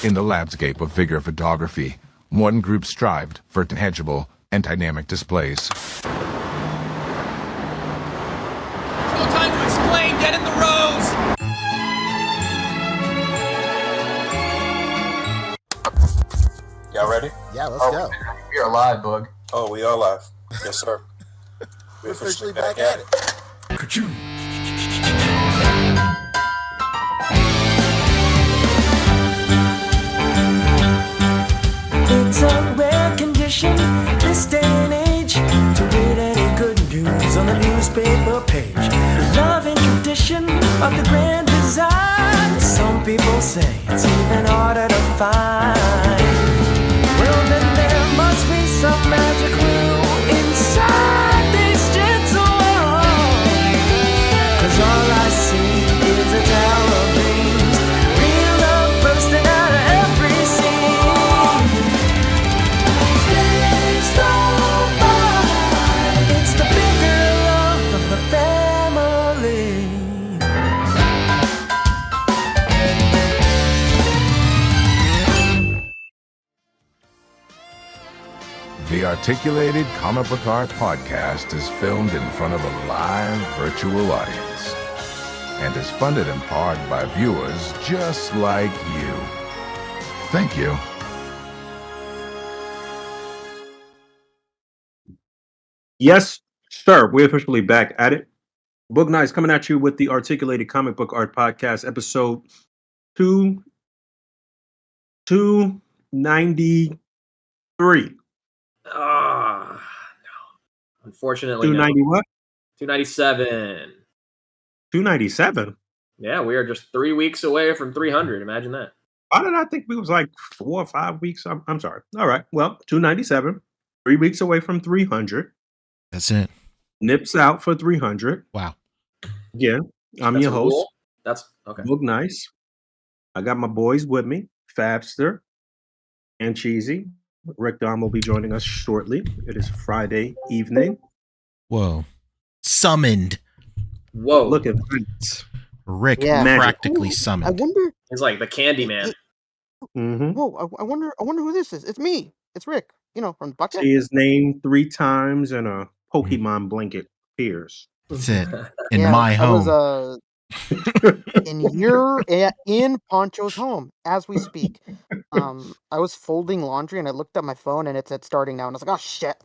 In the landscape of figure photography, one group strived for tangible and dynamic displays. No time to explain, get in the rows! Y'all ready? Yeah, let's go. We are live, Boog. Oh, we are live. Yes, sir. We're officially back at it. It's a rare condition this day and age to read any good news on the newspaper page. Love and tradition of the grand design. Some people say it's even harder to find. Well, then there must be some magic clue inside these gentle walls. 'Cause all I see is a tower of dreams, real love bursting out of every scene. Days go by, it's the bigger love of the family. The Articulated Comic Book Art Podcast is filmed in front of a live virtual audience and is funded in part by viewers just like you. Thank you. Yes, sir. We're officially back at it. Boog Nice coming at you with the Articulated Comic Book Art Podcast, episode 293. No. Unfortunately, 290 what? 297. 297? Yeah, we are just 3 weeks away from 300. Imagine that. Why did I think we was like 4 or 5 weeks? I'm sorry. All right. Well, 297. 3 weeks away from 300. That's it. Nips out for 300. Wow. Yeah. I'm That's your a host, rule? That's okay. Boog Nice. I got my boys with me, Fabster and Cheesy. Rick Dom will be joining us shortly. It is Friday evening. Whoa. Summoned. Whoa. Look at that. Rick Yeah. practically I summoned. wonder. He's like the candy man. Mm-hmm. Whoa! I wonder. I wonder who this is. It's me. It's Rick. You know, from Bucket. See his name 3 times and a Pokemon blanket appears. That's it. In Yeah, my I home. was in Poncho's home as we speak. I was folding laundry and I looked at my phone and it said starting now and I was like, oh shit.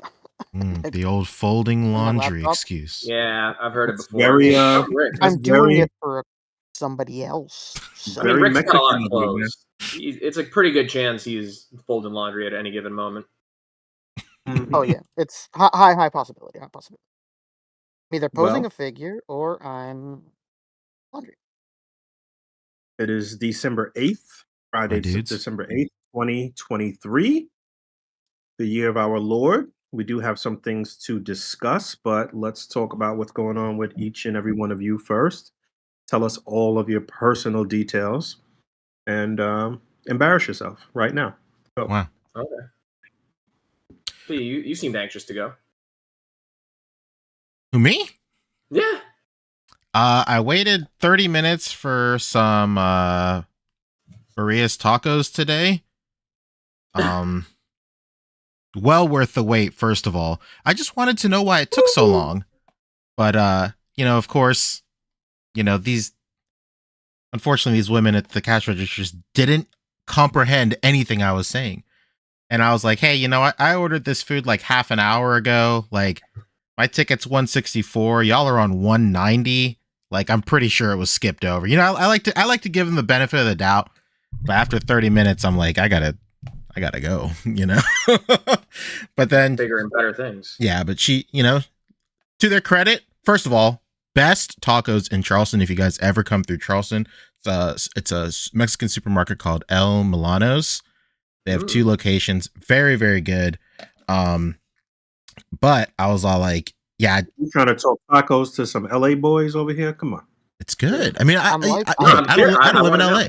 The old folding my laundry laptop. excuse. Yeah, I've heard it It's before. very, Rick. That's I'm doing very- it for somebody else. So- I mean, very Rick's got a lot of Mexican of you, clothes. It's a pretty good chance he's folding laundry at any given moment. Oh yeah, it's high possibility. High possibility. I'm either posing Well- a figure or I'm laundry. It is December 8th, Friday, Hi, dudes. December 8th, 2023, the year of our Lord. We do have some things to discuss, but let's talk about what's going on with each and every one of you first. Tell us all of your personal details and embarrass yourself right now. Go. Wow. Okay. But you seemed anxious to go. Who, me? Yeah. I waited 30 minutes for some Maria's tacos today. Well worth the wait, first of all. I just wanted to know why it took so long. But of course, unfortunately these women at the cash registers didn't comprehend anything I was saying. And I was like, hey, you know what? I ordered this food like half an hour ago. Like, my ticket's 164. Y'all are on 190. Like, I'm pretty sure it was skipped over. You know, I like to give them the benefit of the doubt. But after 30 minutes, I'm like, I gotta go, you know? But then Bigger and better things. yeah, but she, to their credit, first of all, best tacos in Charleston. If you guys ever come through Charleston, it's a Mexican supermarket called El Milano's. They have 2 locations. Very, very good. But I was all like, yeah, You trying to talk tacos to some LA boys over here? Come on. it's good. I mean, I I'm like- don't live in wanna LA. know.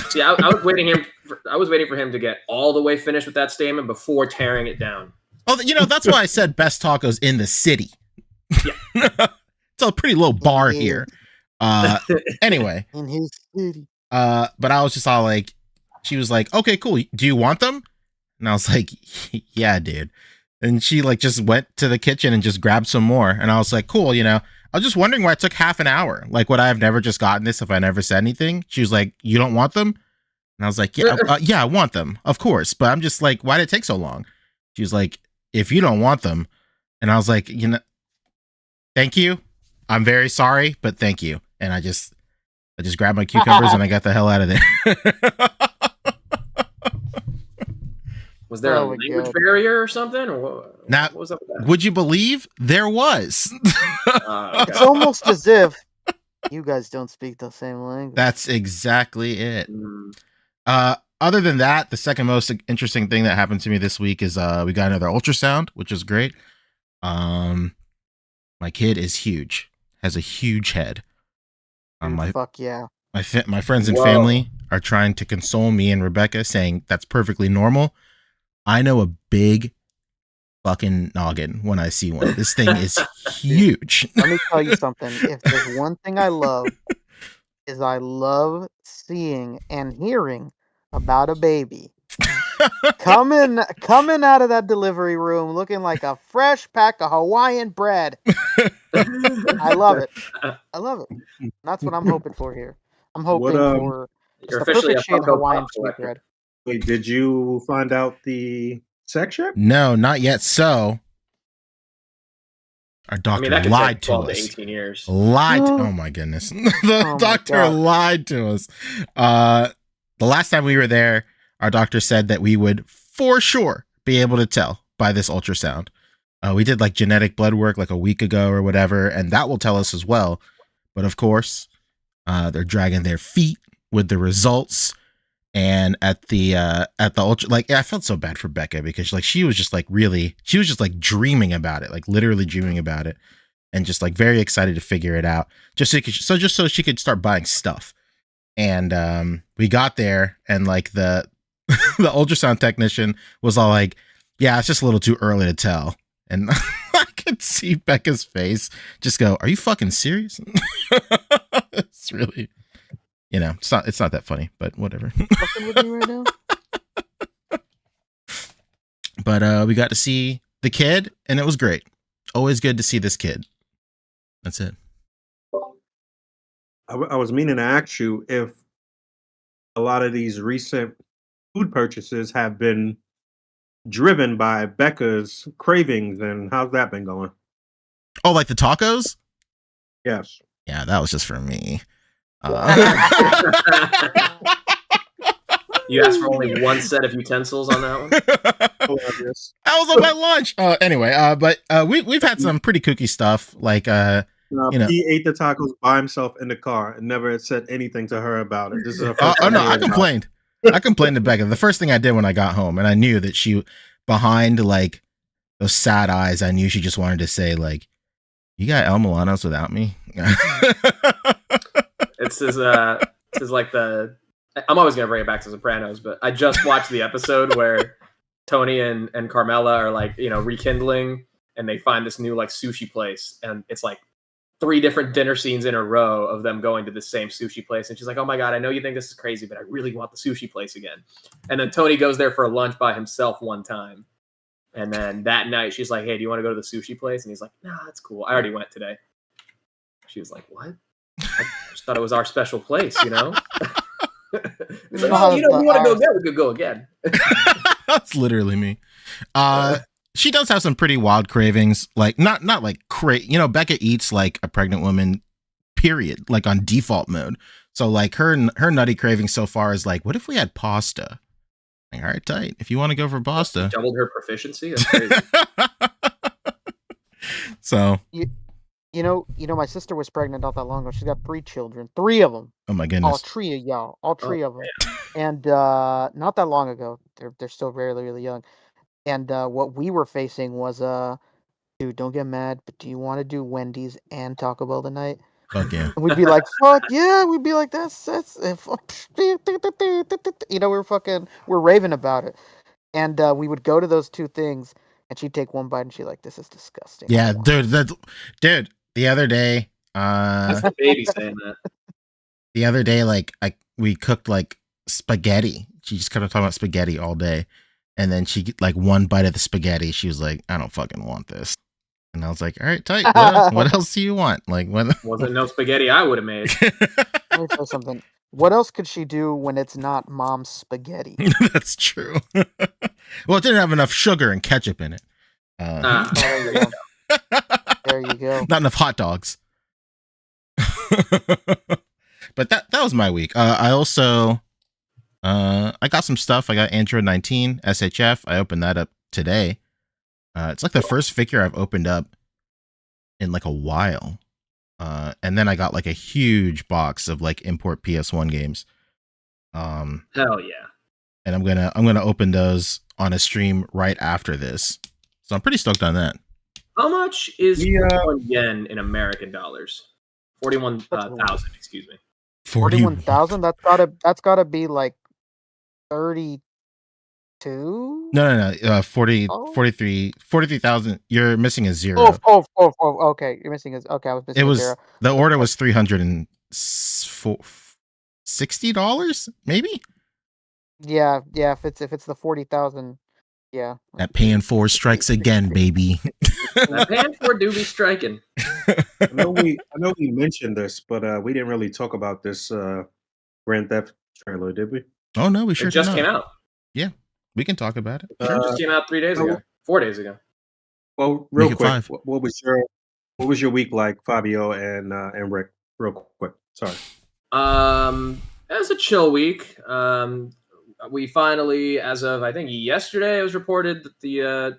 See, I was waiting for him to get all the way finished with that statement before tearing it down. Oh, that's why I said best tacos in the city. It's a pretty low bar here. Anyway, In his city. but I was just all like, she was like, okay, cool. Do you want them? And I was like, yeah, dude. And she like just went to the kitchen and just grabbed some more. And I was like, cool, you know, I was just wondering why it took half an hour. Like, would I have never just gotten this if I never said anything? She was like, you don't want them? And I was like, yeah, yeah, I want them, of course. But I'm just like, why did it take so long? She was like, if you don't want them. And I was like, you know, thank you. I'm very sorry, but thank you. And I just grabbed my cucumbers and I got the hell out of there. Was there a language barrier or something? Or what was up with that? Would you believe there was? Okay. It's almost as if you guys don't speak the same language. That's exactly it. Other than that, the second most interesting thing that happened to me this week is we got another ultrasound, which is great. My kid is huge, has a huge head. Fuck yeah. My friends and family are trying to console me and Rebecca, saying that's perfectly normal. I know a big fucking noggin when I see one. This thing is huge. Let me tell you something. If there's one thing I love, is I love seeing and hearing about a baby coming out of that delivery room looking like a fresh pack of Hawaiian bread. I love it. I love it. That's what I'm hoping for here. I'm hoping for You're the officially perfect a shade of Funko Hawaiian Pop sweet bread. Wait, did you find out the section? No, not yet. So our doctor that could lied take to 12 us. to 18 years. Oh my goodness. The doctor lied to us. The last time we were there, our doctor said that we would for sure be able to tell by this ultrasound. We did like genetic blood work like a week ago or whatever, and that will tell us as well. But of course, they're dragging their feet with the results. And at the ultra, like, I felt so bad for Becca because like she was just like dreaming about it, like literally dreaming about it, and just like very excited to figure it out, just so she could start buying stuff. And we got there, and like the the ultrasound technician was all like, "Yeah, it's just a little too early to tell." And I could see Becca's face just go, "Are you fucking serious?" It's really. You know, it's not that funny, but whatever. Fucking with me right now? But we got to see the kid, and it was great. Always good to see this kid. That's it. I was meaning to ask you if a lot of these recent food purchases have been driven by Becca's cravings, and how's that been going? Oh, like the tacos? Yes. Yeah, that was just for me. You asked for only one set of utensils on that one. Hilarious. I was on my lunch. Anyway, but we've had some pretty kooky stuff. Like he ate the tacos by himself in the car and never said anything to her about it. This is her first no, time I complained. I complained to Becca. The first thing I did when I got home, and I knew that she, behind like those sad eyes, I knew she just wanted to say like, "You got El Milanos without me." This is like I'm always gonna bring it back to Sopranos, but I just watched the episode where Tony and Carmela are like, you know, rekindling, and they find this new like sushi place, and it's like 3 different dinner scenes in a row of them going to the same sushi place, and she's like, "Oh my god, I know you think this is crazy, but I really want the sushi place again." And then Tony goes there for lunch by himself one time, and then that night she's like, "Hey, do you want to go to the sushi place?" And he's like, "Nah, that's cool. I already went today." She was like, "What? I just thought it was our special place, you know?" He's like, "Oh, you know, we want to go again. We could go again." That's literally me. She does have some pretty wild cravings, like not like you know, Becca eats like a pregnant woman, period, like on default mode. So like her nutty craving so far is like, what if we had pasta? Like, all right, tight. If you want to go for pasta, doubled her proficiency. That's crazy. So you know, my sister was pregnant not that long ago. She's got 3 children, 3 of them. Oh my goodness! All 3 of y'all, all 3 of them. And not that long ago, they're still really, really young. And what we were facing was, dude, don't get mad, but do you want to do Wendy's and Taco Bell tonight? Fuck yeah! And we'd be like, fuck yeah! We'd be like, that's you know, we're raving about it. And we would go to those 2 things, and she'd take one bite, and she's like, this is disgusting. Yeah, dude. The other day, that's the baby saying that. The other day, like we cooked like spaghetti she just kept talking about spaghetti all day. And then she like one bite of the spaghetti. She was like, I don't fucking want this. And I was like, all right, tight. What else do you want? Like, what? Wasn't no spaghetti I would have made. Let me tell you something. What else could she do when it's not mom's spaghetti? That's true. Well, it didn't have enough sugar and ketchup in it. Ah, Oh, there you go. There you go. Not enough hot dogs. But that was my week. I also I got some stuff. I got Android 19 SHF. I opened that up today. It's like the first figure I've opened up in like a while. And then I got like a huge box of like import PS1 games. hell yeah. And I'm gonna open those on a stream right after this. So I'm pretty stoked on that. How much is 41 yen in American dollars? 41,000, excuse me. 41,000? That's gotta be like 32? No. 43,000. You're missing a zero. Oh, okay. You're missing okay, I was missing a zero. The order was $360, maybe? Yeah, if it's the 40,000, yeah. That paying for strikes again, baby. That paying for do be striking. I know we mentioned this, but we didn't really talk about this Grand Theft trailer, did we? Oh no, we sure It just did came not. out. Yeah, we can talk about it. It just came out 3 days ago. 4 days ago. Well, real Make it quick, 5. what was your week like, Fabio and Rick? Real quick, sorry. It was a chill week. We finally, as of I think yesterday, it was reported that the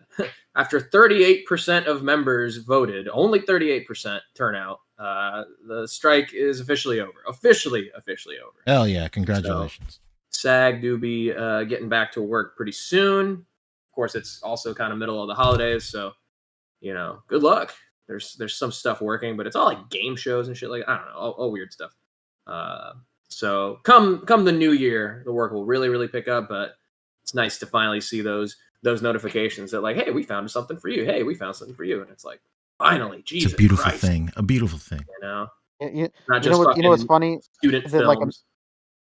after 38% of members voted, only 38% turnout, the strike is officially over. Officially over. Hell yeah! Congratulations. So, SAG do be getting back to work pretty soon. Of course, it's also kind of middle of the holidays, so good luck. There's some stuff working, but it's all like game shows and shit like I don't know, all weird stuff. So come the new year, the work will really, really pick up, but it's nice to finally see those notifications that like, hey, we found something for you. Hey, we found something for you. And it's like, finally, Jesus It's a beautiful Christ. thing. A beautiful thing. Not just you know what's funny? student That, like, films.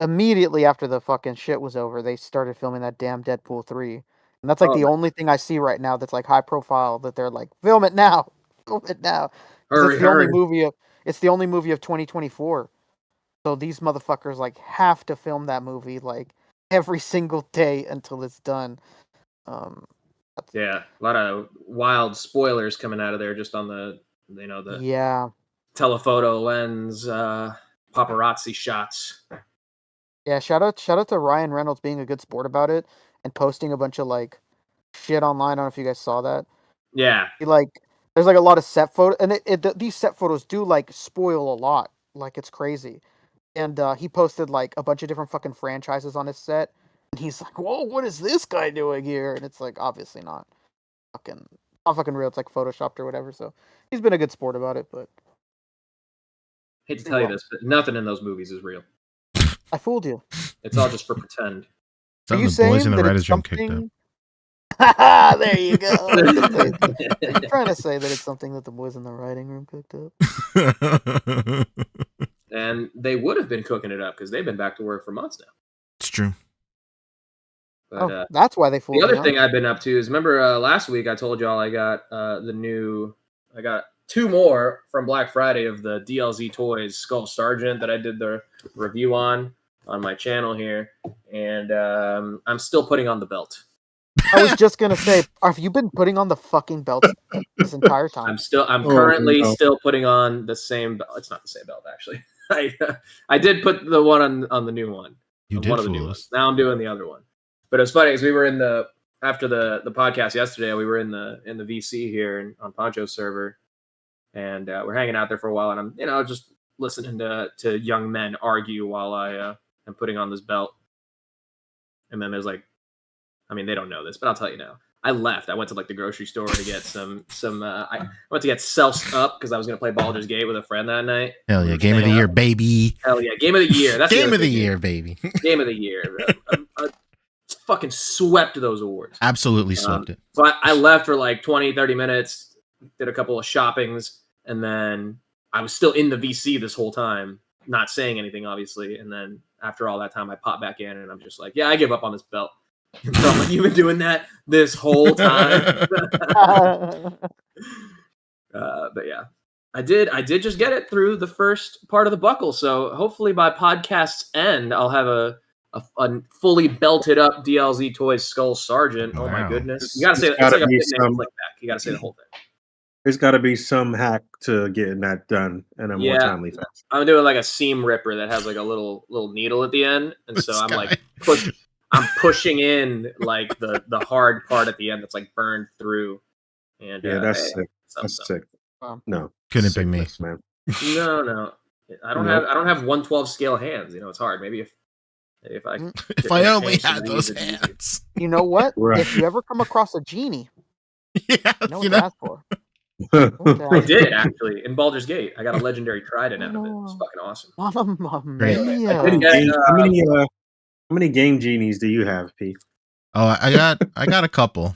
Immediately after the fucking shit was over, they started filming that damn Deadpool 3. And that's like the only thing I see right now that's like high profile that they're like, film it now. Film it now. Hurry, It's the only movie of 2024. So these motherfuckers like have to film that movie like every single day until it's done. Yeah, a lot of wild spoilers coming out of there just on the telephoto lens paparazzi shots. Yeah, shout out to Ryan Reynolds being a good sport about it and posting a bunch of like shit online. I don't know if you guys saw that. Yeah. There's like a lot of set photos, and these set photos do like spoil a lot. Like it's crazy. And he posted like a bunch of different fucking franchises on his set, and he's like, "Whoa, what is this guy doing here?" And it's like obviously not fucking real. It's like photoshopped or whatever. So he's been a good sport about it. But hate to tell you this, but nothing in those movies is real. I fooled you. It's all just for pretend. Are you the saying boys in the that writers' it's room kicked up. There you go. I'm trying to say that it's something that the boys in the writing room cooked up. And they would have been cooking it up because they've been back to work for months now. It's true. But, that's why they fooled the other me, thing I've been up to is remember last week I told y'all I got I got 2 more from Black Friday of the DLZ Toys Skull Sergeant that I did the review on my channel here, and I'm still putting on the belt. I was just gonna say, have you been putting on the fucking belt this entire time? I'm currently still putting on the same belt. It's not the same belt actually. I did put the one on the new one. You did one of the new ones. Now I'm doing the other one. But it's funny because we were after the podcast yesterday, we were in the VC here on Poncho's server, and we're hanging out there for a while, and I'm just listening to young men argue while I am putting on this belt. And then there's like, I mean, they don't know this, but I'll tell you now. I left. I went to like the grocery store to get some. I went to get Selfs Up because I was going to play Baldur's Gate with a friend that night. Hell yeah, game of the year, baby. Hell yeah, game of the year. That's game of the year, baby. Game of the year. I fucking swept those awards. Absolutely swept it. So I left for like 20, 30 minutes, did a couple of shoppings, and then I was still in the VC this whole time, not saying anything, obviously. And then after all that time, I pop back in and I'm just like, yeah, I give up on this belt. So I'm like, you've been doing that this whole time. But yeah, I did just get it through the first part of the buckle. So hopefully by podcast's end, I'll have a fully belted up DLZ Toys Skull Sergeant. Oh my Wow. goodness! You gotta say There's it's like gotta a be fitness some- flick back. You gotta say the whole thing. There's got to be some hack to getting that done in a more Yeah. timely fashion. I'm doing like a seam ripper that has like a little needle at the end, and so I'm like I'm pushing in like the hard part at the end that's like burned through. And Yeah, that's sick. so- That's so- sick. No, Couldn't be me. sickness, man. No, I don't Nope. have 112 scale hands. You know, it's hard. Maybe if I If I only change some had of those these, it'd be easier. hands. You know what? Right. If you ever come across a genie, Yeah, you know what you to know. ask for. You know what to I ask did actually in Baldur's Gate. I got a legendary trident out of it. It's fucking awesome. for. Mamma Great. mia. I did get, How many game genies do you have, P? Oh, I got a couple.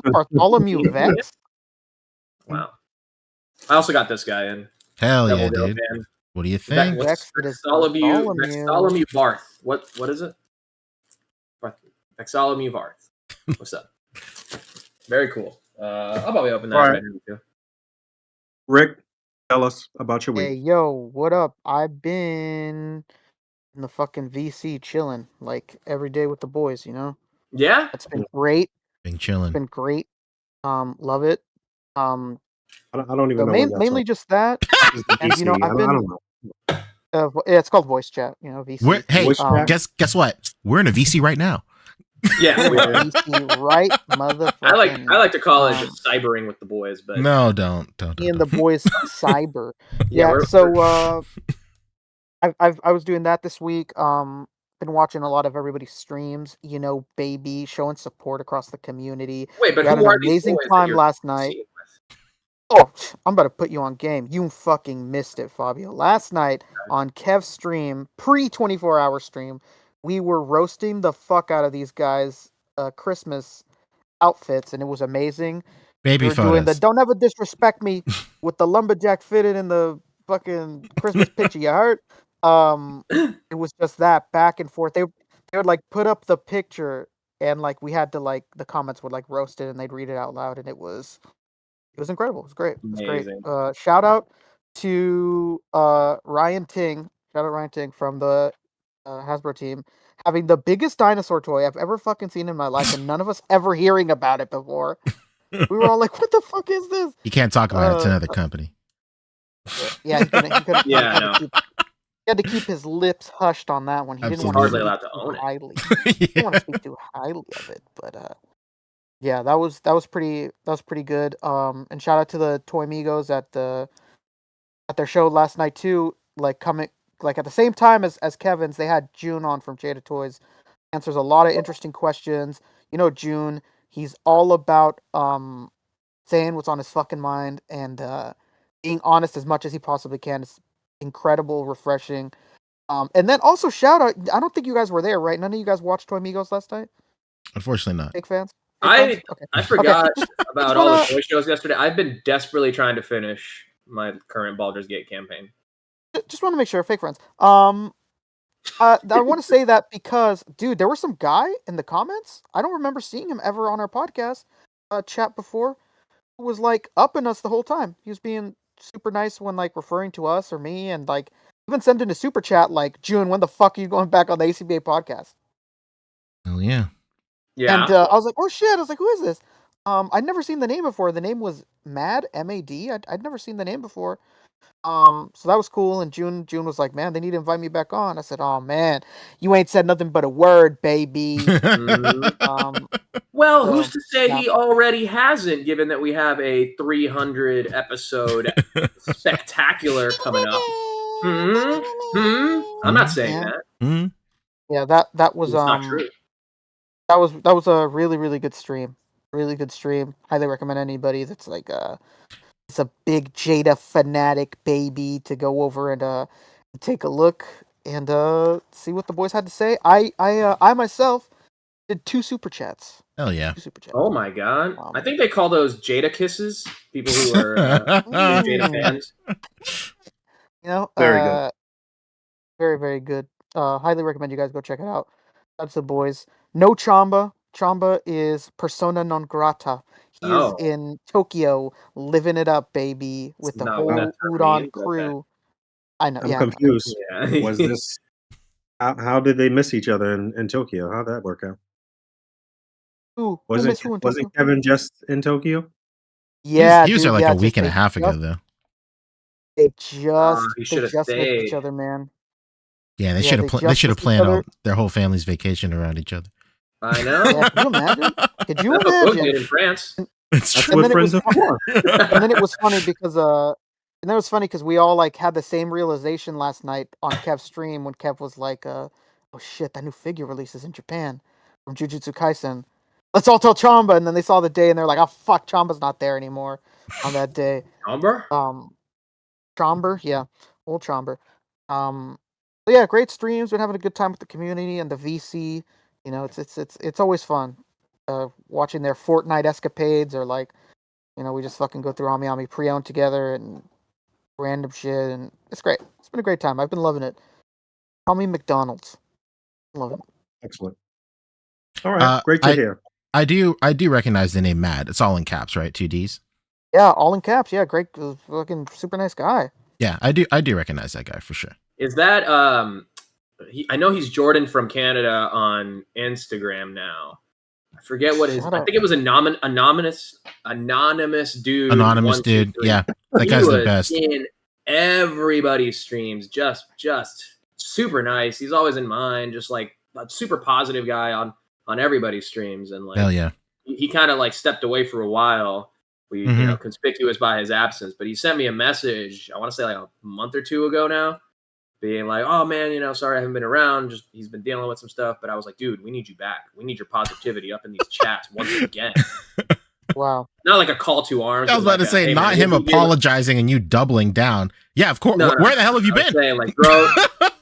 Bartholomew Vex? wow. I also got this guy in. Hell Double yeah, Go dude. fan. What do you think? Vex that is Bartholomew Bartholomew. Varth. What is it? Bartholomew Varth. What's up? Very cool. I'll probably open that All right. right now too. Rick, tell us about your Hey, week. yo, what up? I've been in the fucking VC chilling, like every day with the boys, you know? Yeah? It's been great. Been It's chilling. been great. Love it. I don't even So know what y'all mainly just that. talking about. And, you know, VC, I've I been, don't know. yeah, it's called voice chat, you know, VC. Hey, Voice chat? guess what? We're in a VC right now. Yeah. We're VC right, motherfucker. I like to call it just cybering with the boys, but No, don't. Me and the boys cyber. Yeah, Yeah, we're- so I was doing that this week. Been watching a lot of everybody's streams, you know, baby, showing support across the community. wait, but We had who an are these amazing boys that time you're last night. seeing with? Oh, I'm about to put you on game. You fucking missed it, Fabio. Last night on Kev's stream, pre 24-hour stream, we were roasting the fuck out of these guys' Christmas outfits, and it was amazing. Baby We were doing the photos. don't ever disrespect me with the lumberjack fitted in the fucking Christmas picture. You heard? It was just that back and forth. They would like put up the picture, and like we had to like the comments would like roast it, and they'd read it out loud, and it was incredible. It was great. It was Amazing. great. Shout out to Ryan Ting. Shout out Ryan Ting from the Hasbro team, having the biggest dinosaur toy I've ever fucking seen in my life, and none of us ever hearing about it before. We were all like, "What the fuck is this?" You can't talk about it. It's another company. Yeah, he couldn't, Yeah, I know. he had to keep his lips hushed on that one. He didn't want to Absolutely. Hardly speak allowed to too own it. highly. He didn't want to speak too highly of it, but yeah, that was pretty good. And shout out to the Toy Migos at their show last night too. Like coming like at the same time as Kevin's, they had June on from Jada Toys. Answers a lot of interesting questions. You know, June, he's all about saying what's on his fucking mind and being honest as much as he possibly can. It's incredible, refreshing. And then also shout out. I don't think you guys were there, right? None of you guys watched Toy Migos last night. Unfortunately not. Big fans. Big fans? Okay. I forgot about all the wanna- toy shows yesterday. I've been desperately trying to finish my current Baldur's Gate campaign. Just want to make sure, fake friends. I want to say that because, dude, there was some guy in the comments. I don't remember seeing him ever on our podcast chat before. Who was like upping us the whole time. He was being super nice when like referring to us or me, and like even sending a super chat like, "June, when the fuck are you going back on the A.C.B.A. podcast?" Oh yeah. Yeah. And I was like, "Oh shit!" I was like, "Who is this?" I'd never seen the name before. The name was Mad M.A.D. I'd never seen the name before. So that was cool. And June was like, "Man, they need to invite me back on." I said, "Oh man, you ain't said nothing but a word, baby." Well, So, who's to say yeah. he already hasn't, given that we have a 300 episode spectacular coming up? I'm not saying Yeah. that. Hmm? Yeah, that was It's not true. that was a really, really good stream. Really good stream. Highly recommend anybody that's like it's a big Jada fanatic baby to go over and take a look and see what the boys had to say. I myself did 2 super chats. Hell yeah. 2 super chats. Oh my god. I think they call those Jada kisses. People who are Jada fans. You know, Very good. Very, very good. Highly recommend you guys go check it out. That's the boys. No Chamba. Chamba is persona non grata. He is Oh, in Tokyo, living it up, baby, with it's the not what that whole term Udon means. Okay. crew. I know. I'm Yeah, I know. confused. Yeah. Was this how did they miss each other in Tokyo? How'd that work out? Who Wasn't missed who in wasn't Tokyo? Kevin just in Tokyo? Yeah, he was there dude. like Yeah, a week just and a half ago, though. they He should have just missed each stayed. other, man. Yeah, they Yeah, should they have they just should have missed each planned other. their whole family's vacation around each other. I Yeah, know. could you imagine? Could you That's what Boog imagine? did in France. It's That's true. what then it friends was are for. and then it was funny because we all like had the same realization last night on Kev's stream when Kev was like, oh shit, that new figure releases in Japan from Jujutsu Kaisen. Let's all tell Chamba, and then they saw the day and they're like, oh fuck, Chamba's not there anymore on that day. Amber? Chomber, yeah, old Chomber. But yeah, great streams. Been having a good time with the community and the VC. You know, it's always fun. Watching their Fortnite escapades or like, we just fucking go through Ami Ami pre-owned together and random shit, and it's great. It's been a great time. I've been loving it. Call me McDonald's. Love it. Excellent. All right, great to hear. I do recognize the name Mad. It's all in caps, right? 2 Ds. Yeah, all in caps. Yeah, great, fucking super nice guy. Yeah, I do recognize that guy for sure. Is that I know he's Jordan from Canada on Instagram now. I forget what his. I think it was anonymous dude. Anonymous dude. Yeah, that guy's the best. In everybody's streams, just super nice. He's always in mind, just like a super positive guy on everybody's streams, and like, hell yeah. He kind of like stepped away for a while. You know, conspicuous by his absence, but he sent me a message. I want to say like a month or two ago now, being like, "Oh man, sorry I haven't been around. Just he's been dealing with some stuff." But I was like, "Dude, we need you back. We need your positivity up in these chats once again." Wow. Not like a call to arms. I was about to say, not him apologizing and you doubling down. Yeah, of course. No, where the hell have you been? Saying, like, bro,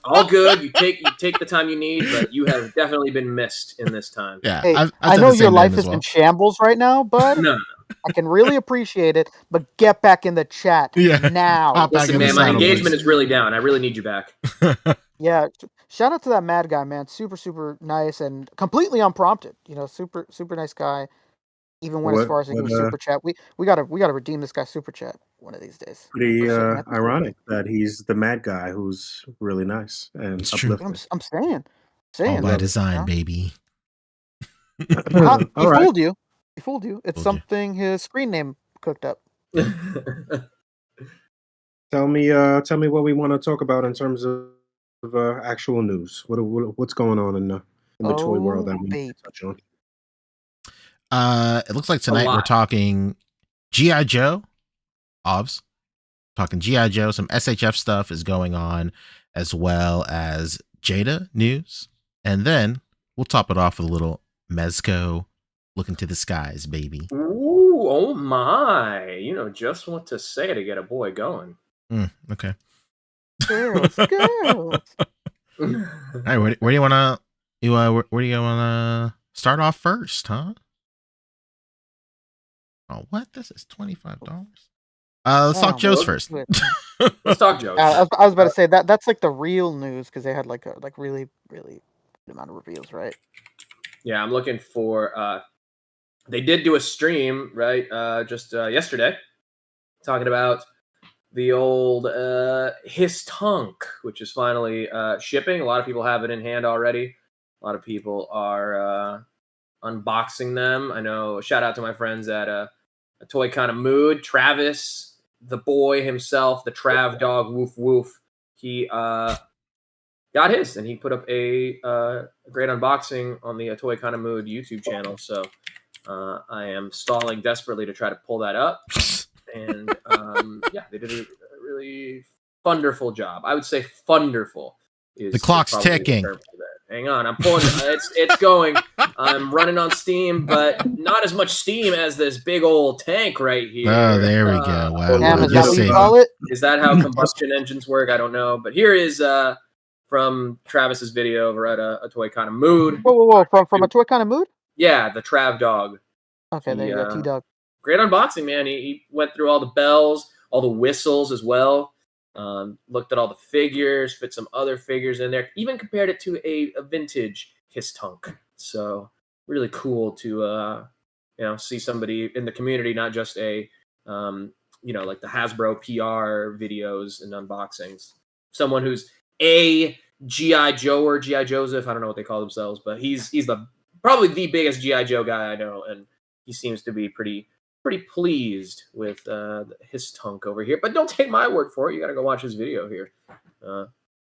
all good. You take the time you need, but you have definitely been missed in this time. Yeah, hey, I know your life is in shambles right now, but no. I can really appreciate it, but get back in the chat now. Listen, man, my engagement is really down. I really need you back. Yeah, shout out to that Mad guy, man. Super, super nice and completely unprompted. Super, super nice guy. Even went as far as to do super chat. We gotta redeem this guy's super chat one of these days. Pretty ironic that he's the mad guy who's really nice and uplifting. I'm saying. All by design, baby. He fooled you. He fooled you. It's something his screen name cooked up. Tell me what we want to talk about in terms of actual news. What's going on in the toy world that we need to touch on? It looks like tonight we're talking G.I. Joe. OBS. Talking G.I. Joe. Some SHF stuff is going on, as well as Jada news. And then we'll top it off with a little Mezco. Look into the skies, baby. Ooh, oh my. Just what to say to get a boy going. Okay. Girls. All right, where do you want to where do you want to start off first, huh? Oh, what? This is $25. Let's talk Joe's first. Let's talk Joe's. I was about to say that's like the real news because they had like really, really good amount of reveals, right? Yeah, I'm looking for. They did do a stream, right? Just yesterday, talking about the old His Tunk, which is finally shipping. A lot of people have it in hand already. A lot of people are unboxing them. I know. Shout out to my friends at a Toy Kind of Mood. Travis, the boy himself, the Trav dog, woof woof. He got his, and he put up a great unboxing on the Toy Kind of Mood YouTube channel. So I am stalling desperately to try to pull that up. And yeah, they did a really wonderful job. I would say funderful. The clock's ticking. Hang on, I'm pulling. It's going. I'm running on steam, but not as much steam as this big old tank right here. Oh, there we go. Wow. Is that what you call it? Is that how combustion engines work? I don't know. But here is from Travis's video over at a Toy Kind of Mood. Whoa! From a Toy Kind of Mood? Yeah, the Trav dog. Okay, there you go, T-Dog. Great unboxing, man. He went through all the bells, all the whistles as well. Looked at all the figures, fit some other figures in there, even compared it to a vintage Histunk. So really cool to see somebody in the community, not just a like the Hasbro PR videos and unboxings. Someone who's a GI Joe or GI Joseph, I don't know what they call themselves, but he's probably the biggest GI Joe guy I know, and he seems to be pretty pleased with his tunk over here. But don't take my word for it. You got to go watch his video here.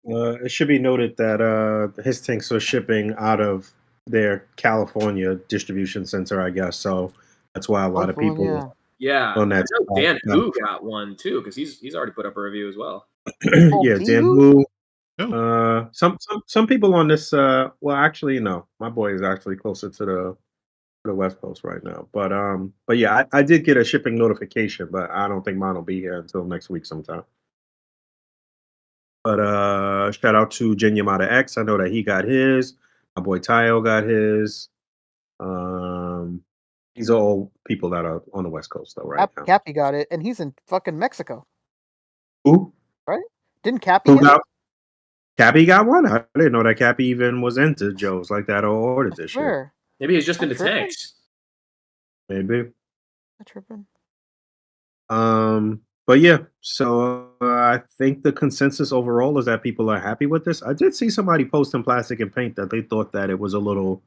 It should be noted that his tanks are shipping out of their California distribution center, I guess. So that's why a lot of people on that. I know Dan Boog got one too, because he's already put up a review as well. Yeah, Dan Boog. Some people on this. Well, actually, no. My boy is actually closer to the West Coast right now. But yeah, I did get a shipping notification, but I don't think mine will be here until next week sometime. But shout out to Genyamata X. I know that he got his. My boy Tayo got his. These are all people that are on the West Coast though, right now. Cappy got it, and he's in fucking Mexico. Who? Right? Didn't Cappy Who get it? Cappy got one? I didn't know that Cappy even was into Joe's like that or ordered this shit. Maybe he's just into tanks. Maybe. I'm tripping. But yeah, so I think the consensus overall is that people are happy with this. I did see somebody post in Plastic and Paint that they thought that it was a little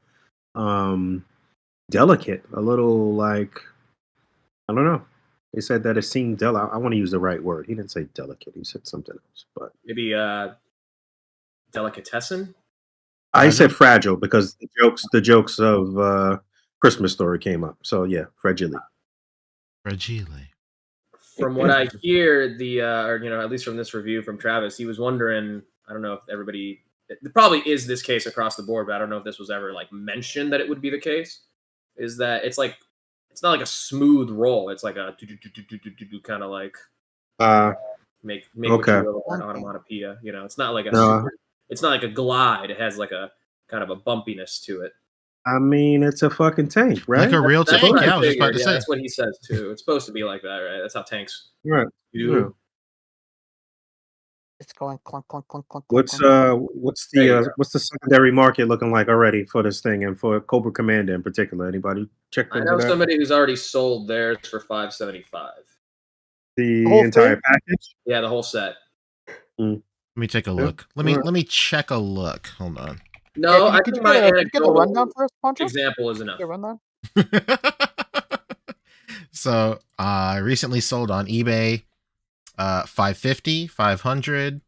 delicate, a little like, I don't know. They said that it seemed I want to use the right word. He didn't say delicate. He said something else. But maybe delicatessen. I said fragile because the jokes of Christmas Story came up. So yeah, fragile. From what I hear, at least from this review from Travis, he was wondering. I don't know if everybody. It probably is this case across the board, but I don't know if this was ever like mentioned that it would be the case. Is that it's not like a smooth roll. It's like a kind of like make okay. what you will, an onomatopoeia. It's not like it's not like a glide. It has like a kind of a bumpiness to it. I mean, it's a fucking tank, right? Like a real tank. Yeah, I was just about to say. That's what he says too. It's supposed to be like that, right? That's how tanks do. Yeah. It's going clunk clunk clunk clunk. What's the secondary market looking like already for this thing and for Cobra Commander in particular? Anybody check into that? I know somebody who's already sold theirs for $575. The entire package? Yeah, the whole set. Let me take a look. Let me check a look. Hold on. No, I think my anecdotal rundown first, Poncho? example is enough. Rundown? So I recently sold on eBay $550, $500,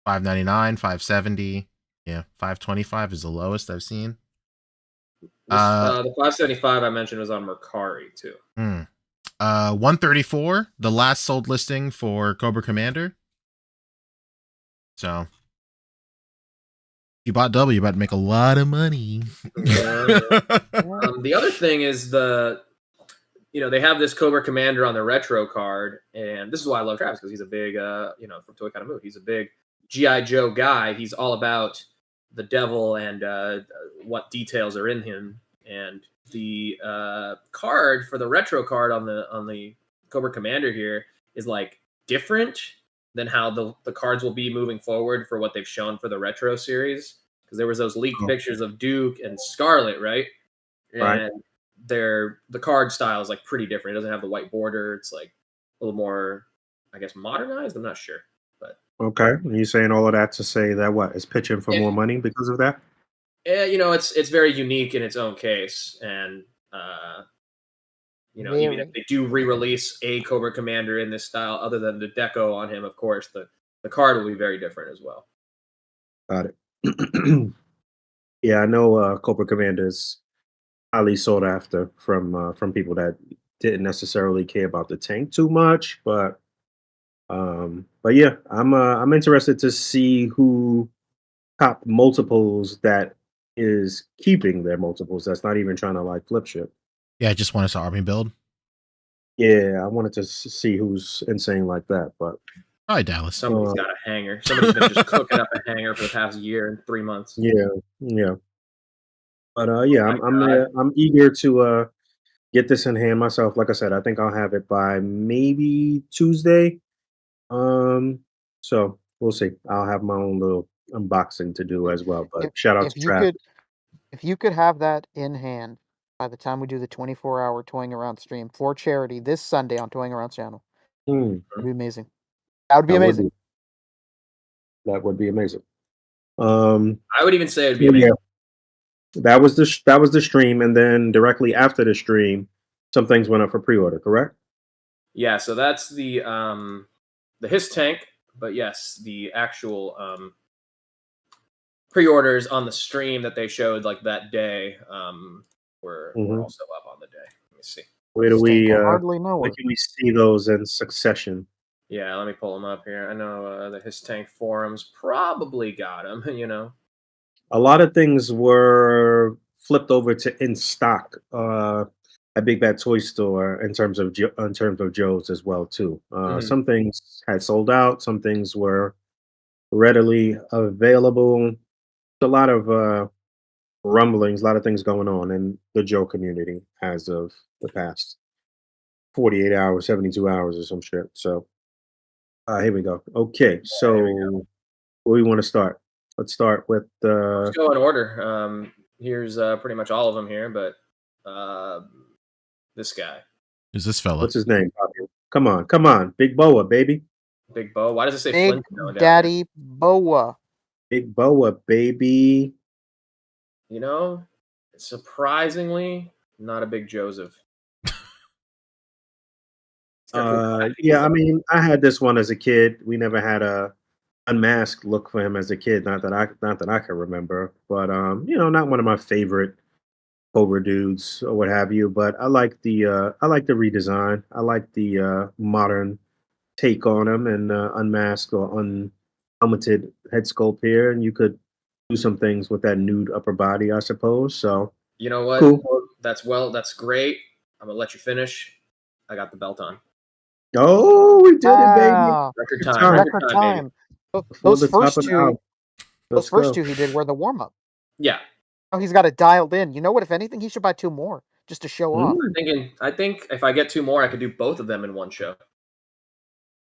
$599, $570. Yeah, $525 is the lowest I've seen. The $575 I mentioned was on Mercari too. $134, the last sold listing for Cobra Commander. So you bought double, you about to make a lot of money. The other thing is they have this Cobra Commander on the retro card, and this is why I love Travis, because he's a big, from Toy Kind of Move, he's a big GI Joe guy. He's all about the devil and what details are in him. And the card for the retro card on the Cobra Commander here is like different than how the cards will be moving forward for what they've shown for the retro series, because there was those leaked pictures of Duke and Scarlet, right? And the card style is like pretty different. It doesn't have the white border. It's like a little more, I guess, modernized. I'm not sure, but okay. And you saying all of that to say that what is pitching for more money because of that? It's very unique in its own case, and even if they do re-release a Cobra Commander in this style, other than the deco on him, of course, the card will be very different as well. Got it. Yeah, I know Cobra Commander's highly sought after from people that didn't necessarily care about the tank too much, but yeah, I'm interested to see who top multiples that is keeping their multiples. That's not even trying to like flip shit. Yeah, I just wanted to army build. Yeah, I wanted to see who's insane like that, but probably Dallas. Somebody's got a hanger. Somebody's been just cooking up a hanger for the past year and 3 months. Yeah. But yeah, I'm eager to get this in hand myself. Like I said, I think I'll have it by maybe Tuesday. So we'll see. I'll have my own little unboxing to do as well. But If shout out if to you Travis. could have that in hand by the time we do the 24-hour Toying Around stream for charity this Sunday on Toying Around channel, Hmm, it'd be amazing. That would be that would amazing. be that would be amazing. Um, I would even say it'd be yeah, amazing. that was the stream, and then directly after the stream, some things went up for pre-order. Correct? Yeah, so that's the Hiss tank, but yes, the actual pre-orders on the stream that they showed like that day were Mhm. also up on the day. Let me see. Where do we? I hardly know Where her. can we see those in succession? Yeah, let me pull them up here. I know the Hiss tank forums probably got them. You know. A lot of things were flipped over to in stock at Big Bad Toy Store in terms of Joe's as well too. Mhm. Some things had sold out. Some things were readily available. A lot of rumblings, a lot of things going on in the Joe community as of the past 48 hours, 72 hours, or some shit. So here we go. Okay, so where we want to start? Let's start with Let's go in order. Here's pretty much all of them here, but uh, this guy, Who's this fella? what's his name? Bobby? Come on, Big Boa, baby, Big Bo. Why does it say Big Flintstone down there? Daddy Boa. Big Boa, baby. You know, surprisingly, not a big Joseph. Yeah, I mean, I had this one as a kid. We never had a unmasked look for him as a kid. Not that I can remember, but not one of my favorite Cobra dudes or what have you. But I like the redesign. I like the modern take on him and unmasked or unhelmeted head sculpt here, and you could do some things with that nude upper body, I suppose. So You know what? cool. That's great. I'm gonna let you finish. I got the belt on. Oh, we did it, baby! Wow. Record Good time. time. Record Record time, baby. time. Tho- Before Those the top first of the two, hour. those Let's first go. two he did were the warm up. Yeah. Oh, he's got it dialed in. You know what? If anything, he should buy 2 more just to show off. I think if I get 2 more, I could do both of them in one show.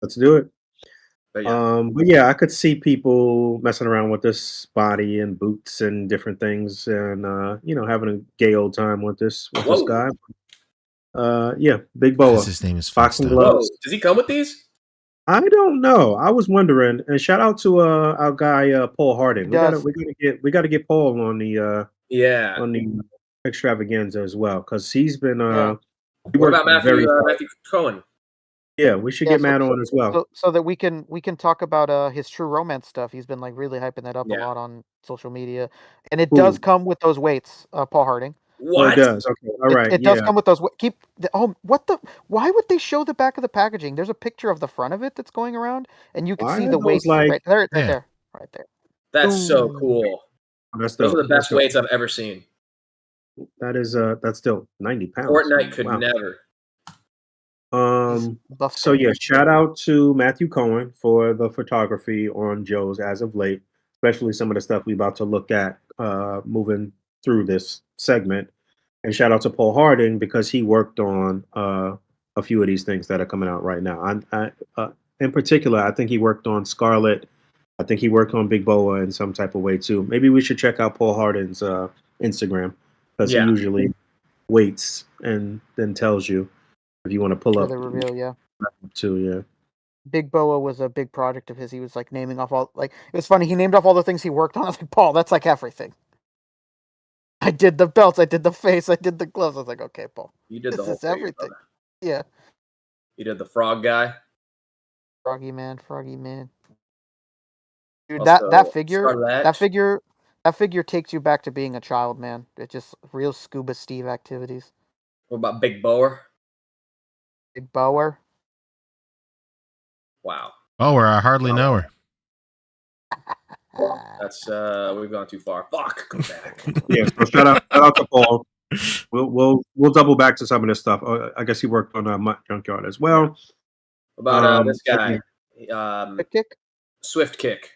Let's do it. But yeah, But yeah, I could see people messing around with this body and boots and different things, and having a gay old time with this whoa, guy. Yeah, Big Because Boa, his name is boxing Flintstone. whoa! gloves. Does he come with these? I don't know. I was wondering, and shout out to our guy Paul Harding. He We gotta does. we gotta get Paul on the Yeah. extravaganza as well, because he's been Yeah. he What worked about very hard. Matthew Cohen? Yeah, we should Yeah, get Matt on as well. so that we can talk about his True Romance stuff. He's been like really hyping that up a Yeah. lot on social media, and it Cool. does come with those weights, Paul Harding. Oh, it What? does. Okay, all right. It does Yeah. come with those. What the? Why would they show the back of the packaging? There's a picture of the front of it that's going around, and you can Why see are the those weights like? right there, Yeah. right there. That's so Ooh. cool. That's Those are dope. the best That's dope. weights I've ever seen. That's still 90 pounds. Fortnite could Wow. never. Buff So guy. yeah, shout out to Matthew Cohen for the photography on Joe's as of late, especially some of the stuff we about to look at moving through this segment. And shout out to Paul Harding because he worked on a few of these things that are coming out right now. In particular, I think he worked on Scarlet. I think he worked on Big Boa in some type of way too. Maybe we should check out Paul Harding's Instagram because Yeah. he usually waits and then tells you if you want to pull For up the reveal, yeah. too. Yeah. Big Boa was a big project of his. He was like naming off all it was funny. He named off all the things he worked on. I was like, Paul, that's like everything. I did the belts, I did the face, I did the gloves. I was like, okay, Paul, You did the this whole is thing. everything. brother. Yeah, You did the frog guy. Froggy man. Dude, Also, that figure, Scarlett. that figure takes you back to being a child, man. It's just real Scuba Steve activities. What about Big Bower? Big Bower. Wow. Oh, where I hardly know her. That's we've gone too far. Fuck, go back. Yeah. So shout out to Paul. We'll double back to some of this stuff. I guess he worked on Mutt Junkyard as well. What about this so guy? Quick kick. Swift kick.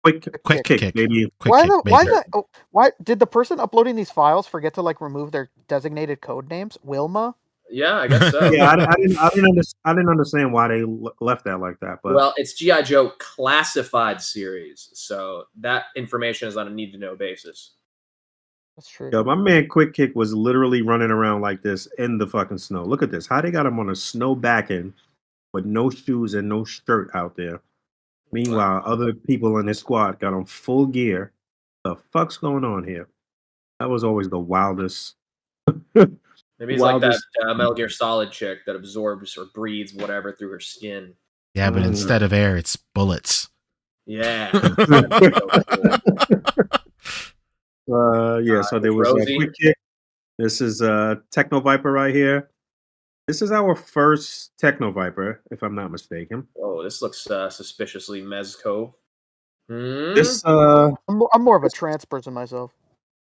Quick kick, baby. Quick kick, baby. Why did the person uploading these files forget to like remove their designated code names? Wilma. Yeah, I guess so. Yeah, I didn't understand why they left that like that. But Well, it's G.I. Joe classified series, so that information is on a need to know basis. That's true. yo, my man Quick Kick was literally running around like this in the fucking snow. Look at this. How they got him on a snow backing with no shoes and no shirt out there. Meanwhile, other people in his squad got on full gear. The fuck's going on here? That was always the wildest. Maybe he's like that wildest. Metal Gear Solid chick that absorbs or breathes whatever through her skin. Yeah, but Mm. instead of air, it's bullets. Yeah. Yeah, so there was a Rosie. Quick Kick. This is Techno Viper right here. This is our first Techno Viper, if I'm not mistaken. Oh, this looks suspiciously Mezco. This I'm more of a trans person myself.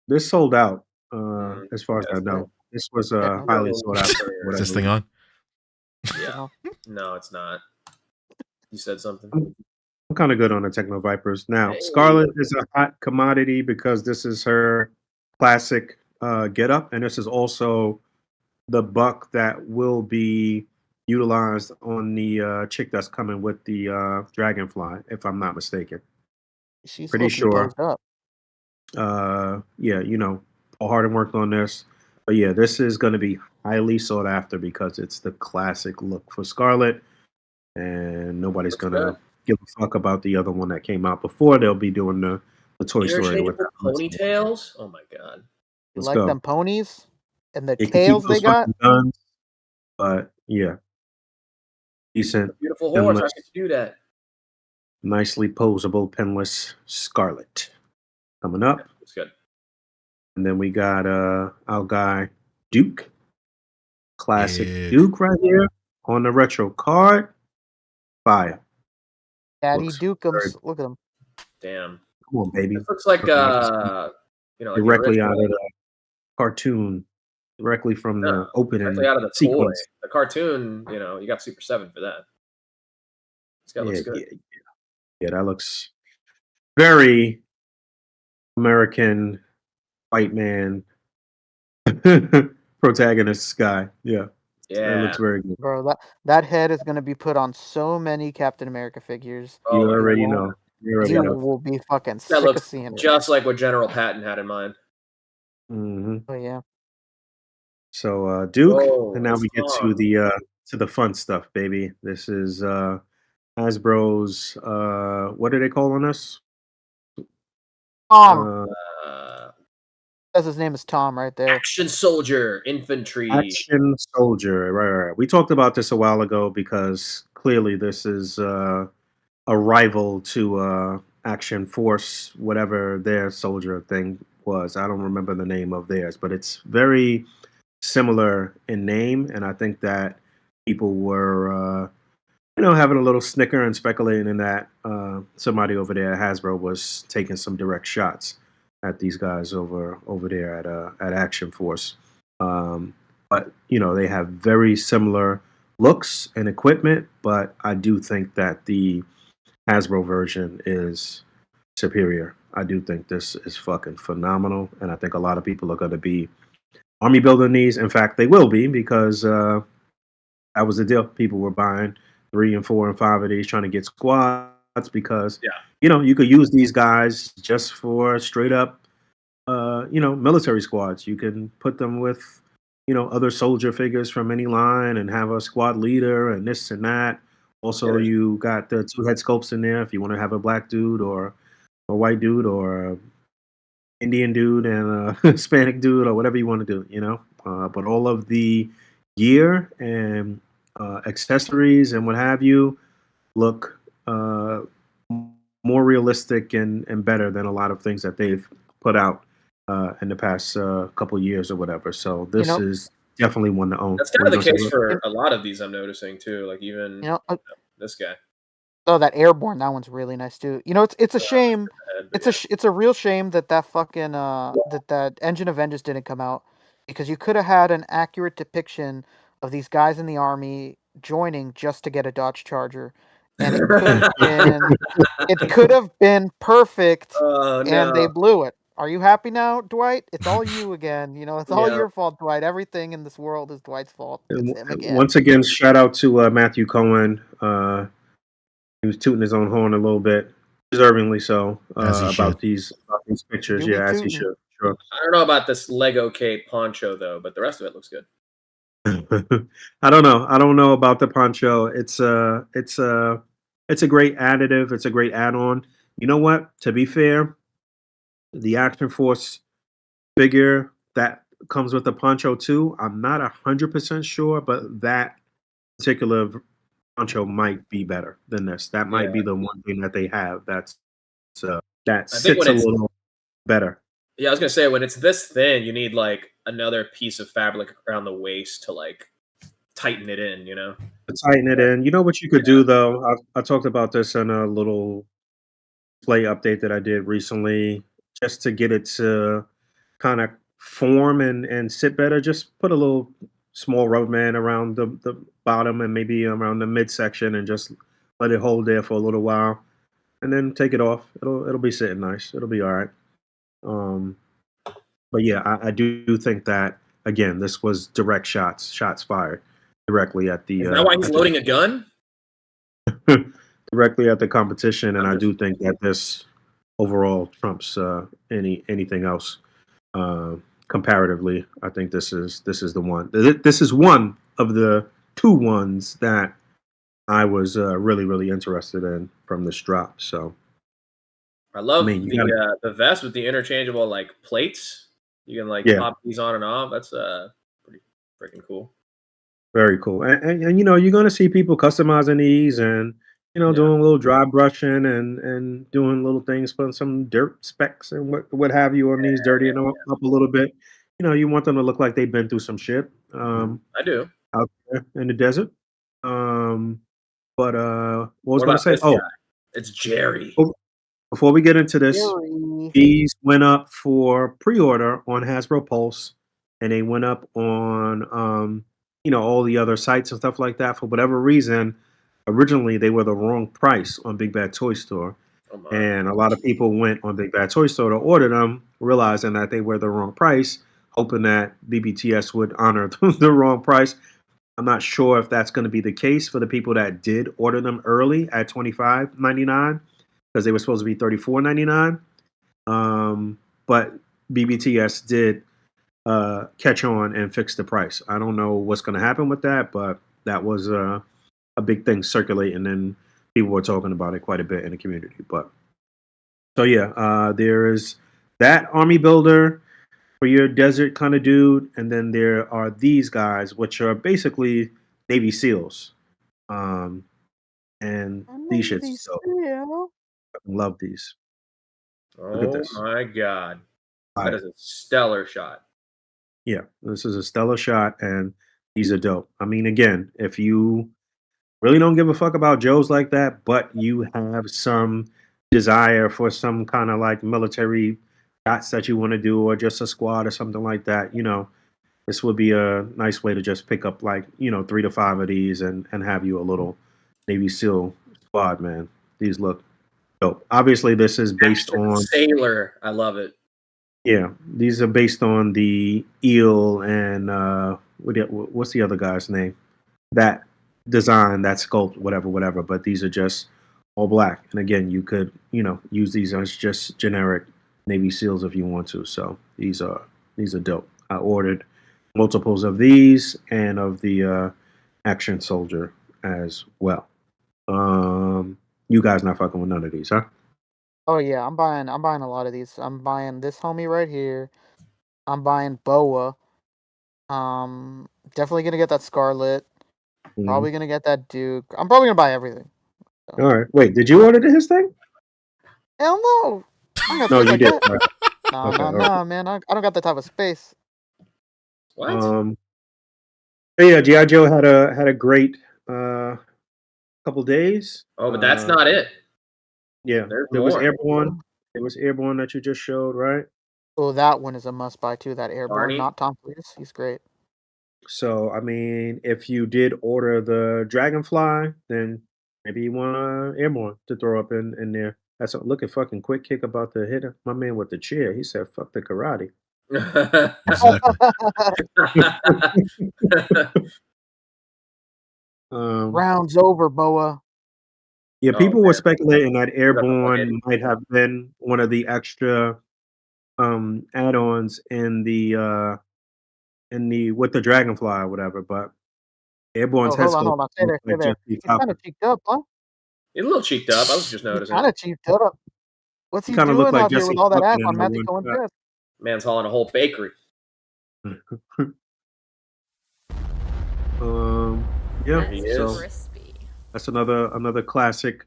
this sold out, as far as I That's know. right. This was Yeah. highly sought after. Is this thing on? Yeah. No, it's not. You said something. I'm kind of good on the Techno Vipers. Now, Hey. Scarlet is a hot commodity because this is her classic getup, and this is also the buck that will be utilized on the chick that's coming with the Dragonfly, if I'm not mistaken. She's Pretty looking sure. posed up. Yeah, Paul Harden worked on this. But yeah, this is going to be highly sought after because it's the classic look for Scarlet, and nobody's Looks going to good. give a fuck about the other one that came out before. They'll be doing the Toy Story with Interchangeable ponytails? Oh my god. You Let's like go. them ponies and the They can tails keep they those got? fucking guns, but yeah, decent, Beautiful horse. How pinless, could you do that? nicely posable, pinless Scarlet coming up. It's good. And then we got our guy Duke, classic Duke. Duke right here on the retro card. Fire. Daddy Looks Dukums. Look at them. Damn. Come on, baby. This looks like Looking like like directly the out original, of the cartoon, directly from the No, opening directly out of the sequence. toy. The cartoon, you got Super 7 for that. This guy looks good. Yeah, that looks very American white man protagonist guy. Yeah, that Yeah. looks very good. Bro, that head is gonna be put on so many Captain America figures. Oh, You my already God. know. You already You know. will be fucking That sick of looks seeing it. just like what General Patton had in mind. Hmm. Oh yeah. So Duke, Whoa, and now it's we get Tom. to the fun stuff, baby. This is Hasbro's what are they calling us? Tom. Uh, Says his name is Tom right there. Action Soldier, Infantry. Action Soldier. Right. We talked about this a while ago because clearly this is a rival to Action Force, whatever their soldier thing was. I don't remember the name of theirs, but it's very similar in name, and I think that people were having a little snicker and speculating in that somebody over there at Hasbro was taking some direct shots at these guys over there at Action Force. But they have very similar looks and equipment, but I do think that the Hasbro version is superior. I do think this is fucking phenomenal, and I think a lot of people are going to be army building these. In fact, they will be because that was the deal. People were buying 3 and 4 and 5 of these, trying to get squads because you could use these guys just for straight up military squads. You can put them with other soldier figures from any line and have a squad leader and this and that. Also, you got the 2 head sculpts in there if you want to have a black dude or a white dude or a Indian dude and a Hispanic dude or whatever you want to do, but all of the gear and accessories and what have you look more realistic and better than a lot of things that they've put out in the past couple years or whatever. So this is definitely one to own. That's kind of the case for a lot of these I'm noticing too. Like even this guy. Oh, that Airborne, that one's really nice too. It's a shame. It's a real shame that fucking that Engine of Vengeance didn't come out because you could have had an accurate depiction of these guys in the army joining just to get a Dodge Charger, and it could have been perfect. Oh, and they blew it. Are you happy now, Dwight? It's all you again. You know, it's all Yeah. your fault, Dwight. Everything in this world is Dwight's fault. It's him again. Once again, shout out to Matthew Cohen. He was tooting his own horn a little bit, deservingly so, As he should. about these pictures. Do be Yeah, as he tootin'. should. Sure. I don't know about this Lego cape poncho though, but the rest of it looks good. I don't know. I don't know about the poncho. It's a great additive. It's a great add-on. You know what? To be fair, the Action Force figure that comes with the poncho too. I'm not 100% sure, but that particular poncho might be better than this. That might Yeah. be the one thing that they have that I think sits when a it's little better. Yeah, I was gonna say when it's this thin, you need like another piece of fabric around the waist to like tighten it in, you know? To tighten it in. You know what you could do though? I talked about this in a little play update that I did recently, just to get it to kind of form and sit better. Just put a little small rubber band around the bottom and maybe around the midsection and just let it hold there for a little while, and then take it off. It'll be sitting nice. It'll be all right. Um, but yeah, I do think that again, this was direct shots fired directly at the Is that why he's loading a gun? directly at the competition, and I'm I just- do think that this overall trumps anything else. Comparatively, I think this is the one. This is one of the two ones that I was really interested in from this drop. So I love I mean, you gotta, the vest with the interchangeable like plates. You can like yeah, pop these on and off. That's pretty freaking cool. very cool. And you know, you're gonna see people customizing these and Yeah. doing a little dry brushing and doing little things, putting some dirt specks and what have you on these, dirtying them up a little bit. You know, you want them to look like they've been through some shit I do. out there in the desert. But what was What I gonna about say? this Oh, guy? It's Jerry. before we get into this, Fury. these went up for pre-order on Hasbro Pulse, and they went up on all the other sites and stuff like that. For whatever reason, originally they were the wrong price on Big Bad Toy Store, Oh my. and a lot of people went on Big Bad Toy Store to order them, realizing that they were the wrong price, hoping that BBTS would honor the wrong price. I'm not sure if that's going to be the case for the people that did order them early at $25.99 because they were supposed to be $34.99. But BBTS did catch on and fix the price. I don't know what's going to happen with that, but that was a big thing circulating, and people were talking about it quite a bit in the community. But so yeah, there is that army builder for your desert kind of dude, and then there are these guys, which are basically Navy SEALs. Um, and these shits, so I love these. Look at Oh this. my god. That Fire. is a stellar shot. Yeah, this is a stellar shot, and these are dope. I mean, again, if you really don't give a fuck about Joes like that, but you have some desire for some kind of like military shots that you want to do, or just a squad or something like that, this would be a nice way to just pick up like 3 to 5 of these and have you a little Navy SEAL squad, man. These look dope. Obviously, this is based Action on Sailor. I love it. yeah. These are based on the eel and what's the other guy's name? That design, that sculpt, whatever. But these are just all black. And again, you could use these as just generic Navy SEALs if you want to. So these are dope. I ordered multiples of these and of the action soldier as well. You guys not fucking with none of these, huh? Oh yeah, I'm buying a lot of these. I'm buying this homie right here. I'm buying Boa. Definitely gonna get that Scarlet. Mhm. Probably gonna get that Duke. I'm probably gonna buy everything. So. All right. Wait, did you order his thing? Hell no! I don't got No, space you like did. that. Right. Nah, Okay. nah, All right. nah, man. I don't got that type of space. What? But yeah, GI Joe had a great couple days. Oh, but that's not it. Yeah, There's there was more. Airborne. It was Airborne that you just showed, right? Oh, that one is a must buy too. That Airborne, Barney. not Tom Cruise. He's great. So I mean, if you did order the Dragonfly, then maybe you want Airborne to throw up in there. That's a looking fucking quick kick about to hit my man with the chair. He said, "Fuck the karate." Exactly. Um, Rounds over, Boa. yeah, Oh, people were man. speculating that Forgot the 180. Airborne might have been one of the extra add-ons in the with the Dragonfly or whatever, but Airborne's Oh, head hold on, sculpt hold on. Stay looks there, stay like there. Jesse He's kind of Falcon. cheeked up, huh? He's a little cheeked up. I was just He's noticing. kind of cheeked up. What's He he kind of looked doing like out here with Jesse all that Falcon ass in on that Matthew one Cohen's shot. chest? Man's hauling a whole bakery. Yeah, There he is. Crispy. that's another classic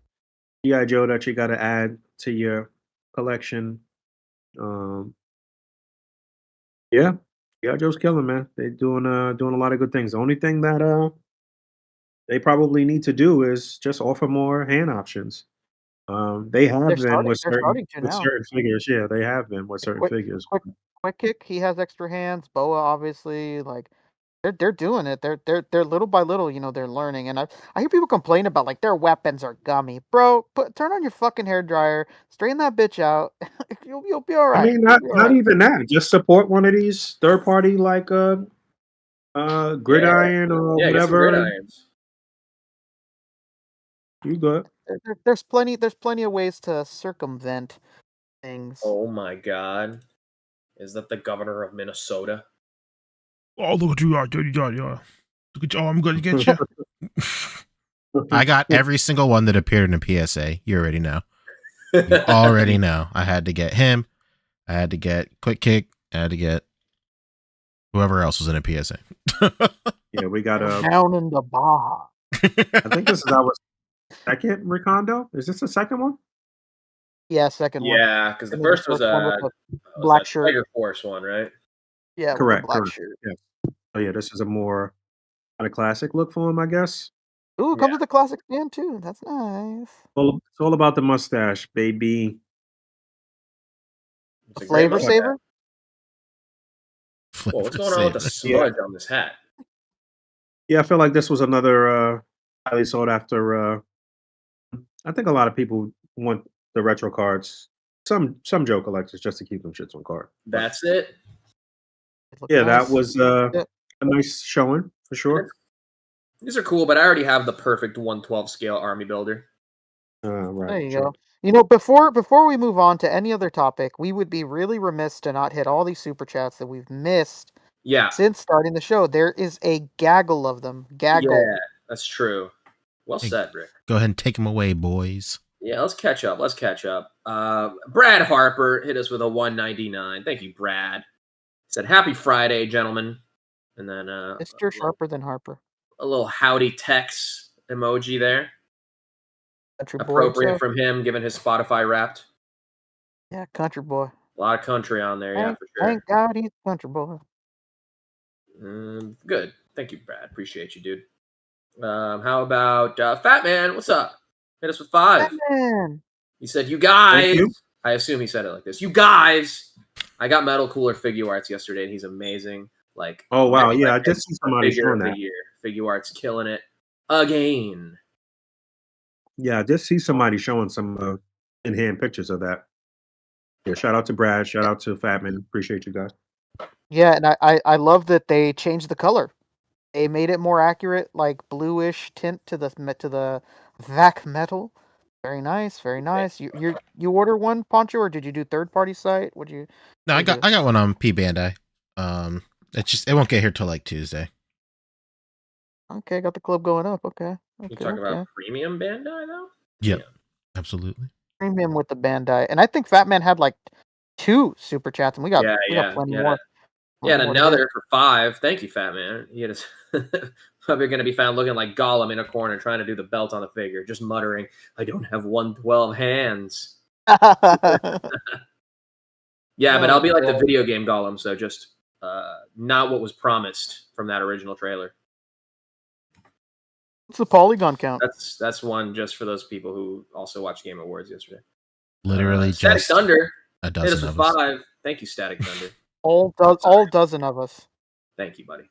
G.I. Joe that you got to add to your collection. Um, yeah, G.I. Joe's killing, man. They doing a lot of good things. The only thing that they probably need to do is just offer more hand options. They have been with They're certain starting to now. figures. Yeah, they have been with certain Quick, figures. quick, quick kick. He has extra hands. Boa, obviously, like they're doing it. They're little by little, they're learning. And I hear people complain about like their weapons are gummy, bro. Turn on your fucking hair dryer, straighten that bitch out. You'll be all I right. mean, You'll not be all not right. even that. Just support one of these third party like Yeah. Gridiron or Yeah, get some whatever. gridirons. You good? There's plenty of ways to circumvent things. Oh my god. Is that the governor of Minnesota? Oh, look at you, yeah. Look at you, I'm gonna get you. I got every single one that appeared in a PSA. You already know. You already know. I had to get him. I had to get Quick Kick. I had to get whoever else was in a PSA. Yeah, we got Down in the Baja. I think this is our second Recondo. Is this the second one? Yeah, second one. Yeah, because the And then first was one with the was black that shirt. Tiger Force one, right? Yeah, with the Correct, black correct. shirt. Yeah. Oh yeah, this is a more kind of classic look for him, I guess. Ooh, it comes Yeah. with the classic stand too. That's nice. It's all about the mustache, baby. It's A a great flavor mustache. saver? Whoa, what's going on with the smudge on this hat? Yeah, I feel like this was another highly sought after. I think a lot of people want the retro cards. Some Joe collectors just to keep them shits on card. But That's it. It looked yeah, nice. that was Yeah. a nice showing for sure. These are cool, but I already have the perfect 112 scale army builder. Right. There you Sure. go. Before we move on to any other topic, we would be really remiss to not hit all these super chats that we've missed Yeah. since starting the show. There is a gaggle of them. Gaggle. Yeah, that's true. Well Hey. said, Rick. Go ahead and take him away, boys. Yeah, let's catch up. Brad Harper hit us with a 199. Thank you, Brad. He said, "Happy Friday, gentlemen." And then Mr. Sharper than Harper. a little howdy Tex emoji there. Country boy. Appropriate himself. from him, given his Spotify Wrapped. Yeah, country boy. A lot of country on there, yeah, for sure. Thank God he's a country boy. Good. Thank you, Brad. Appreciate you, dude. How about Fatman? What's up? Hit us with 5. Man. He said, "You guys." Thank you. I assume he said it like this. "You guys." I got Metal Cooler Figure Arts yesterday, and he's amazing. Like, Oh wow, maybe, yeah, I like, just see somebody figure showing of the that. year. Figure Arts killing it again. Yeah, I just see somebody showing some in hand pictures of that. Yeah, shout out to Brad. Shout out to Fatman. Appreciate you guys. Yeah, and I love that they changed the color. They made it more accurate, like bluish tint to the vac metal. Very nice, very nice. You order one, Poncho, or did you do third party site? Would you? No, I what'd you got do? I got one on P Bandai. It won't get here till like Tuesday. Okay, got the club going up. Okay, You okay, talking okay. about premium Bandai though? Yep, Yeah. absolutely. Premium with the Bandai, and I think Fatman had like 2 super chats, and we got plenty more. Yeah, Plenty and more to hit. another for 5. Thank you, Fat Man. He had us probably going to be found looking like Gollum in a corner trying to do the belt on the figure, just muttering, "I don't have 112 hands." Yeah, but I'll be like the video game Gollum, so just not what was promised from that original trailer. What's the polygon count? That's one just for those people who also watched Game Awards yesterday. Literally Static just Thunder a hit dozen us with of us. 5. Thank you, Static Thunder. All dozen of us. Thank you, buddy.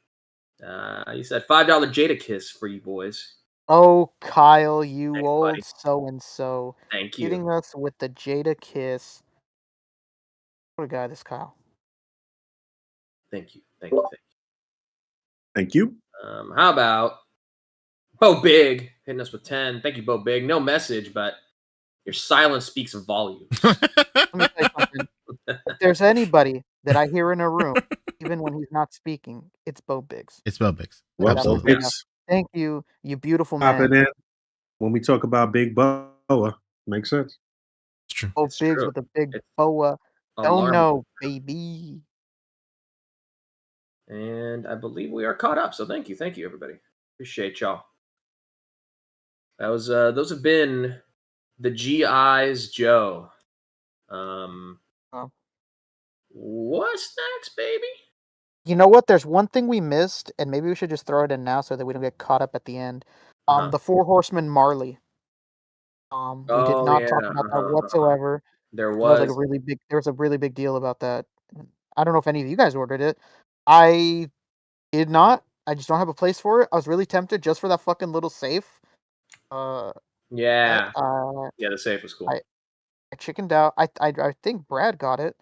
You said $5 Jada Kiss for you boys. Oh, Kyle, you Thanks, old buddy. so-and-so. Thank you. Hitting us with the Jada kiss. What a guy, this Kyle. Thank you. Thank you. Thank Thank you. you. How about Bo Big hitting us with 10? Thank you, Bo Big. No message, but your silence speaks volumes. Let me tell you something. If there's anybody that I hear in a room, even when he's not speaking, it's Bo Biggs. It's Bobix. Well, Absolutely. it's Thank you, you beautiful popping man. in when we talk about Big Boa. Makes sense. It's true. Bo It's Biggs true. with a big It's boa. Oh alarming. no, baby. And I believe we are caught up. So thank you, everybody. Appreciate y'all. That was those have been the GI's Joe. Oh. What's next, baby? You know what? There's one thing we missed, and maybe we should just throw it in now so that we don't get caught up at the end. Uh-huh. The Four Horsemen Marley. We did Oh, not yeah, talk about that uh-huh. whatsoever. There There was was. a really big deal about that. I don't know if any of you guys ordered it. I did not. I just don't have a place for it. I was really tempted just for that fucking little safe. Yeah. But, Yeah, the safe was cool. I chickened out. I think Brad got it.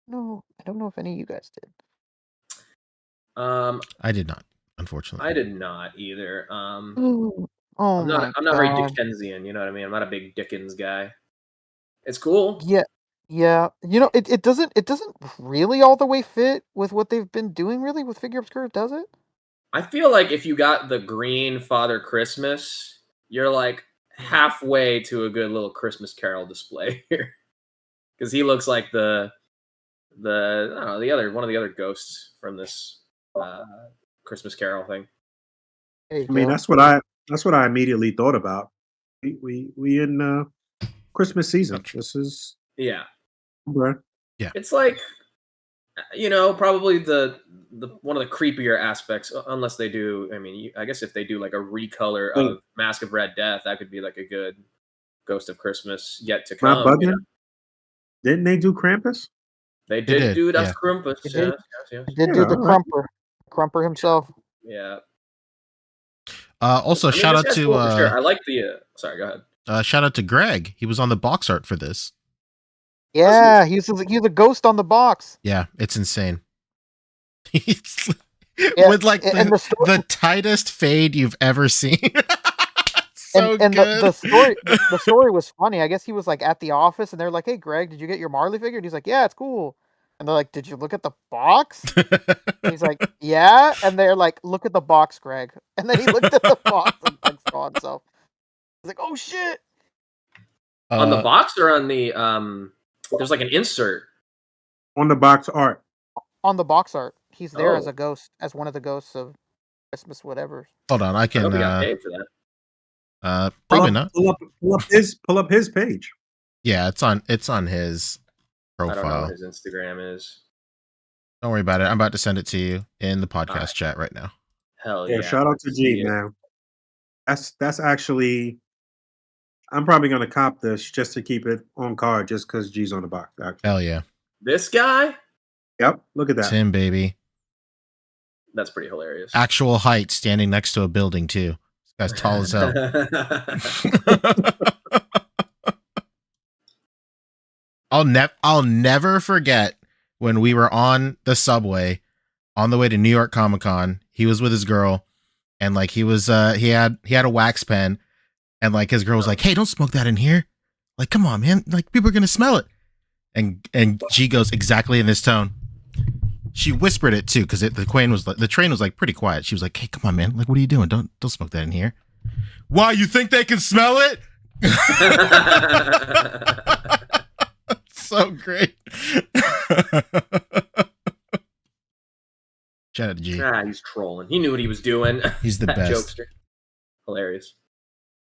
No, I don't know if any of you guys did. I did not, unfortunately. I did not either. Oh I'm my not very god. Dickensian, you know what I mean? I'm not a big Dickens guy. It's cool. Yeah. You know, it doesn't really all the way fit with what they've been doing really with Figure Obscure, does it? I feel like if you got the green Father Christmas, you're like halfway to a good little Christmas Carol display here. Because he looks like the I don't know, one of the other ghosts from this Christmas Carol thing. There you I mean, go. that's what I immediately thought about. We in Christmas season. This is Yeah. okay. It's like, probably the one of the creepier aspects, unless they do. I mean, I guess if they do like a recolor Wait. of Mask of Red Death, that could be like a good Ghost of Christmas yet to Not come. bugging. Didn't they do Krampus? They did do Das yeah. Krampus. It did. Yes. It did do the all right. Crumper himself. Yeah. Also, I mean, shout this out guy's to cool for sure. I like the. Sorry, go ahead. shout out to Greg. He was on the box art for this. Yeah, he's a ghost on the box. Yeah, it's insane. Yeah, With like and the tightest fade you've ever seen. So and good. the story was funny. I guess he was like at the office and they're like, "Hey Greg, did you get your Marley figure?" And he's like, "Yeah, it's cool." And they're like, "Did you look at the box?" And he's like, "Yeah." And they're like, "Look at the box, Greg." And then he looked at the box and saw himself. He's like, "Oh shit." On the box or on the there's like an insert On the box art. On the box art, he's there as Oh. a ghost, as one of the ghosts of Christmas whatever. Hold on, I I can hope he got paid for that. probably not. Pull up his page. Yeah, it's on his I don't know profile. what his Instagram is. Don't worry about it. I'm about to send it to you in the podcast chat right now. Hell Yeah, yeah. shout out to G, man. That's actually, I'm probably gonna cop this just to keep it on card just because G's on the box. Actually. Hell yeah. This guy? Yep, look at that. It's him, baby. That's pretty hilarious. Actual height, standing next to a building too. This guy's tall as hell. I'll never forget when we were on the subway on the way to New York Comic Con. He was with his girl, and like he had a wax pen, and like his girl was like, "Hey, don't smoke that in here. Like, come on, man. Like, people are gonna smell it." And G goes exactly in this tone. She whispered it too, because the train was like pretty quiet. She was like, "Hey, come on, man. Like, what are you doing? Don't smoke that in here." Why, you think they can smell it? So great. Shout out to G. He's trolling. He knew what he was doing. He's the best. Jokester. Hilarious.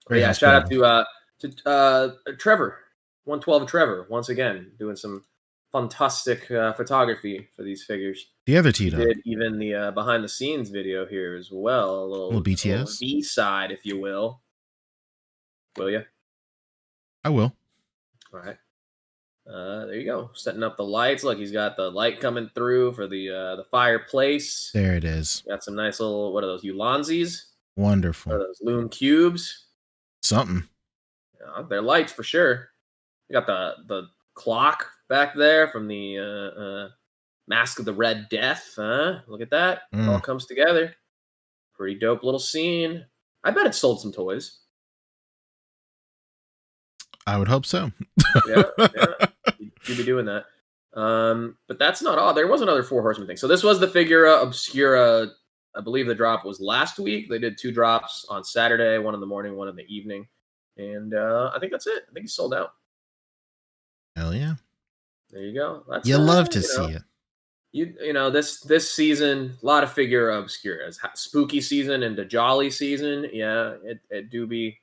But Great yeah, house shout building. out to Trevor, 112 Trevor, once again doing some fantastic photography for these figures. The other He Tito. did even the behind the scenes video here as well, a little BTS B side, if you will. Will you? I will. All right. There you go. Setting up the lights. Look, he's got the light coming through for the fireplace. There it is. Got some nice little, what are those, Ulanzis? Wonderful. What are those, loom cubes? Something. Yeah, they're lights for sure. You got the clock back there from the Mask of the Red Death. Look at that. It all comes together. Pretty dope little scene. I bet it sold some toys. I would hope so. Yeah. You'd be doing that. But that's not all. There was another Four Horsemen thing. So this was the Figura Obscura. I believe the drop was last week. They did 2 drops on Saturday, one in the morning, one in the evening. And I think that's it. I think he's sold out. Hell yeah. There you go. That's you love to see it. You know, this season, a lot of Figura Obscuras. Spooky season into Jolly season. Yeah, it do be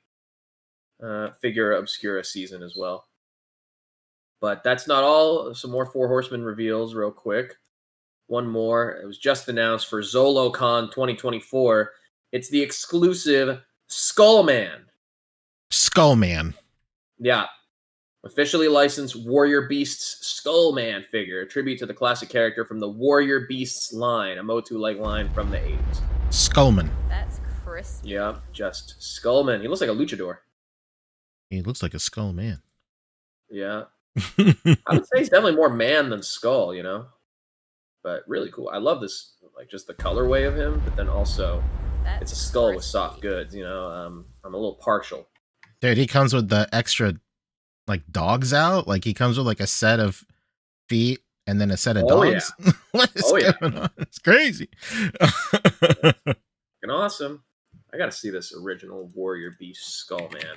Figura Obscura season as well. But that's not all. Some more Four Horsemen reveals real quick. One more. It was just announced for ZoloCon 2024. It's the exclusive Skullman. Skullman. Yeah. Officially licensed Warrior Beasts Skullman figure. A tribute to the classic character from the Warrior Beasts line. A Motu-like line from the 80s. Skullman. That's crispy. Yeah, just Skullman. He looks like a luchador. He looks like a skull man. Yeah. I would say he's definitely more man than skull, you know? But really cool. I love this, like, just the colorway of him, but then also it's a skull with soft goods, you know? I'm a little partial. Dude, he comes with the extra, like, dogs out. Like, he comes with, like, a set of feet and then a set of dogs. Yeah. What is going on? It's crazy. Fucking awesome. I gotta see this original Warrior Beast Skull Man.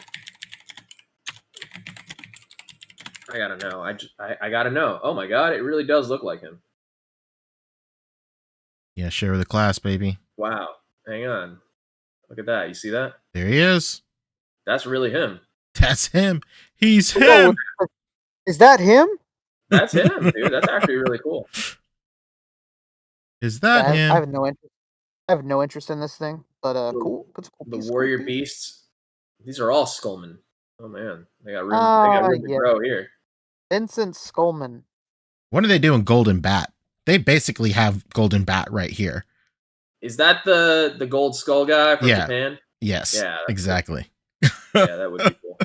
I gotta know. I gotta know. Oh my god, it really does look like him. Yeah, share the class, baby. Wow. Hang on. Look at that. You see that? There he is. That's really him. That's him. He's him. Is that him? That's him, dude. That's actually really cool. Is that him? I have no interest. I have no interest in this thing, but cool. It's cool. The Warrior Beasts. These are all Skullman. Oh man, they got room to grow here. Vincent Skullman. What are they doing, Golden Bat? They basically have Golden Bat right here. Is that the gold skull guy from Japan? Yes. Yeah, exactly. Cool. Yeah, that would be cool.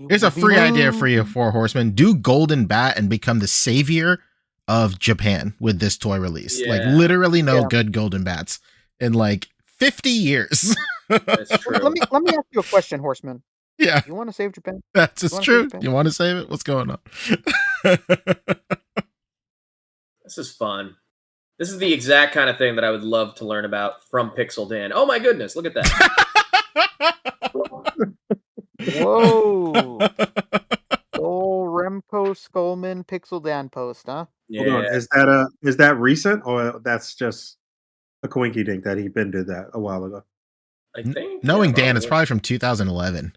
Here's a free idea for you, Four Horsemen. Do Golden Bat and become the savior of Japan with this toy release. Yeah. Like, literally no good Golden Bats in, like, 50 years. That's true. Let me ask you a question, Horseman. Yeah. You want to save Japan? That's true. You want to save it? What's going on? This is fun. This is the exact kind of thing that I would love to learn about from Pixel Dan. Oh my goodness, look at that. Whoa. Oh, Remco Skullman Pixel Dan post, huh? Yeah. Hold on. Is that recent or that's just a coinky dink that he been did that a while ago? I think. Knowing Dan, it's probably from 2011.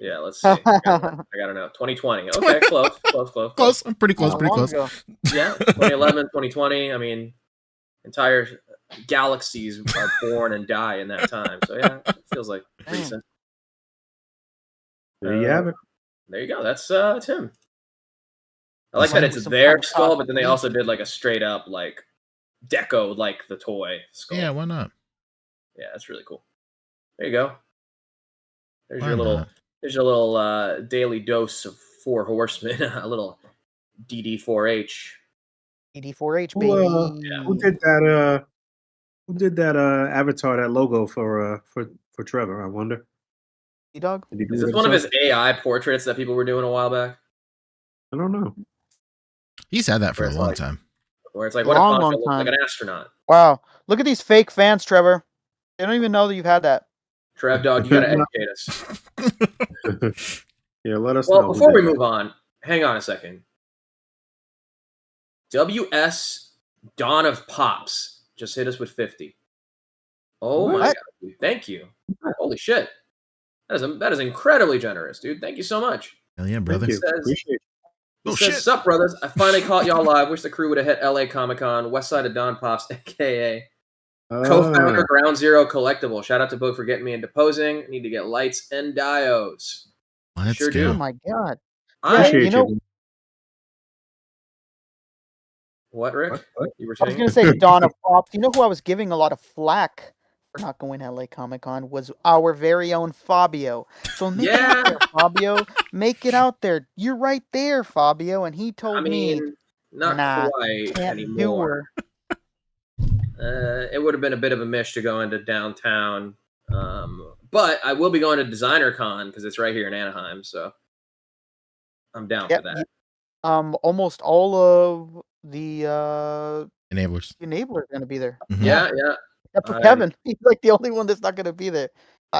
Yeah, let's see. I gotta know. 2020. Okay, close. I'm pretty close. Pretty close. Yeah, 2011, 2020. I mean, entire galaxies are born and die in that time. So yeah, it feels like recent. There you have it. There you go. That's him. I like that it's their skull, but then they also did like a straight up like deco like the toy skull. Yeah, why not? Yeah, that's really cool. There you go. There's your little daily dose of Four Horsemen, a little DD4H. DD4H, baby. Who did that Avatar, that logo for Trevor, I wonder? Dog? Is this one of his AI portraits that people were doing a while back? I don't know. He's had that for a long time. Where it's like, what if Poncho looks like an astronaut? Wow. Look at these fake fans, Trevor. They don't even know that you've had that. Trev Dog, you gotta educate us. Yeah, let us know. Well, before we move on, hang on a second. WS Dawn of Pops just hit us with 50. Oh my god, dude. Thank you. Holy shit. That is incredibly generous, dude. Thank you so much. Hell yeah, brother. He says, sup, brothers? I finally caught y'all live. Wish the crew would have hit LA Comic Con. West Side of Don Pops, aka co-founder Ground Zero Collectible. Shout out to Boog for getting me into posing. I need to get lights and diodes. Let's sure go. do. Oh my god. Appreciate you know, you. What, Rick? What? You were I was saying? gonna say Dawn of Pops. You know who I was giving a lot of flack for not going to LA Comic Con was our very own Fabio. So make it out Yeah. there, Fabio. Make it out there. You're right there, Fabio. And he I told me, mean, not nah, quite can't do anymore. her. It would have been a bit of a mish to go into downtown. But I will be going to Designer Con because it's right here in Anaheim, so I'm down Yeah, for that. almost all of the Enablers. enablers are gonna be there. Mhm. Yeah. Except for I- Kevin. He's like the only one that's not gonna be there.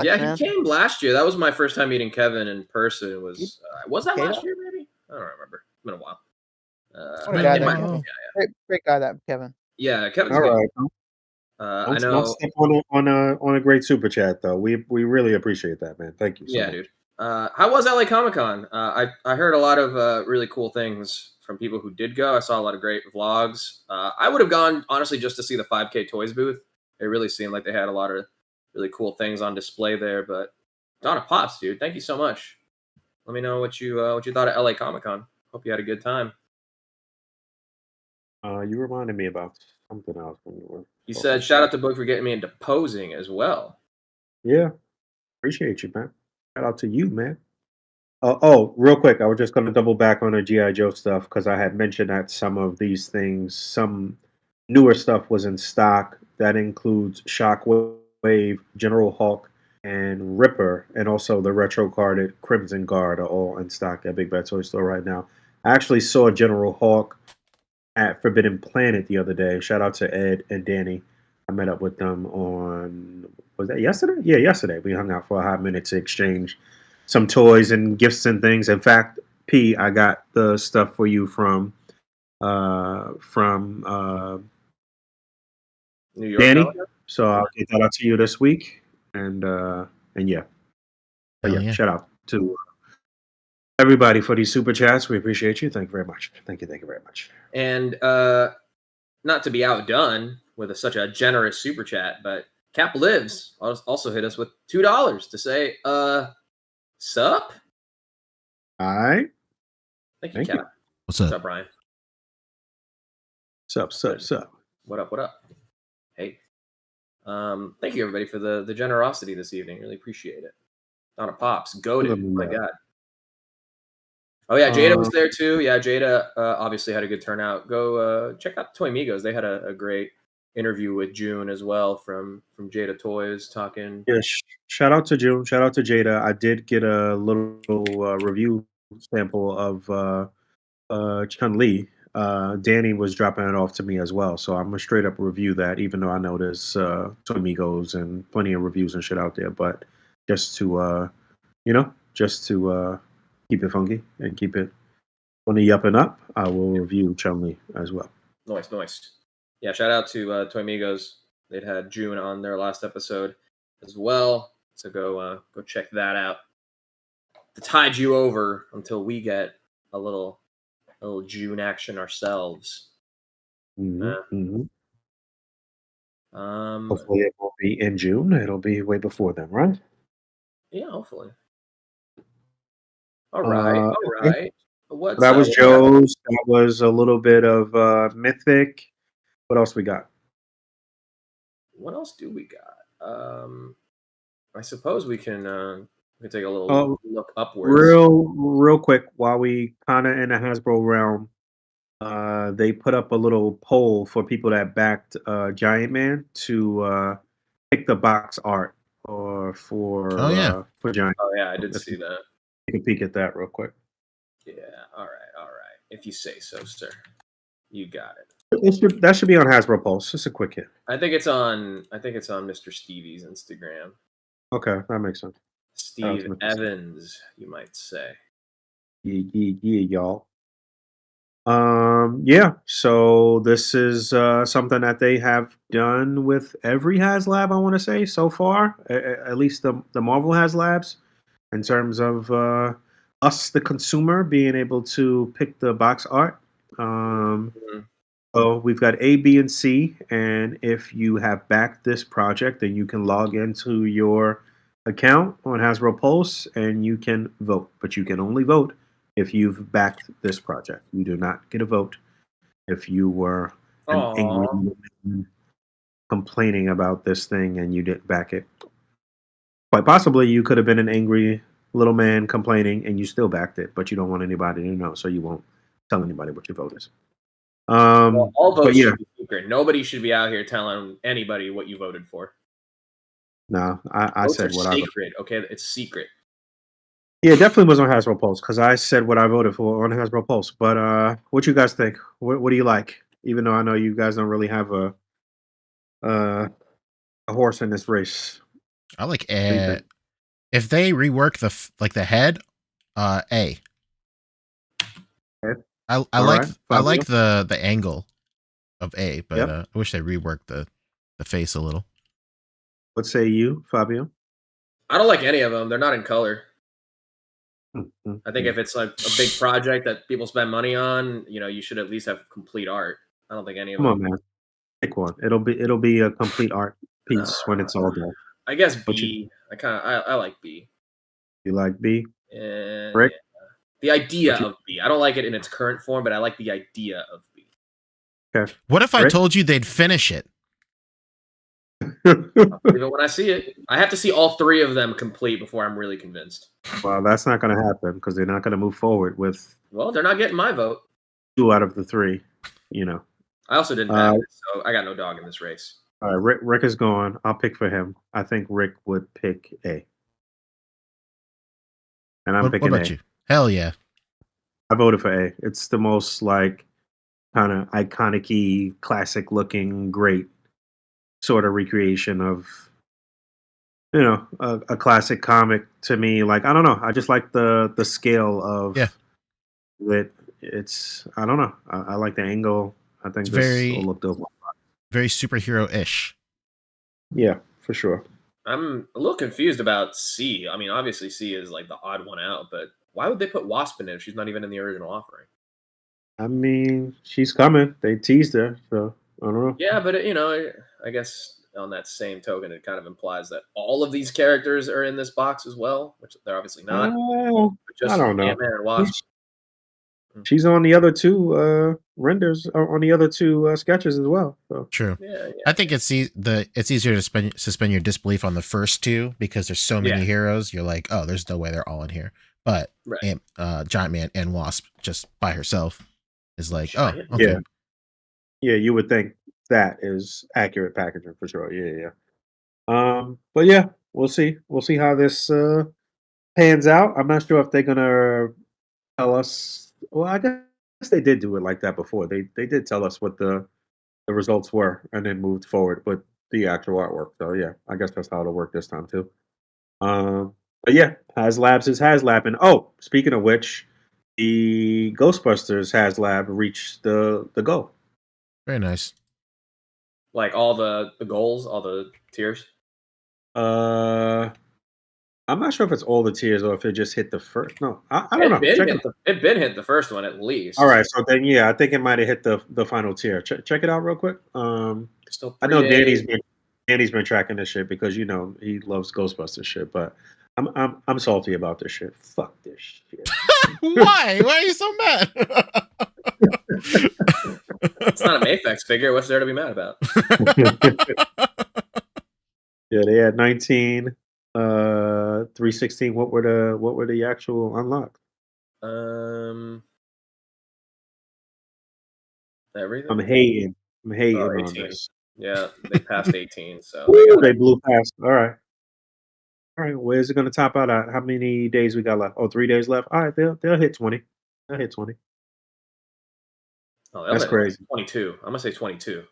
Yeah, man. he came last year. That was my first time meeting Kevin in person. It was that Kata? last year? Maybe I don't remember. It's been a while. What a guy it that might- Kevin. Great guy that Kevin. yeah, Kevin's All good. right. I Don't know. step on a great super chat though. We really appreciate that, man. Thank you. So Yeah, much. dude. How was LA Comic Con? I heard a lot of really cool things from people who did go. I saw a lot of great vlogs. I would have gone honestly just to see the 5K Toys booth. It really seemed like they had a lot of really cool things on display there. But Donna Pops, dude, thank you so much. Let me know what you thought of LA Comic Con. Hope you had a good time. You reminded me about something else when you were. He said, "Shout out to Boog for getting me into posing as well." Yeah, appreciate you, man. Shout out to you, man. Oh, real quick, I was just going to double back on the GI Joe stuff because I had mentioned that some of these things, some newer stuff was in stock. That includes Shockwave, General Hulk, and Ripper, and also the retro carded Crimson Guard are all in stock at Big Bad Toy Store right now. I actually saw General Hulk at Forbidden Planet the other day. Shout out to Ed and Danny. I met up with them on, was that yesterday? Yeah, yesterday. We hung out for a hot minute to exchange some toys and gifts and things. In fact, P, I got the stuff for you from New York. Danny. Comic Con? So I'll get that out to you this week. And yeah. But Hell yeah, yeah. shout out to everybody for these super chats. We appreciate you. Thank you very much. Thank you very much. And not to be outdone with such a generous super chat, but Cap Lives also hit us with $2 to say, sup? All right. Thank you, Thank Cap. you. What's What's up? up, Brian? Sup. What up? Hey. Thank you, everybody, for the generosity this evening. Really appreciate it. Donna Pops, goated. My God. Oh, yeah, Jada was there, too. Yeah, Jada obviously had a good turnout. Go check out Toy Migos. They had a great interview with June as well from Jada Toys talking. Yeah, shout out to June. Shout out to Jada. I did get a little review sample of Chun Li. Danny was dropping it off to me as well, so I'm gonna straight up review that. Even though I know there's Toy Migos and plenty of reviews and shit out there, but just to keep it funky and keep it on the up and up, I will review Chun Li as well. Nice. Yeah, shout out to Toy Migos. They'd had June on their last episode as well, so go check that out. To tide you over until we get a little June action ourselves. Mm-hmm. Hopefully it won't be in June. It'll be way before then, right? Yeah, hopefully. All right. Okay. What's That was what we got? Joe's. That was a little bit of Mythic. What else we got? What else do we got? I suppose we can take a little look upwards. Real quick, while we kind of in the Hasbro realm, they put up a little poll for people that backed Giant Man to pick the box art or for Giant. Oh yeah, I did see that. Take a peek at that real quick. Yeah. All right. If you say so, sir. You got it. That should be on Hasbro Pulse. Just a quick hit. I think it's on Mr. Stevie's Instagram. Okay, that makes sense. Steve Evans, you might say. Yeah, y'all. Yeah. So this is something that they have done with every HasLab, I want to say, so far. At least the Marvel HasLabs, in terms of us, the consumer, being able to pick the box art. So we've got A, B, and C, and if you have backed this project, then you can log into your account on Hasbro Pulse and you can vote. But you can only vote if you've backed this project. You do not get a vote if you were an angry Aw. man complaining about this thing and you didn't back it. Quite possibly, you could have been an angry little man complaining and you still backed it, but you don't want anybody to know, so you won't tell anybody what your vote is. Well, all But votes yeah, should be secret. Nobody should be out here telling anybody what you voted for. no, I Votes said are what I. sacred. Okay, it's secret. Yeah, it definitely was on Hasbro Pulse because I said what I voted for on Hasbro Pulse. But what you guys think? What do you like? Even though I know you guys don't really have a horse in this race. I like What do you think? if they rework the head, A. Okay. I All like right, I Fabio. like the angle of A, but Yep. I wish they reworked the face a little. What say you, Fabio? I don't like any of them. They're not in color. Mm-hmm. I think if it's like a big project that people spend money on, you should at least have complete art. I don't think any of Come on, them. man, pick one. It'll be a complete art piece when it's all done. I guess What B. I like B. you like, B? And Rick? the idea What you- of B. I don't like it in its current form, but I like the idea of B. Okay. What if I Rick? told you they'd finish it? I'll believe it when I see it. I have to see all three of them complete before I'm really convinced. Well, that's not going to happen because they're not going to move forward with Well, they're not getting my vote. 2 out of the 3. You know. I also didn't have it, so I got no dog in this race. All right, Rick is gone. I'll pick for him. I think Rick would pick A. And I'm What picking about A. you? Hell yeah. I voted for A. It's the most like kind of iconic-y, classic looking, great sort of recreation of a classic comic to me. Like, I don't know. I just like the scale of Yeah. it. It's I don't know. I like the angle. I think It's this very will look dope. very superhero-ish. Yeah, for sure. I'm a little confused about C. I mean, obviously C is like the odd one out, but why would they put Wasp in it if she's not even in the original offering? I mean, she's coming. They teased her, so I don't know. Yeah, but I guess on that same token, it kind of implies that all of these characters are in this box as well, which they're obviously not. But just I don't know. Ant-Man and Wasp. She's on the other 2 renders, on the other 2 sketches as well. So. True. Yeah. I think it's easier to suspend your disbelief on the first 2 because there's so many heroes. You're like, oh, there's no way they're all in here. But Right. Giant Man and Wasp just by herself is like, oh, okay. Yeah, you would think that is accurate packaging for sure. Yeah. But yeah, we'll see. We'll see how this pans out. I'm not sure if they're gonna tell us. Well, I guess they did do it like that before. They did tell us what the results were and then moved forward with the actual artwork. So yeah, I guess that's how it'll work this time too. But yeah, HasLabs is HasLab. And oh, speaking of which, the Ghostbusters HasLab reached the goal. Very nice. Like all the goals, all the tiers. I'm not sure if it's all the tiers or if it just hit the first. No, I don't know. It been hit the first one at least. All right, so then yeah, I think it might have hit the final tier. Check it out real quick. Still I know 3 Danny's days. been tracking this shit because he loves Ghostbusters shit, but I'm salty about this shit. Fuck this shit. Why? Why are you so mad? It's not a Mafex figure. What's there to be mad about? Yeah, they had 19, 316. What were the actual unlocks? Everything. I'm hating Oh, on 18. this. Yeah, they passed 18, so They blew past. All right. Where's it going to top out at? How many days we got left? Oh, 3 days left. All right, they'll hit 20. They'll hit 20. Oh, That's crazy. 22. I'm gonna say 22.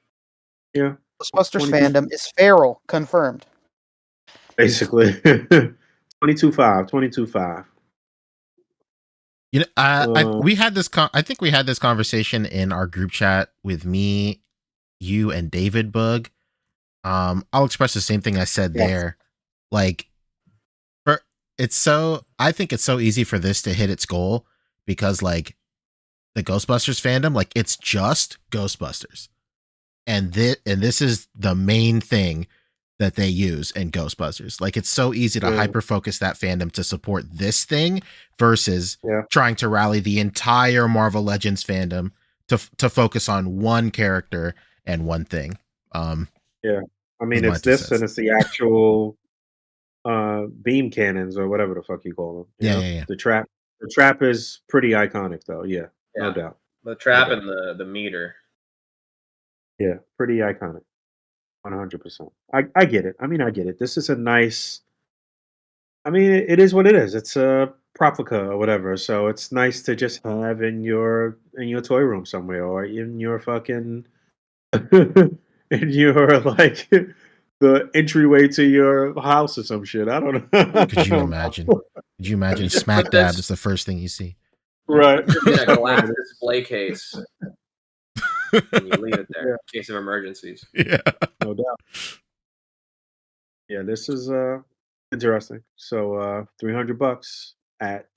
Yeah, Ghostbusters 22. fandom is feral, confirmed. Basically. 22.5. You know, we had this. I think we had this conversation in our group chat with me, you, and David Boog. I'll express the same thing I said there. Like, I think it's so easy for this to hit its goal because, like, the Ghostbusters fandom, like, it's just Ghostbusters, and this is the main thing. that they use in Ghostbusters. Like, it's so easy to hyper focus that fandom to support this thing versus trying to rally the entire Marvel Legends fandom to focus on one character and one thing. I mean, it's this and it's the actual beam cannons or whatever the fuck you call them. Yeah. The trap is pretty iconic though. Yeah, no doubt. The trap and the meter. Yeah, pretty iconic. 100%. I get it. I mean, I get it. This is a nice. I mean, it is what it is. It's a replica or whatever. So it's nice to just have in your toy room somewhere or in your fucking in your like the entryway to your house or some shit. I don't know. Could you imagine? Could you imagine smack dab is the first thing you see? Right. In a glass display case. And you leave it there in case of emergencies. Yeah. No doubt. Yeah, this is interesting. So $300 at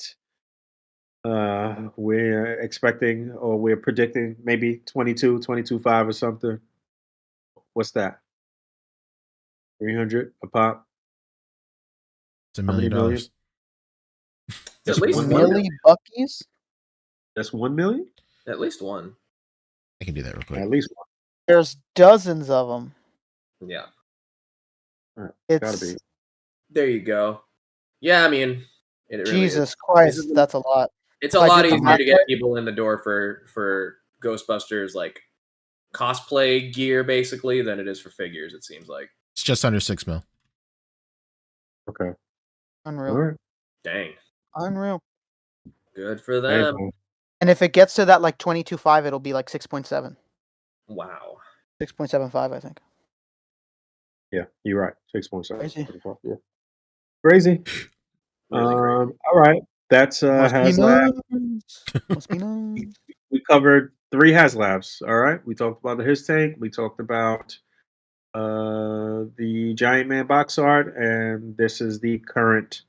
we're expecting or we're predicting maybe 22.5 or something. What's that? 300 a pop. It's $1 million. At least $1 one. million buckies. That's 1 million. At least one. I can do that real quick. At least one. There's dozens of them. Yeah. All right. It's Gotta be. There you go. Yeah, I mean, it really Jesus is. Christ, that's a lot. It's a lot easier to get people in the door for Ghostbusters like cosplay gear basically than it is for figures. It seems like It's just under $6 million. Okay. Unreal. All right. dang, Unreal. good for them. Hey, And if it gets to that like 22.5, it'll be like 6.7. Wow. 6.75, I think. yeah, you're right. 6.7. Crazy. Yeah. Crazy. Really crazy. All right. That's Must be HasLab. nice. Must be nice. We covered 3 HasLabs. All right. We talked about the His Tank. We talked about the Giant Man box art, and this is the current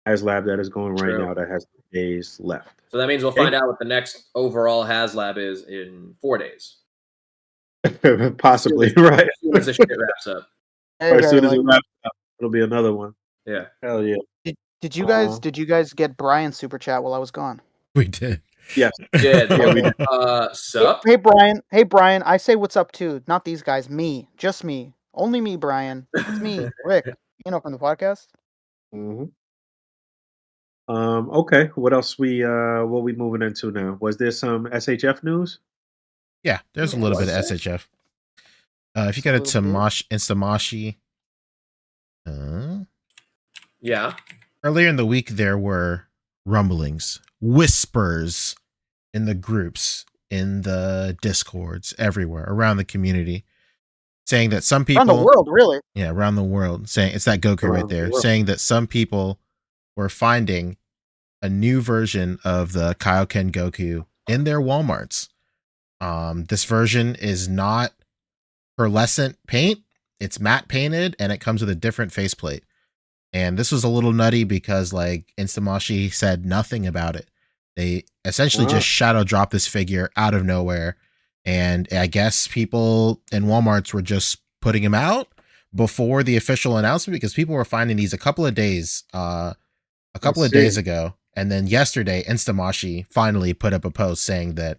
HasLab that is going right now that has days left. So that means we'll find out what the next overall HasLab is in 4 days. Possibly, right. As soon as the shit wraps up. Or as soon as it wraps up, it'll be another one. Yeah. Hell yeah. Did you guys get Brian's super chat while I was gone? We did. Yes. Did. Yeah, we did. Sup? Hey Brian. Hey Brian. I say what's up too. Not these guys. Me. Just me. Only me, Brian. It's me, Rick. You know, from the podcast. Mm-hmm. Okay. What else what we moving into now? Was there some SHF news? Yeah, there's a little bit of SHF. If you go to Instamashi, Yeah. earlier in the week there were rumblings, whispers in the groups, in the discords, everywhere around the community, saying that some people Around the world, really. Yeah, around the world, saying it's that Goku right there, saying that some people were finding a new version of the Kaioken Goku in their Walmarts. This version is not pearlescent paint; it's matte painted, and it comes with a different faceplate. And this was a little nutty because, like, Instamashi said nothing about it. They essentially just shadow dropped this figure out of nowhere, and I guess people in Walmarts were just putting him out before the official announcement because people were finding these a couple of days ago, and then yesterday Instamashi finally put up a post saying that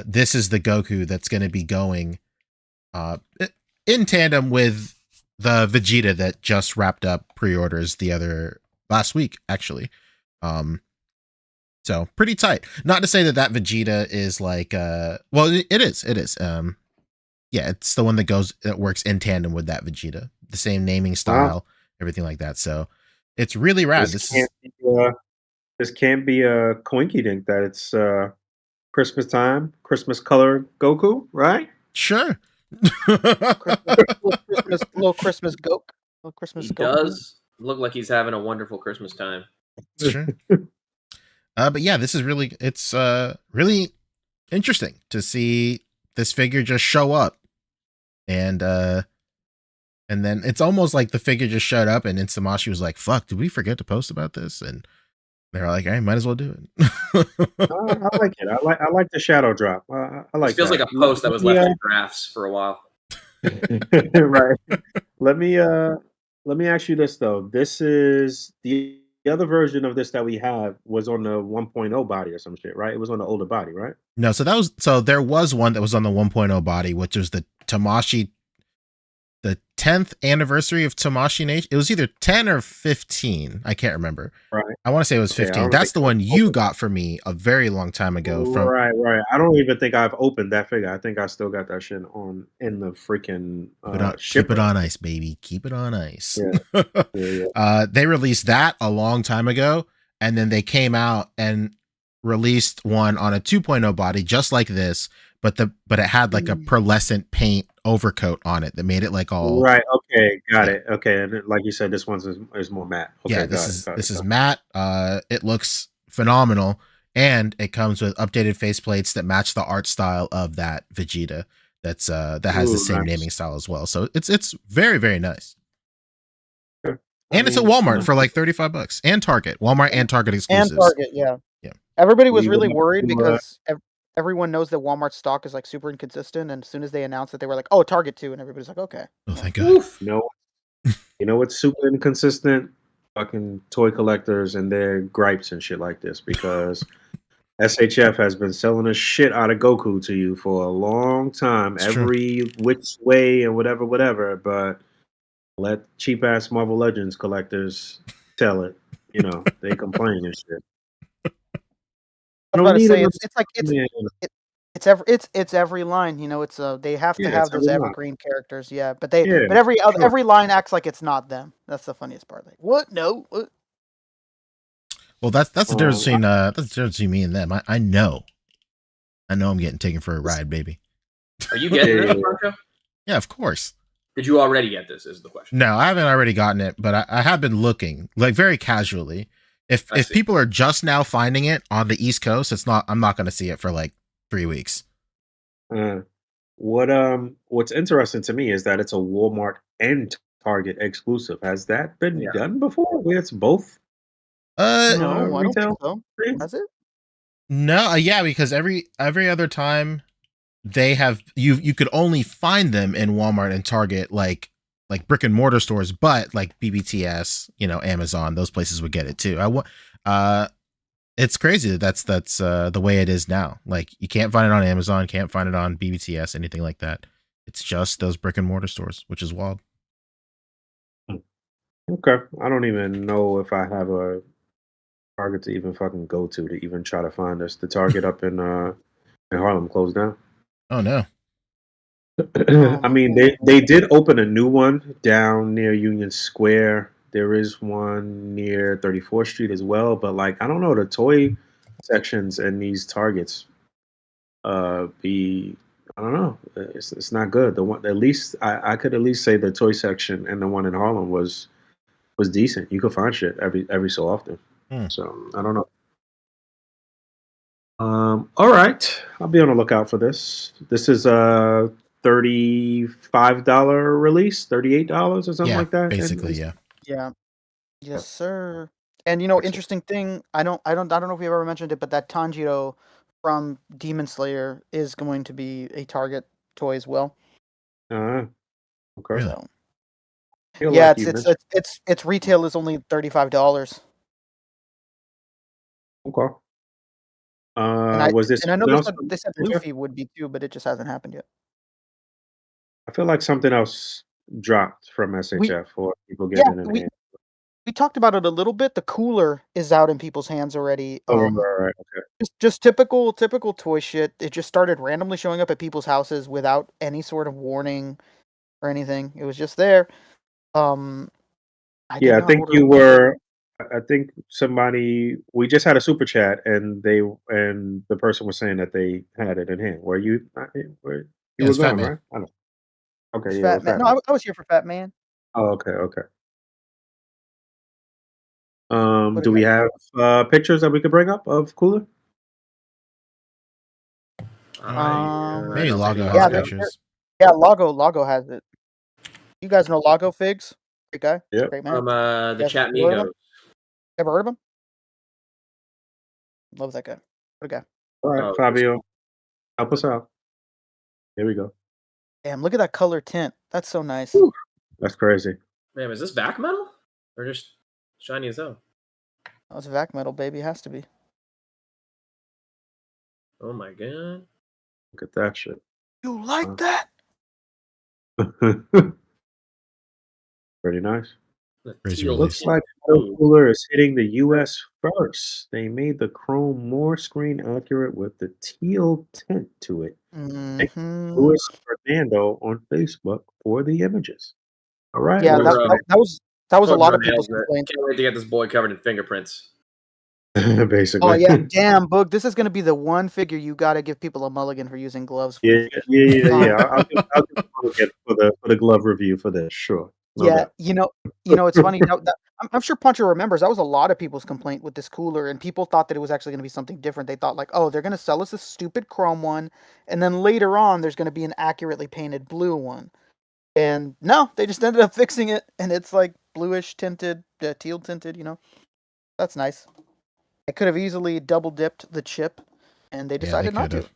this is the Goku that's going to be going in tandem with the Vegeta that just wrapped up pre-orders last week, actually. So pretty tight. Not to say that Vegeta is like, well, it is. Yeah, it's the one that works in tandem with that Vegeta. The same naming style, everything like that. So it's really rad. This can't be a coinkydink that it's Christmas time, Christmas color Goku, right? Sure. Little Christmas Goku. He does look like he's having a wonderful Christmas time. Sure. But yeah, this is really interesting to see this figure just show up, and then it's almost like the figure just showed up, and Instamashi was like, "Fuck, did we forget to post about this?" And they're like, "Hey, might as well do it." I like it. I like the shadow drop. I like. It feels like a post that was left in drafts for a while. Right. Let me ask you this though. This is the other version of this that we have was on the 1.0 body or some shit, right? It was on the older body, right? No, so there was one that was on the 1.0 body, which was the Tamashi, the 10th anniversary of Tamashi Nation. It was either 10 or 15. I can't remember. Right. I want to say it was Okay, I 15. don't That's think the I've one you opened got for me a very long time ago from Right, right. I don't even think I've opened that figure. I think I still got that shit on in the freaking Keep it shipper. on ice, baby. Keep it on ice. Yeah, yeah. They released that a long time ago, and then they came out and released one on a 2.0 body just like this, but it had like a pearlescent paint overcoat on it that made it like all Right. Okay. Got yeah. it. Okay. And like you said, this one's is more matte. Okay. Yeah, Got it. this is matte. It looks phenomenal, and it comes with updated faceplates that match the art style of that Vegeta. That has the Ooh, same nice. naming style as well. So it's very very nice. Sure. And it's at Walmart for like $35 and Target, Walmart and Target exclusives. And Target, yeah. Yeah. Everybody was Leave it really up worried to, because everyone knows that Walmart stock is like super inconsistent, and as soon as they announced it, they were like, "Oh, Target too," and everybody's like, "Okay." Oh, thank God. You know what's super inconsistent? Fucking toy collectors and their gripes and shit like this because SHF has been selling the shit out of Goku to you for a long time, It's true. every which way and whatever. But let cheap ass Marvel Legends collectors tell it. You know they complain and shit. I was I about don't to need say enough. it's every line, you know. It's they have to Yeah, have it's those every line. evergreen characters, yeah. But Yeah, sure. every line acts like it's not them. That's the funniest part. Like, what? No. What? Well, that's the difference Um, between me and them. I know I'm getting taken for a ride, baby. Are you getting Yeah, this, yeah. Marco? Yeah, of course. Did you already get this? Is the question. No, I haven't already gotten it, but I have been looking like very casually. If see. people are just now finding it on the East Coast, I'm not going to see it for like 3 weeks. What's interesting to me is that it's a Walmart and Target exclusive. Has that been done before? Where it's both No, I don't think retail? so. Has it? No, yeah, because every other time they have you could only find them in Walmart and Target like brick and mortar stores, but like BBTS, Amazon, those places would get it too. It's crazy that's the way it is now. Like you can't find it on Amazon, can't find it on BBTS, anything like that. It's just those brick and mortar stores, which is wild. Okay. I don't even know if I have a Target to even fucking go to even try to find this. The Target up in Harlem closed down. Oh no. I mean, they did open a new one down near Union Square. There is one near 34th Street as well, but like I don't know, the toy sections in these Targets be I don't know. It's not good. The one at least I could at least say the toy section and the one in Harlem was decent. You could find shit every so often. So I don't know. All right. I'll be on the lookout for this. This is a $35 release, $38 or something like that. Basically, yeah. Yeah. Yes, sir. And interesting thing, I don't know if we've ever mentioned it, but that Tanjiro from Demon Slayer is going to be a Target toy as well. Okay. Really? So, yeah, like its retail is only $35. Okay. Was this? And I know they said else? Luffy would be too, but it just hasn't happened yet. I feel like something else dropped from SHF for people getting it in hand. We talked about it a little bit. The cooler is out in people's hands already. Right. Okay. Just typical toy shit. It just started randomly showing up at people's houses without any sort of warning or anything. It was just there. I think you were. I think somebody. We just had a super chat, and the person was saying that they had it in hand. Were you? Were you were gone, right? I don't. Okay, yeah, Fatman. No, I was here for Fatman. Oh, okay. Do we have pictures that we could bring up of Cooler? Maybe Lago has pictures. Yeah, Lago has it. You guys know Lago Figs? Great guy. Yeah. Great man. From the Chat Migos. Ever heard of him? Love that guy. What a guy. All right, Fabio, help us out. Here we go. Damn, look at that color tint. That's so nice. Ooh. That's crazy. Man, is this back metal or just shiny as hell? That was vac metal, baby. It has to be. Oh my god. Look at that shit. You like Wow. that? Pretty nice. The Crazy teal release. Looks like Ooh. Cooler is hitting the U.S. first. They made the chrome more screen accurate with the teal tint to it. Thank Mm-hmm. Luis Fernando on Facebook for the images. All right. Yeah, well, that was a Told lot of John people's Hales that complaints. can't wait to get this boy covered in fingerprints. basically. Oh yeah, damn, Boog. This is gonna be the one figure you gotta give people a mulligan for using gloves. For Yeah. I'll give it for the glove review for this. Sure. No Yeah, doubt. you know, it's funny. I'm sure Puncher remembers that was a lot of people's complaint with this cooler, and people thought that it was actually going to be something different. They thought like, oh, they're going to sell us a stupid chrome one, and then later on, there's going to be an accurately painted blue one. And no, they just ended up fixing it, and it's like bluish tinted, teal tinted. You know, that's nice. I could have easily double dipped the chip, and they decided not to. could've.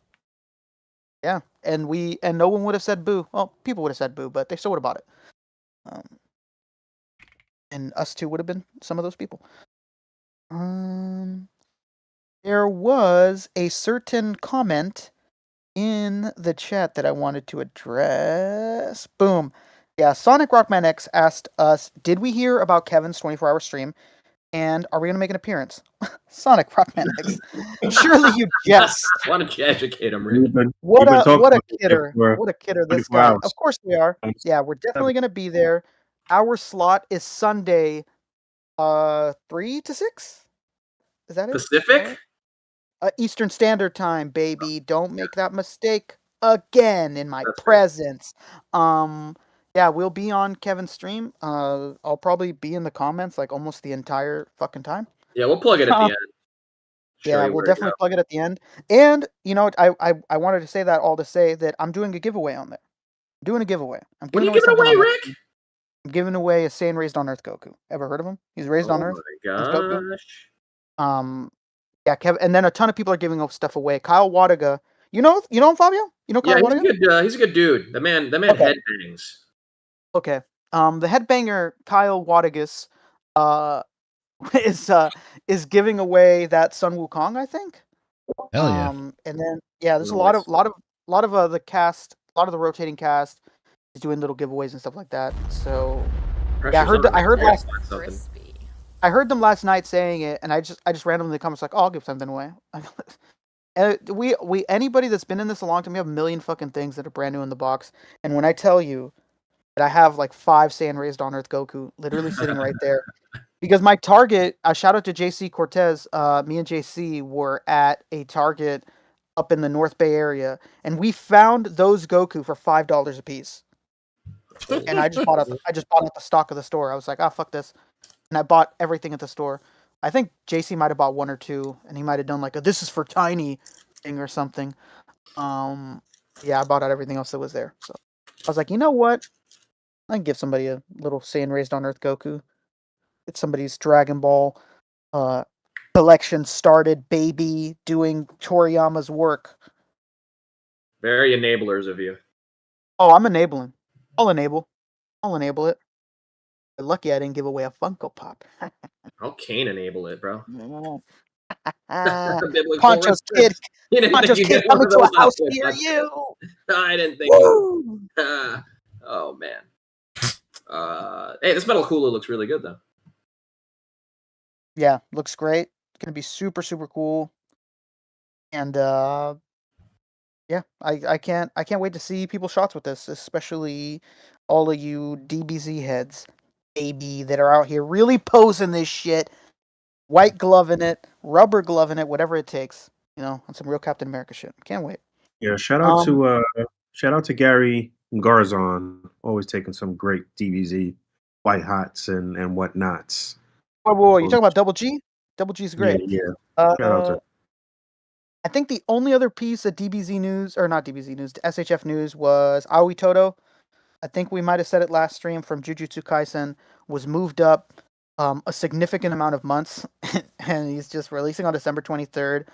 Yeah, and no one would have said boo. Well, people would have said boo, but they still would have bought it. And us two would have been some of those people. There was a certain comment in the chat that I wanted to address. Boom. Yeah, Sonic Rockman X asked us, did we hear about Kevin's 24-hour stream? And are we going to make an appearance? Sonic Rockman X. Surely you jest. Why don't you educate him, Rick? What a kidder. What a kidder this guy. hours. Of course we are. Yeah, we're definitely going to be there. Our slot is Sunday 3 to 6? Is that it? Pacific? Eastern Standard Time, baby. Don't make that mistake again in my presence. Yeah, we'll be on Kevin's stream. I'll probably be in the comments like almost the entire fucking time. Yeah, we'll plug it at the end. Yeah, we'll definitely plug it at the end. And you know, I wanted to say that all to say that I'm doing a giveaway on there. I'm doing a giveaway. What are you giving away, Rick? I'm giving away a Saiyan Raised on Earth Goku. Ever heard of him? He's raised on Earth. Oh my gosh. Yeah, Kevin, and then a ton of people are giving stuff away. Kyle Wadaga, you know him, Fabio? You know Kyle Wadaga? He's a good dude. The man headbangs. Okay. The headbanger Kyle Wadagas, is giving away that Sun Wukong, I think. Hell yeah. And then there's a lot of the cast, a lot of the rotating cast is doing little giveaways and stuff like that. So yeah, I heard them last night saying it, and I just randomly in the comments like, oh, I'll give something away. And we anybody that's been in this a long time, we have a million fucking things that are brand new in the box. And when I tell you that I have like 5 Saiyan Raised on Earth Goku literally sitting right there, because my Target, shout out to JC Cortez, me and JC were at a Target up in the North Bay area, and we found those Goku for $5 a piece. And I just bought out the stock of the store. I was like, fuck this. And I bought everything at the store. I think JC might have bought 1 or 2, and he might have done like a "this is for tiny" thing or something. Yeah, I bought out everything else that was there. So I was like, you know what? I can give somebody a little Saiyan Raised on Earth Goku. Get somebody's Dragon Ball collection started, baby, doing Toriyama's work. Very enablers of you. Oh, I'm enabling. I'll enable it. Lucky I didn't give away a Funko Pop. I'll Kane enable it, bro. Poncho's kid coming to a house near you. I didn't think. Oh man. Hey, this Metal Hulu looks really good though. Yeah, looks great. It's gonna be super, super cool. And yeah, I can't wait to see people's shots with this, especially all of you DBZ heads, baby, that are out here really posing this shit. White glove in it, rubber glove in it, whatever it takes. You know, on some real Captain America shit. Can't wait. Yeah, shout out to Gary Garzon, always taking some great DBZ white hots and whatnots. Whoa, you talking about Double G? Double G's great. Yeah. Shout out to. I think the only other piece of DBZ news, or not DBZ news, SHF news was Aoi Toto. I think we might have said it last stream, from Jujutsu Kaisen, was moved up a significant amount of months, and he's just releasing on December 23rd.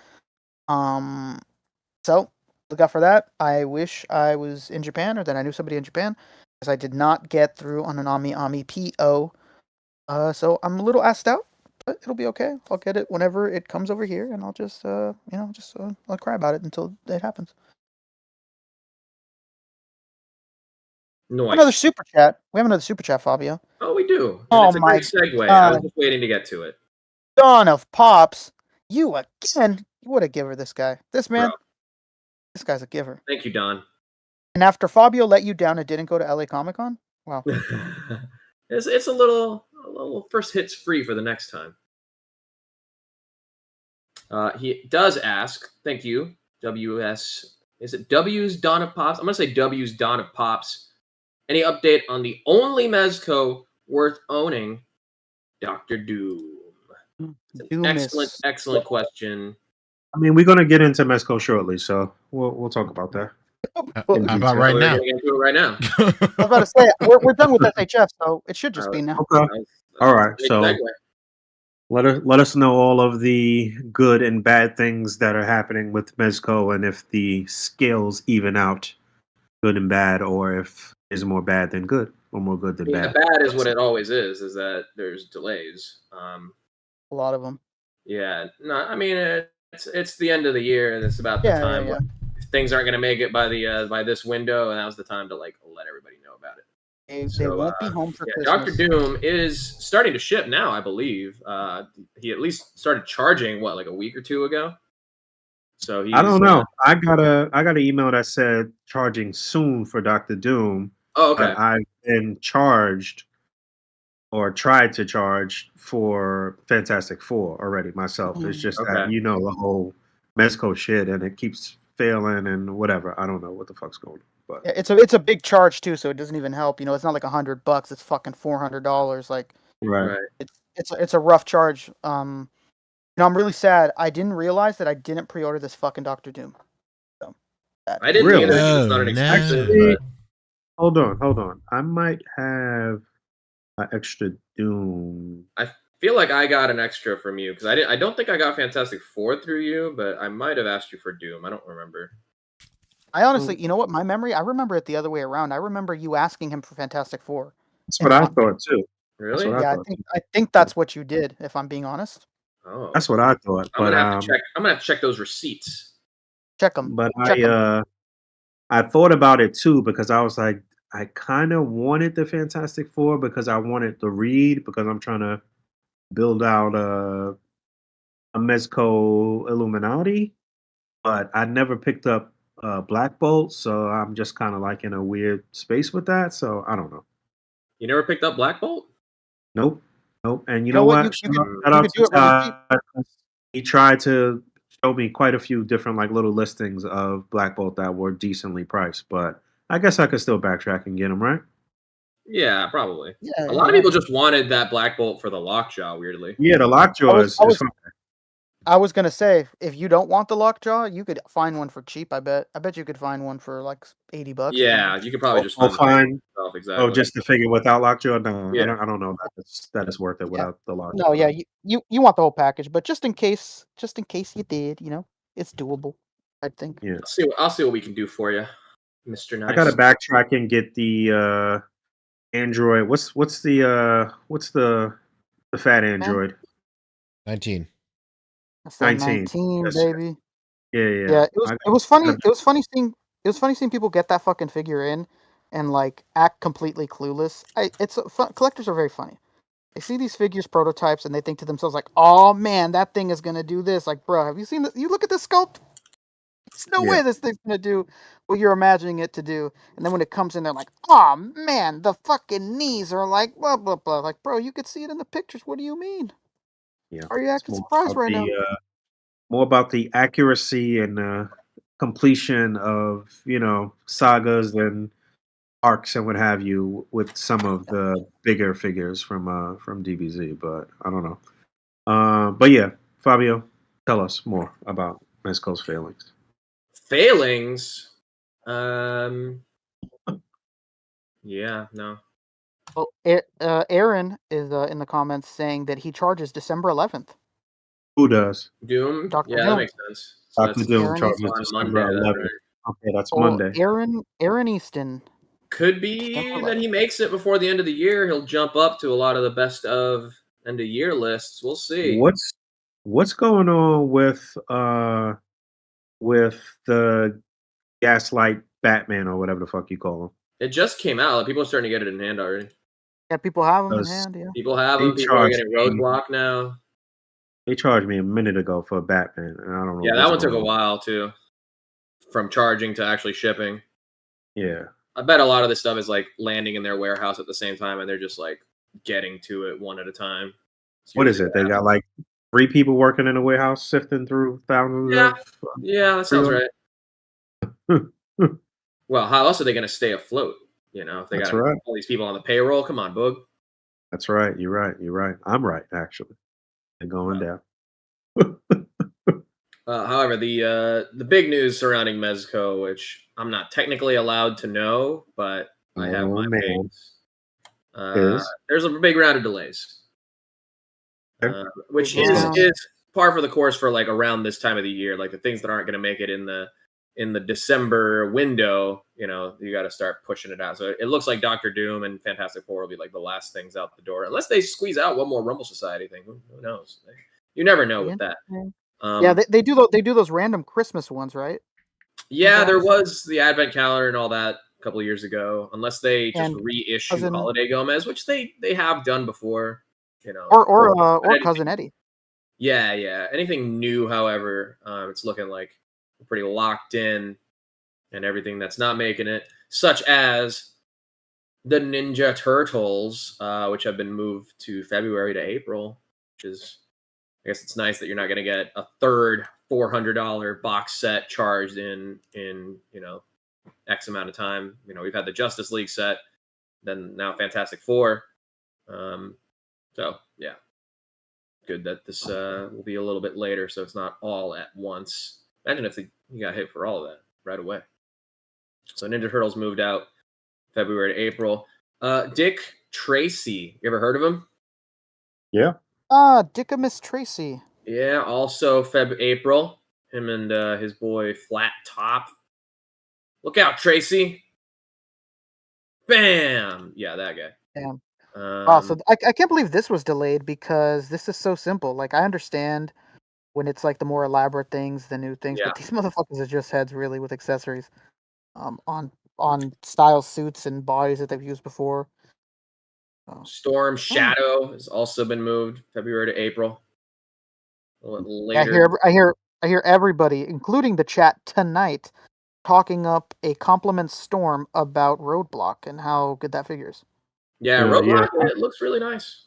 So look out for that. I wish I was in Japan or that I knew somebody in Japan, because I did not get through on an Ami PO. So I'm a little asked out, but it'll be okay. I'll get it whenever it comes over here, and I'll just I'll cry about it until it happens. Nice. Another super chat. We have another super chat, Fabio. Oh, we do. And Oh it's a my great segue. I God. was just waiting to get to it. Dawn of Pops, you again. What a giver this guy. This man. Bro. This guy's a giver. Thank you, Don. And after Fabio let you down and didn't go to LA Comic Con, wow. It's a little first hits free for the next time. He does ask, thank you, WS. Is it W's Dawn of Pops? I'm gonna say W's Dawn of Pops. Any update on the only Mezco worth owning, Dr. Doom? It's an excellent question. I mean, we're gonna get into Mezco shortly, so we'll talk about that. How about right now? We're gonna get to it right now. I was about to say we're done with SHF, so it should just be now. Okay. All right. So let us know all of the good and bad things that are happening with Mezco, and if the scales even out, good and bad, or if there's more bad than good, or more good than bad. Bad is what it always is that there's delays. A lot of them. Yeah. No, I mean it's the end of the year, and it's about the time when things aren't going to make it by this window, and that was the time to let everybody know about it. They won't be home for Christmas. Dr. Doom is starting to ship now, I believe. He at least started charging like a week or two ago. So I don't know. I got an email that said charging soon for Dr. Doom. Oh, okay. I've been charged or tried to charge for Fantastic Four already myself. It's just that the whole Mezco shit, and it keeps failing and whatever. I don't know what the fuck's going on. But yeah, it's a big charge too, so it doesn't even help. It's not like $100. It's fucking $400. Like, right. It's a rough charge. I'm really sad. I didn't realize that I didn't pre-order this fucking Dr. Doom. So I didn't either. It's not unexpected. Actually, hold on. I might have an extra Doom. I feel like I got an extra from you because I don't think I got Fantastic Four through you, but I might have asked you for Doom. I don't remember. I honestly, you know what? My memory, I remember it the other way around. I remember you asking him for Fantastic Four. That's what I thought too. Really? Yeah, I think that's what you did. If I'm being honest. Oh, that's what I thought. I'm gonna have to check. I'm gonna have to check those receipts. Check them. But I thought about it too because I was like, I kind of wanted the Fantastic Four because I wanted to read because I'm trying to build out a Mezco Illuminati, but I never picked up Black Bolt, so I'm just kind of like in a weird space with that. So I don't know. You never picked up Black Bolt? Nope. And you know what? Shout out to Todd. He tried to show me quite a few different little listings of Black Bolt that were decently priced, but I guess I could still backtrack and get them, right? Yeah, probably. Yeah, a lot of people just wanted that Black Bolt for the Lockjaw, weirdly. Yeah, the Lockjaw is fine. I was gonna say, if you don't want the Lockjaw, you could find one for cheap. I bet you could find one for like $80. Yeah, you could probably just find exactly. Oh, just the figure without Lockjaw? No, yeah. I don't know that is worth it without the Lockjaw. No, yeah, you want the whole package, but just in case you did, it's doable. I think. Yeah. I'll see what we can do for you, Mr. Nice. I gotta backtrack and get the Android. What's the fat Android? 19. That's 19, baby. Yeah. It was funny. It was funny seeing people get that fucking figure in and act completely clueless. Collectors are very funny. They see these figures prototypes and they think to themselves "Oh man, that thing is gonna do this." Like, bro, have you seen this? You look at this sculpt. There's no way this thing's gonna do what you're imagining it to do. And then when it comes in, they're like, "Oh man, the fucking knees are like blah blah blah." Like, bro, you could see it in the pictures. What do you mean? Yeah. Are you acting surprised right now? More about the accuracy and completion of sagas and arcs and what have you with some of the bigger figures from DBZ, but I don't know. But yeah, Fabio, tell us more about Mezco's failings. Failings? Yeah, no. Well, Aaron is in the comments saying that he charges December 11th. Who does? Doom? Dr. Yeah, Doom. that makes sense. So Dr. Doom charges December 11th. Okay, that's Oh, Monday. Aaron Easton. Could be that he makes it before the end of the year. He'll jump up to a lot of the best of end of year lists. We'll see. What's going on with the Gaslight Batman or whatever the fuck you call him? It just came out. Like, people are starting to get it in hand already. Yeah, people have them in 'Cause hand. Yeah. People have They them. People are charged getting me. roadblock now. They charged me a minute ago for Batman, and I don't know. Yeah, that what's one took going a on. while too, from charging to actually shipping. Yeah, I bet a lot of this stuff is like landing in their warehouse at the same time, and they're just like getting to it one at a time. It's what is usually it? They got like 3 people working in a warehouse sifting through thousands Yeah, of. yeah, that sounds pre-order? right. Well, how else are they going to stay afloat? You know, if they That's got right. all these people on the payroll, come on, Boog. That's right. You're right. You're right. I'm right. Actually, they're going down. However, the big news surrounding Mezco, which I'm not technically allowed to know, but I have Oh my man, pings. is There's a big round of delays, Okay. which Big round. is par for the course for like around this time of the year. Like the things that aren't going to make it in the December window, you know, you got to start pushing it out. So it looks like Doctor Doom and Fantastic Four will be like the last things out the door, unless they squeeze out one more Rumble Society thing. Who knows? You never know with that. Yeah, they do those random Christmas ones, right? Yeah, there Sometimes. was the Advent calendar and all that a couple of years ago. Unless they just And reissue Cousin Holiday Gomez, which they have done before, you know. or anything- Cousin Eddie. Yeah. Anything new, however, it's looking like we're pretty locked in, and everything that's not making it, such as the Ninja Turtles, which have been moved to February to April, which is, I guess it's nice that you're not going to get a third $400 box set charged in X amount of time. You know, we've had the Justice League set, then now Fantastic Four. So yeah, good that this will be a little bit later, so it's not all at once. Imagine if you got hit for all of that right away. So Ninja Turtles moved out February to April. Dick Tracy, you ever heard of him? Yeah. Dickamus Tracy. Yeah, also April. Him and his boy Flat Top. Look out, Tracy! Bam! Yeah, that guy. Damn. So I can't believe this was delayed because this is so simple. Like I understand when it's like the more elaborate things, the new things, Yeah. but these motherfuckers are just heads really with accessories, on style suits and bodies that they've used before. Storm Shadow has also been moved February to April. A little Yeah, later. I hear everybody, including the chat tonight, talking up a compliment Storm about Roadblock and how good that figures. Yeah, Roadblock, it looks really nice.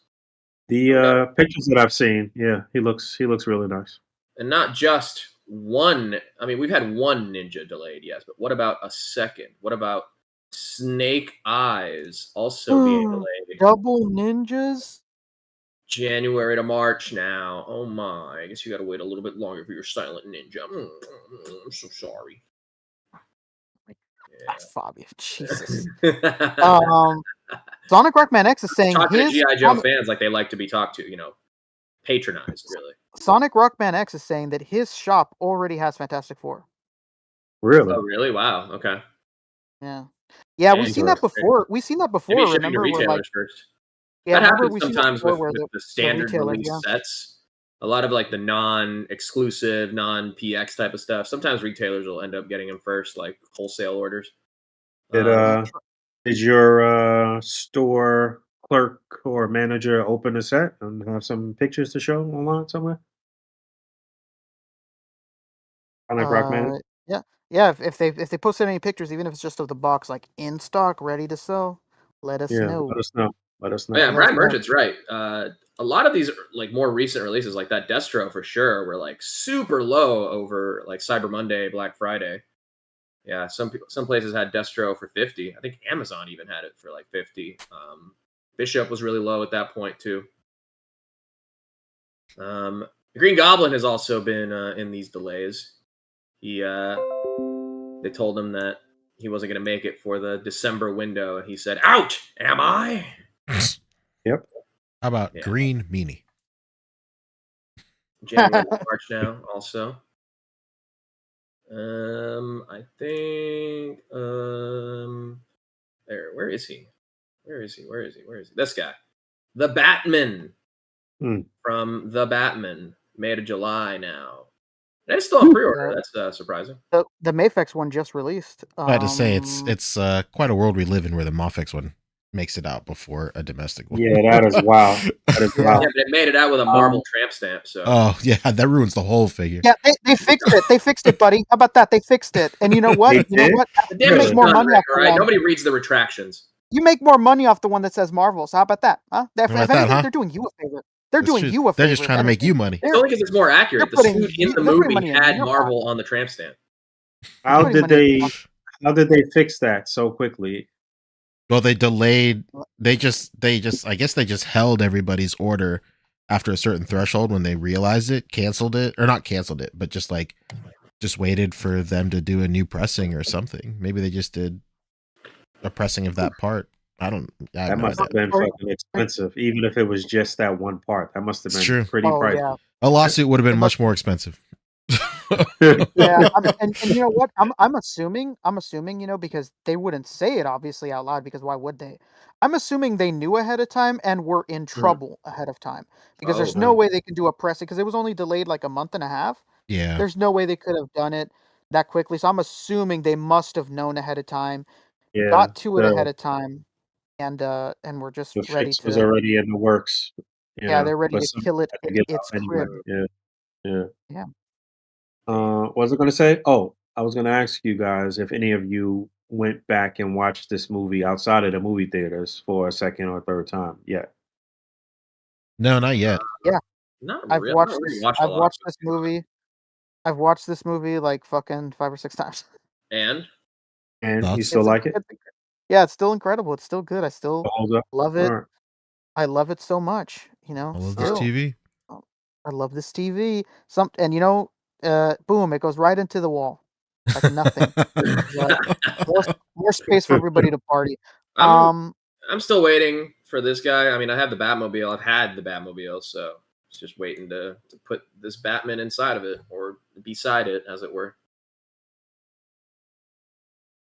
The pictures that I've seen, yeah, he looks really nice. And not just one. I mean, we've had one ninja delayed, yes, but what about a second? What about Snake Eyes also being delayed? Double ninjas? January to March now. Oh my. I guess you gotta wait a little bit longer for your silent ninja. I'm so sorry. Fabio, Jesus. Sonic Rockman X is saying talking to his G.I. Joe fans like they like to be talked to, patronized, really. Sonic Rockman X is saying that his shop already has Fantastic Four. Really? Oh, really? Wow. Okay. Yeah, we've seen that before. We've seen that before. Maybe shipping to Remember, retailers first. Yeah, that remember happens we've seen that sometimes before with where the standard retailers, release sets. A lot of like the non-exclusive, non-PX type of stuff. Sometimes retailers will end up getting them first, like wholesale orders. Did your store clerk or manager open a set and have some pictures to show online somewhere? Sonic Rockman? Yeah. If they posted any pictures, even if it's just of the box, like in stock, ready to sell, let us Yeah, know. let us know. Let us know. Yeah, Brad Merchant's right. A lot of these like more recent releases, like that Destro for sure, were like super low over like Cyber Monday, Black Friday. Yeah, some places had Destro for 50. I think Amazon even had it for like 50. Bishop was really low at that point too. The Green Goblin has also been in these delays. They told him that he wasn't going to make it for the December window, and he said, "Out, am I?" Yep. How about Green Meanie? January, March now, also. I think where is he? Where is he? This guy. The Batman from The Batman, May to July now. And it's still on pre-order. That's surprising. The Mafex one just released. I had to say it's quite a world we live in where the Mafex one makes it out before a domestic one. Yeah, that is wild. That is wild. Yeah, but it made it out with a Marvel tramp stamp. So. Oh yeah, that ruins the whole figure. Yeah, they fixed it. They fixed it, buddy. How about that? They fixed it. And you know what? You know what? You make more money off the one. Nobody reads the retractions. You make more money off the one that says Marvel. So how about that? Huh? If anything, they're doing you a favor. They're doing you a favor. They're just trying to make you money. It's only because it's more accurate. The suit in the movie had Marvel on the tramp stamp. How did they fix that so quickly? Well, they delayed. They just. I guess they just held everybody's order after a certain threshold when they realized it, canceled it, or not canceled it, but just waited for them to do a new pressing or something. Maybe they just did a pressing of that part. That must have been fucking expensive, even if it was just that one part. That must have been pretty pricey. Yeah. A lawsuit would have been much more expensive. Yeah, and you know what? I'm assuming, because they wouldn't say it obviously out loud, because why would they? I'm assuming they knew ahead of time and were in trouble ahead of time, because there's no way they could do a pressing, because it was only delayed like a month and a half. Yeah, there's no way they could have done it that quickly. So I'm assuming they must have known ahead of time, got to it ahead of time, and we're just ready to. Was already in the works. They're ready to kill it in its crib. Yeah. What was I going to say? Oh, I was going to ask you guys if any of you went back and watched this movie outside of the movie theaters for a second or third time yet. No, not yet. Yeah, I've watched this movie. I've watched this movie like fucking 5 or 6 times. And you still like it? Yeah, it's still incredible. It's still good. I still love it. Right. I love it so much. I love this TV. I love this TV. Boom! It goes right into the wall, like nothing. more space for everybody to party. I'm still waiting for this guy. I mean, I have the Batmobile. I've had the Batmobile, so it's just waiting to put this Batman inside of it, or beside it, as it were.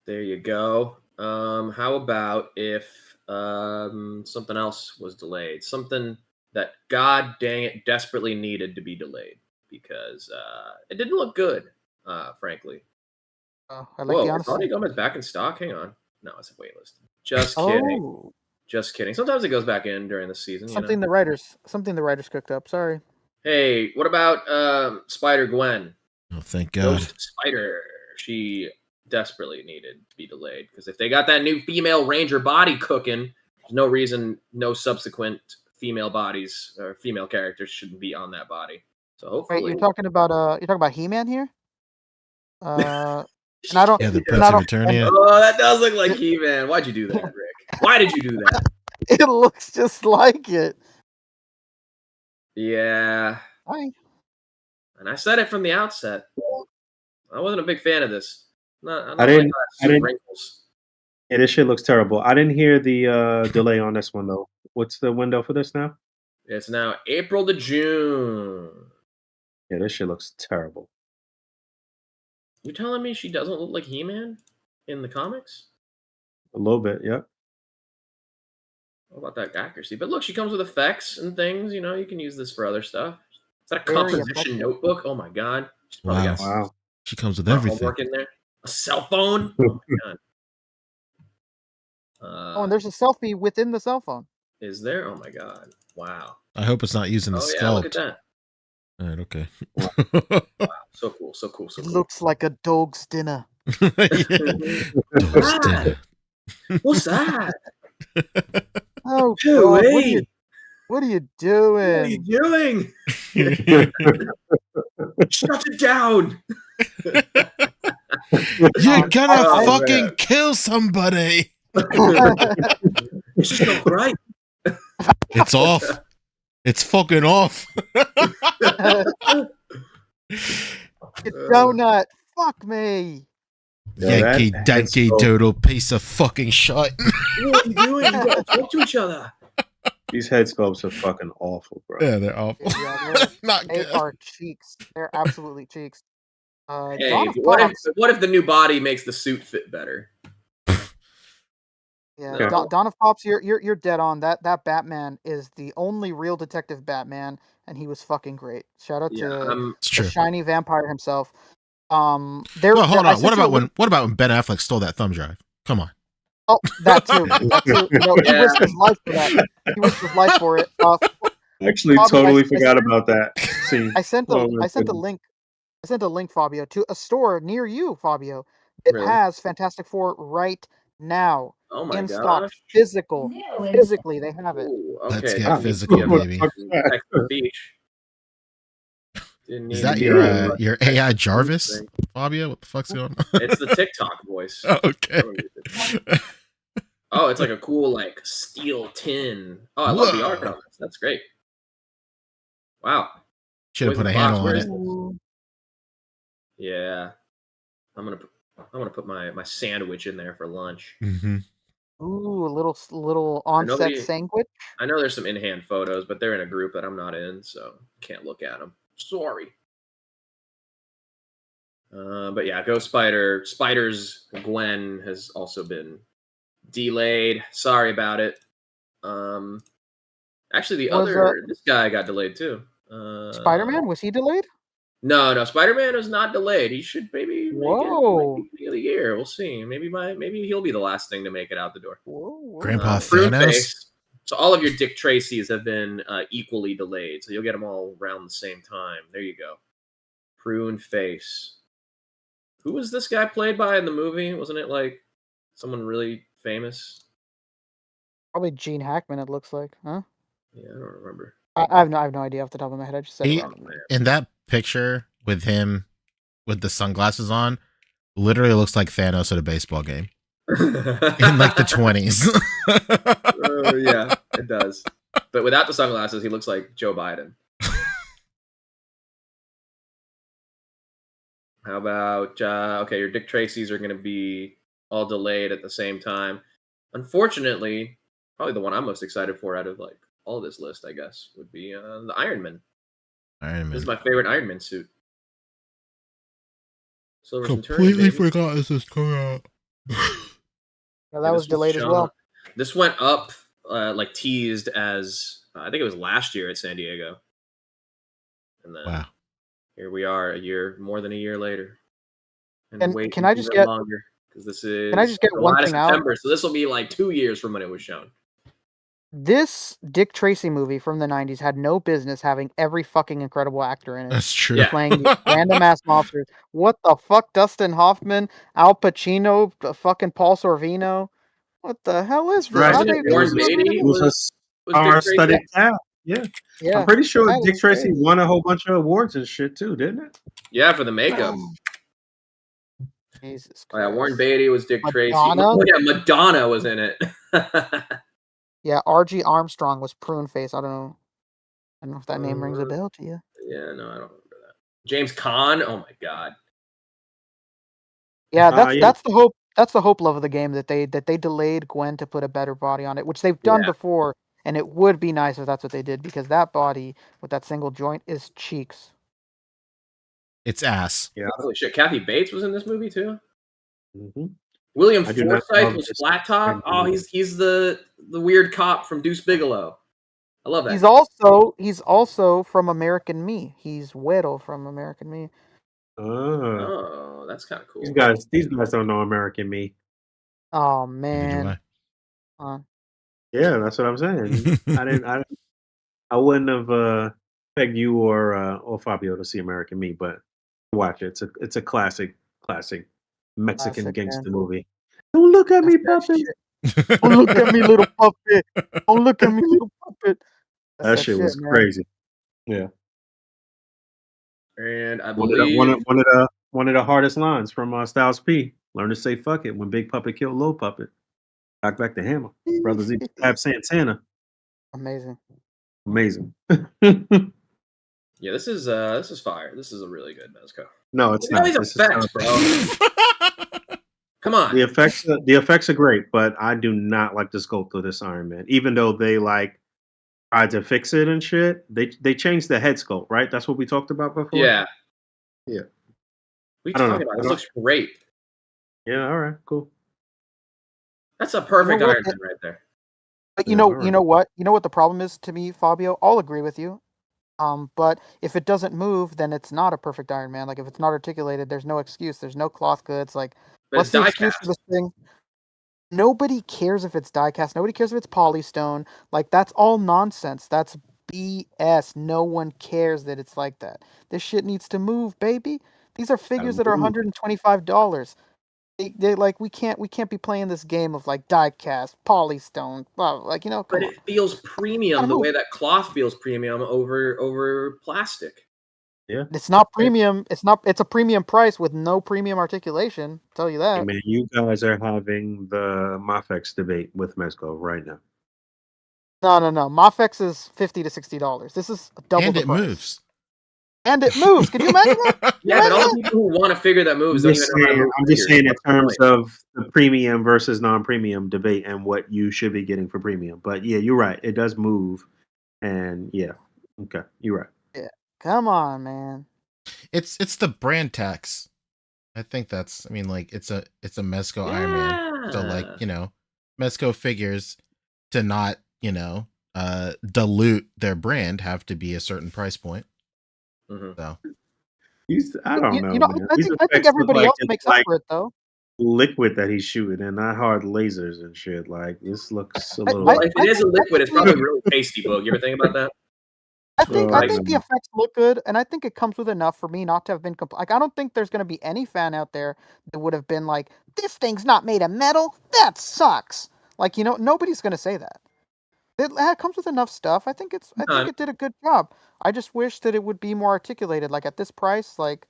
There you go. How about if something else was delayed? Something that, god dang it, desperately needed to be delayed. Because it didn't look good, frankly. I like the honesty. Ronnie Gomez back in stock? Hang on. No, it's a wait list. Just kidding. Just kidding. Sometimes it goes back in during the season. Something the writers cooked up. Sorry. Hey, what about Spider-Gwen? Oh, thank God. Ghost Spider. She desperately needed to be delayed. Because if they got that new female Ranger body cooking, there's no reason no subsequent female bodies or female characters shouldn't be on that body. So hopefully, wait, you're talking about He-Man here? And I don't. Yeah, the Prince of Eternia. Oh, that does look like He-Man. Why'd you do that, Rick? Why did you do that? It looks just like it. Yeah. Hi. And I said it from the outset. I wasn't a big fan of this. I didn't. Wrinkles. Yeah, this shit looks terrible. I didn't hear the delay on this one though. What's the window for this now? It's now April to June. Yeah, this shit looks terrible. You telling me she doesn't look like He-Man in the comics? A little bit, yep. What about that accuracy? But look, she comes with effects and things. You know, you can use this for other stuff. Is that a composition notebook? Oh my god! She's probably got She comes with everything. Homework in there. A cell phone. Oh my god. And there's a selfie within the cell phone. Is there? Oh my god! Wow. I hope it's not using the sculpt. Yeah, look at that. All right, okay. Wow, so cool. It looks like a dog's dinner. Dog's dinner. What's that? Oh, God, what are you doing? What are you doing? Shut it down. You're gonna fucking kill somebody. It's just not right. It's off. It's fucking off. Donut. Fuck me. Yankee Danky Doodle piece of fucking shit. What are you doing? You gotta talk to each other. These head sculpts are fucking awful, bro. Yeah, they're awful. Yeah, Not they good. are cheeks. They're absolutely cheeks. Hey, Dawn of what Pops. if the new body makes the suit fit better? Yeah, No. Dawn of Pops. You're dead on. That Batman is the only real detective Batman, and he was fucking great. Shout out Yeah, to It's the true. shiny vampire himself. Well, hold I on. sent you a link- What about when Ben Affleck stole that thumb drive? Come on. Oh, that too. That too. You know, he Yeah. risked his life for that. He risked his life for it. Actually, Fabio, totally I forgot sent- about that scene. I sent Oh, a my I sent a goodness. link. I sent a link, Fabio, to a store near you, Fabio. It Really? has Fantastic Four right now Oh my in stock, gosh. physically they have it. Ooh, Let's okay. get Didn't need to physical, be a baby. fucking Texas beach. Didn't Is need that to be your a AI Texas Jarvis, thing. Fabio? What the fuck's going on? It's the TikTok voice. Okay. Oh, it's like a cool like steel tin. Oh, I love the art on this. That's great. Wow. Should have Boys put in a the handle Box, where on is it. this? Yeah. I'm gonna put my sandwich in there for lunch. Mm-hmm. Ooh, a little onset Nobody- sandwich. I know there's some in-hand photos, but they're in a group that I'm not in, so can't look at them. Sorry. But yeah, Ghost Spider. Spider's Gwen has also been delayed. Sorry about it. Actually, this guy got delayed too. Spider-Man, was he delayed? No, Spider-Man is not delayed. He should maybe make it Whoa. like, beginning of the year. We'll see. Maybe he'll be the last thing to make it out the door. Whoa. Grandpa Prune Thanos. Face. So all of your Dick Tracys have been equally delayed. So you'll get them all around the same time. There you go. Prune Face. Who was this guy played by in the movie? Wasn't it like someone really famous? Probably Gene Hackman, it looks like, huh? Yeah, I don't remember. I have no idea off the top of my head. I just said it randomly. In that picture with him with the sunglasses on, literally looks like Thanos at a baseball game in like the 20s. Yeah, it does. But without the sunglasses, he looks like Joe Biden. How about okay? Your Dick Tracys are going to be all delayed at the same time. Unfortunately, probably the one I'm most excited for out of like all this list, I guess, would be the Iron Man. This is my favorite Iron Man suit. Silver Completely forgot this was coming out. Yeah, that was delayed as well. This went up, like teased as I think it was last year at San Diego, and then Wow. here we are, more than a year later. And can I just get longer? Because this is Can I just get one July to thing out? September, so this will be like 2 years from when it was shown. This Dick Tracy movie from the 90s had no business having every fucking incredible actor in it. That's true. Yeah. Playing these random ass monsters. What the fuck? Dustin Hoffman, Al Pacino, fucking Paul Sorvino. What the hell is this? Right. How Wasn't they it do Warren this? Beatty? It was a Was Dick Tracy? star-studded cast. Yeah. Yeah. I'm pretty sure that Dick was Tracy great. won a whole bunch of awards and shit too, didn't it? Yeah, for the makeup. Jesus Oh, yeah, Christ. Warren Beatty was Dick Tracy. Madonna? Oh, yeah, Madonna was in it. Yeah, R.G. Armstrong was Prune Face. I don't know if that name rings a bell to you. Yeah, no, I don't remember that. James Caan. Oh my god. Yeah, yeah. that's the hope. That's the hope love of the game that they delayed Gwen to put a better body on it, which they've done Yeah. before, and it would be nice if that's what they did because that body with that single joint is cheeks. It's ass. Yeah. Holy shit. Kathy Bates was in this movie too. Mm-hmm. William I do not Forsythe love was this Flat Top. kind of Oh, he's the weird cop from Deuce Bigelow. I love that. He's also from American Me. He's Weddle from American Me. Oh, that's kind of cool. These guys don't know American Me. Oh Neither do man. Yeah, that's what I'm saying. I wouldn't have pegged you or Fabio to see American Me, but watch it. It's a classic Mexican Classic, gangster man. movie. Don't look at me, That's that puppet. shit. Don't look at me, little puppet. Don't look at me, little puppet. That shit was man. crazy. Yeah. And I One believe of the hardest lines from Styles P. Learn to say fuck it when Big Puppet killed Lil Puppet. Back to Hammer. Brothers each stab Santana. Amazing. Amazing. yeah, this is fire. This is a really good Mezco. No, it's Look at not. all these effects, bro. Come on. The effects are great, but I do not like the sculpt of this Iron Man. Even though they like tried to fix it and shit, they changed the head sculpt, right? That's what we talked about before. Yeah. Yeah. What I are you don't talking know. about? This looks great. Yeah, all right, cool. That's a perfect You know what? Iron Man right there. But Yeah, all you right. know what? You know what the problem is to me, Fabio? I'll agree with you. But if it doesn't move, then it's not a perfect Iron Man. Like if it's not articulated, there's no excuse. There's no cloth goods. Like, But what's it's the die excuse for cast. this thing? Nobody cares if it's diecast. Nobody cares if it's polystone. Like that's all nonsense. That's BS. No one cares that it's like that. This shit needs to move, baby. These are figures that are move. $125. They like we can't be playing this game of like diecast, polystone, blah, like But come on. it feels Gotta premium the move. way that cloth feels premium over plastic. Yeah. It's not premium. It's a premium price with no premium articulation. I'll tell you Hey, that. man, you guys are having the Mafex debate with Mezco right now. No. Mafex is $50 to $60. This is double And the it price. moves. And it moves. Could you imagine that? Yeah, but all the people who want a figure that moves don't even know how to move I'm just figures. saying in What's the terms point? of the premium versus non-premium debate and what you should be getting for premium. But yeah, you're right. It does move, and yeah, okay, you're right. Yeah. Come on, man. It's the brand tax. I think that's. I mean, like it's a Mezco Iron Man. So like Yeah. Mezco figures to not dilute their brand have to be a certain price point. Mhm. So I don't know, You know, man. I These think effects look everybody like else it's makes up like for it though. liquid that he's shooting, and not hard lasers and shit. Like this looks a little. Well, if it is a I liquid, it's think probably really tasty, Boog. You ever think about that? I think Oh, the man. effects look good, and I think it comes with enough for me not to have been like I don't think there's going to be any fan out there that would have been like, "This thing's not made of metal. That sucks." Like nobody's going to say that. It comes with enough stuff. I think No, it did a good job. I just wish that it would be more articulated. Like at this price, like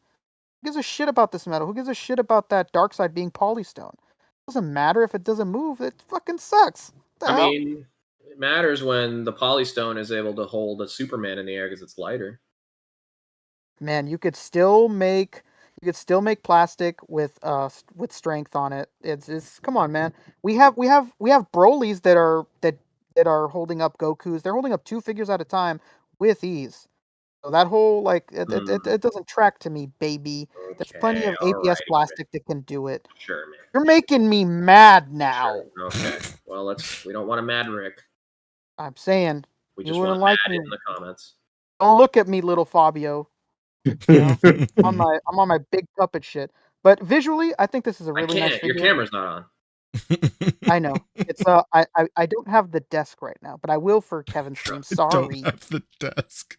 who gives a shit about this metal? Who gives a shit about that dark side being polystone? It doesn't matter if it doesn't move. It fucking sucks. What the I hell? mean, it matters when the polystone is able to hold a Superman in the air because it's lighter. Man, you could still make plastic with strength on it. It's come on, man. We have Brolys that are holding up Gokus. They're holding up 2 figures at a time with ease. So that whole like it doesn't track to me, baby. There's plenty Okay, of all ABS righty, plastic that can do it. sure, man. You're making me mad Sure. now. Okay. Well, we don't want a mad Rick. I'm saying We you just want wouldn't like mad me. in the comments. Don't look at me, little Fabio. You know, I'm on my big puppet shit. But visually, I think this is a I really nice can't. Your figure. camera's not on. I know. It's I don't have the desk right now, but I will for Kevin's stream. don't Sorry. have the desk.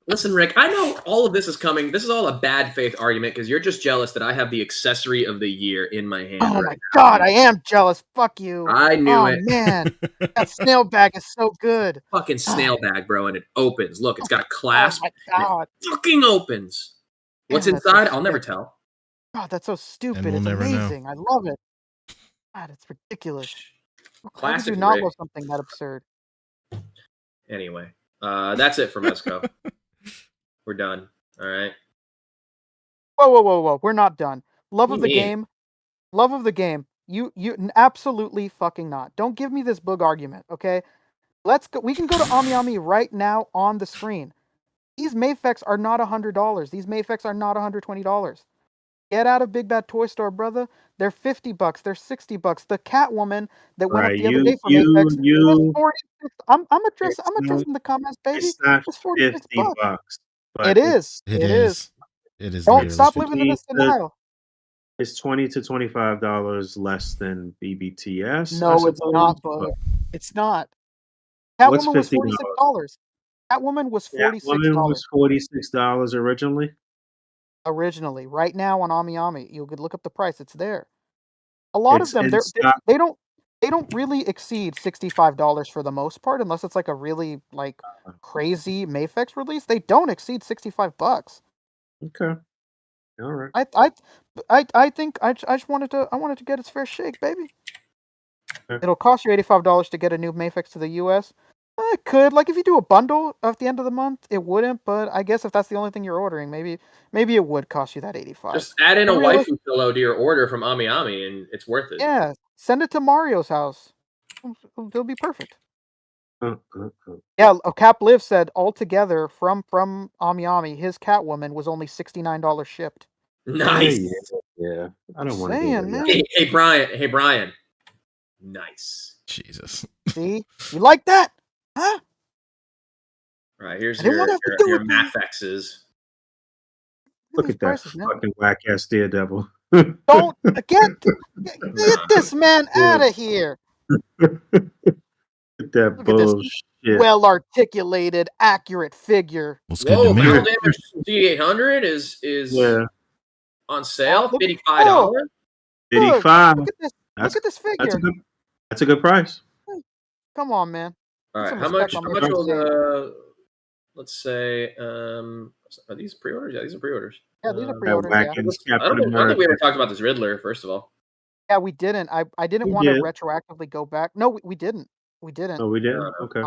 Listen, Rick, I know all of this is coming. This is all a bad faith argument because you're just jealous that I have the accessory of the year in my hand Oh right my now. god, I am jealous. Fuck you. I knew Oh it. man, that snail bag is so good. Fucking snail bag, bro, and it opens. Look, it's got a Oh clasp. my And god. it fucking opens. What's Damn, that's so inside? I'll never sick. tell. God, that's so stupid. we'll It's never know. amazing. I love it. God, it's ridiculous. How could Classic you not Rick. love something that absurd? Anyway, that's it for Mesco. We're done. All right. Whoa. We're not done. Love What of do the you mean? game. Love of the game. Absolutely fucking not. Don't give me this Boog argument, okay? Let's go. We can go to Ami right now on the screen. These Mayfex are not $100. These Mayfex are not $120. Get out of Big Bad Toy Store, brother. They're $50. They're $60. The Catwoman that went up Right, the other day for Mayfex was 46. I'm It's addressing the comments, baby. it's not It's 46 $50, bucks. but It is. It It is. is. It is Don't literally stop 50. living in this denial. it's $20 to $25 less than BBTS. I No, it's suppose. not, but Bug. It's not. What's Catwoman was $50? $46. Catwoman was Catwoman $46 was $46 originally. originally. Right now on Ami, you could look up the price. It's there. A lot of It's them, in stock. they don't really exceed $65 for the most part, unless it's like a really like crazy Mayfex release. They don't exceed $65. Okay, all right. I think I just wanted to get its fair shake, baby. Okay. It'll cost you $85 to get a new Mayfex to the US. It could, like if you do a bundle at the end of the month, it wouldn't. But I guess if that's the only thing you're ordering, maybe it would cost you that $85. Just add in a But waifu pillow to your order from Ami and it's worth it. yeah, send it to Mario's house. It'll be perfect. Yeah, Cap Live said altogether from Ami, his Catwoman was only $69 shipped. Nice. Yeah. I I'm don't want to hear saying, that. man. Hey Brian. Nice. Jesus. See, you like that, huh? All right, here's I didn't your want to have to do your it, man. Mathexes. Look Look these at that prices, man. fucking whack ass Daredevil. Don't get Nah. this man out of here. Look at that Look at this bullshit. well articulated, accurate figure. Looks good to Whoa, me. battle damage C800 is Yeah, on sale, look- $55. Look, 85. look at this. That's Look at this that's a figure. good price. Come on, man. All Put right, some how respect much? on How my much will name. the? Let's say, are these pre-orders? Yeah, these are pre-orders. Yeah, these are That pre-orders. whack Yeah. ass I Captain don't think we America. ever talked about this Riddler. First of all, Yeah, we didn't. I didn't We want to did. retroactively go back. No, we didn't. We didn't. Oh, we didn't. No. Okay.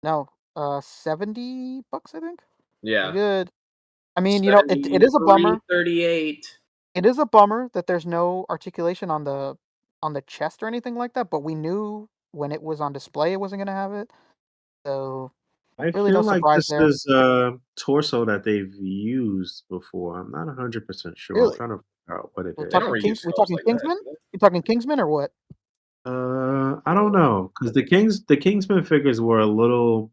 No. $70, I think. yeah, Pretty good. I mean, it is a bummer. 38. It is a bummer that there's no articulation on the chest or anything like that, but we knew when it was on display it wasn't gonna have it. So I really feel no like surprise this there. is a torso that they've used before. I'm not 100% sure. I'm Really? trying to figure out what it We're is. They don't talking reuse we're sculpts talking like that, Kingsman? do they? You talking Kingsman or what? I don't know because the Kingsman figures were a little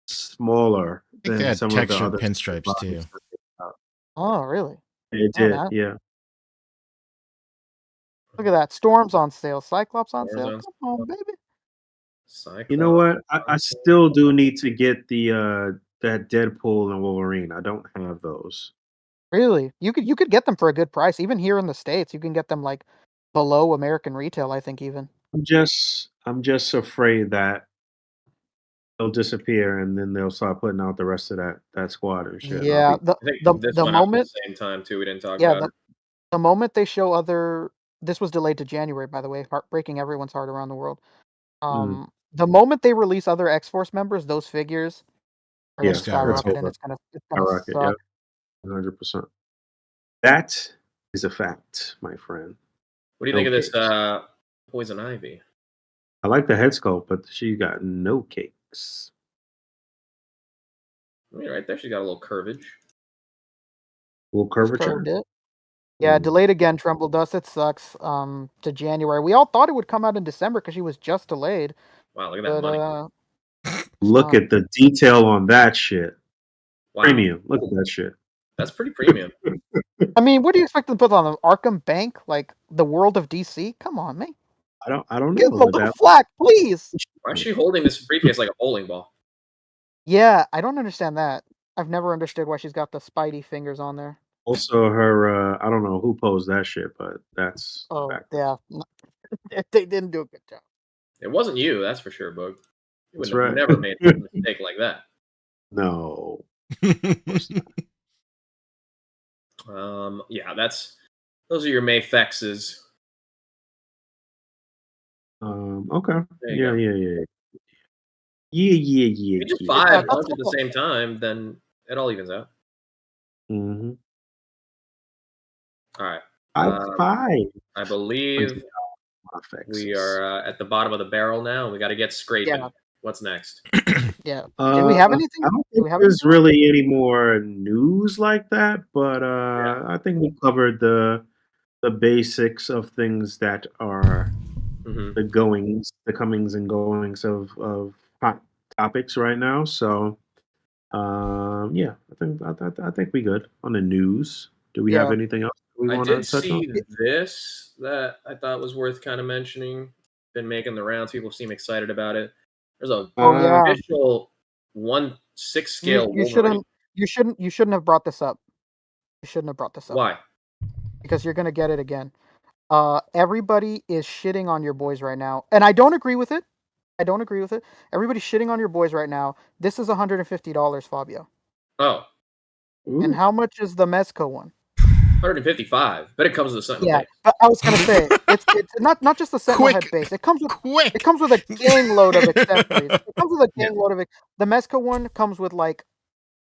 smaller I think they than had some of the textured other pinstripes too. bodies that they got. Oh, really? It Oh, did, no. yeah. Look at that. Storm's on sale. Cyclops on Storm's sale. on Come on, baby. Cyclops. You know what? I still do need to get the that Deadpool and Wolverine. I don't have those. Really? You could get them for a good price. Even here in the States, you can get them like below American retail, I think even. I'm just afraid that they'll disappear and then they'll start putting out the rest of that squad and shit. And I'll Yeah, be the I think the this the went up at moment the same time too. We didn't talk yeah, about it. the moment they show other this was delayed to January, by the way, breaking everyone's heart around the world. The moment they release other X-Force members, those figures are yeah, gonna Just gotta that's skyrocket rocket. and over. it's gonna Rocket, yeah, suck. 100%. That is a fact, my friend. What do you think of this Okay. Poison Ivy? I like the head sculpt, but she got no cakes. I mean, right there, she's got a little curvage. Little Just curvature. curved it. Yeah, Mm. delayed again, Tremble Dust. It sucks. To January. We all thought it would come out in December because she was just delayed. Wow, look at that But money. Look at the detail on that shit. Wow, Premium. Look at that shit. that's pretty premium. I mean, what do you expect them to put on the Arkham Bank? Like the world of DC? Come on, man. I don't Give know. them a With little that, flack, please. Why is she holding this briefcase like a bowling ball? Yeah, I don't understand that. I've never understood why she's got the Spidey fingers on there. also, her. I don't know who posed that shit, but that's Oh, backwards. yeah. They didn't do a good job. It wasn't you, that's for sure, Boog. You That's would have right. never made a mistake like that. No. Yeah, those are your Mayfexes. Okay. There you Yeah, go. yeah, yeah. Yeah. If you just Yeah. buy a that's bunch at the cool. same time, then it all evens out. Mm-hmm. All right. Five. I believe we are at the bottom of the barrel now. We got to get scraping. Yeah. What's next? Yeah. Did we have anything? I don't Do think we have there's anything? really any more news like that, but I think we covered the basics of things that are Mhm. the comings and goings of hot topics right now. So, yeah, I think we good on the news. Do we have Yeah. anything else we I want to did touch on? see this that I thought was worth kind of mentioning. Been making the rounds. People seem excited about it. There's a Oh yeah. official 1/6 scale You Wolverine. shouldn't have brought this up. You shouldn't have brought this up. Why? Because you're gonna get it again. Everybody is shitting on your boys right now, and I don't agree with it. Everybody's shitting on your boys right now. This is $150, Fabio. Oh, And how much is the Mezco one? 155. But it comes with a Sentinel Yeah, base. but I was gonna say it's not just the Sentinel head base. It comes with a gang load of accessories. It comes with a gang load of the Mezco one comes with like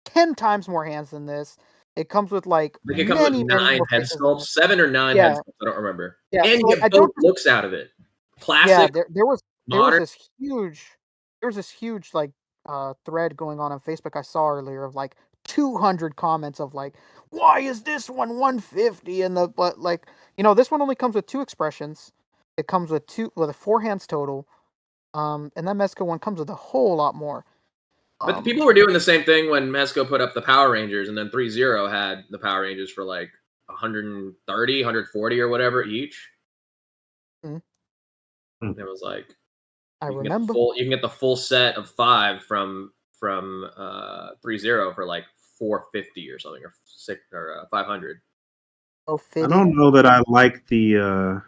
10 times more hands than this. It comes with like I think it comes with many 9 more head faces than sculpts, this. 7 or 9 head sculpts. I don't remember. Yeah, And so you I get don't both looks out of it. Yeah, Classic. there was modern. this huge like thread going on Facebook I saw earlier of like 200 comments of like, why is this one 150? And but like, this one only comes with 2 expressions. It comes with a 4 hands total. And that Mezco one comes with a whole lot more. But the people were doing the same thing when Mezco put up the Power Rangers, and then 3-0 had the Power Rangers for like 130, 140 or whatever each. Mhm. And it was like, I you remember. you can get the full set of 5 from 3-0 for like 450 or something, or 6 or 500. Oh, I don't know that I like the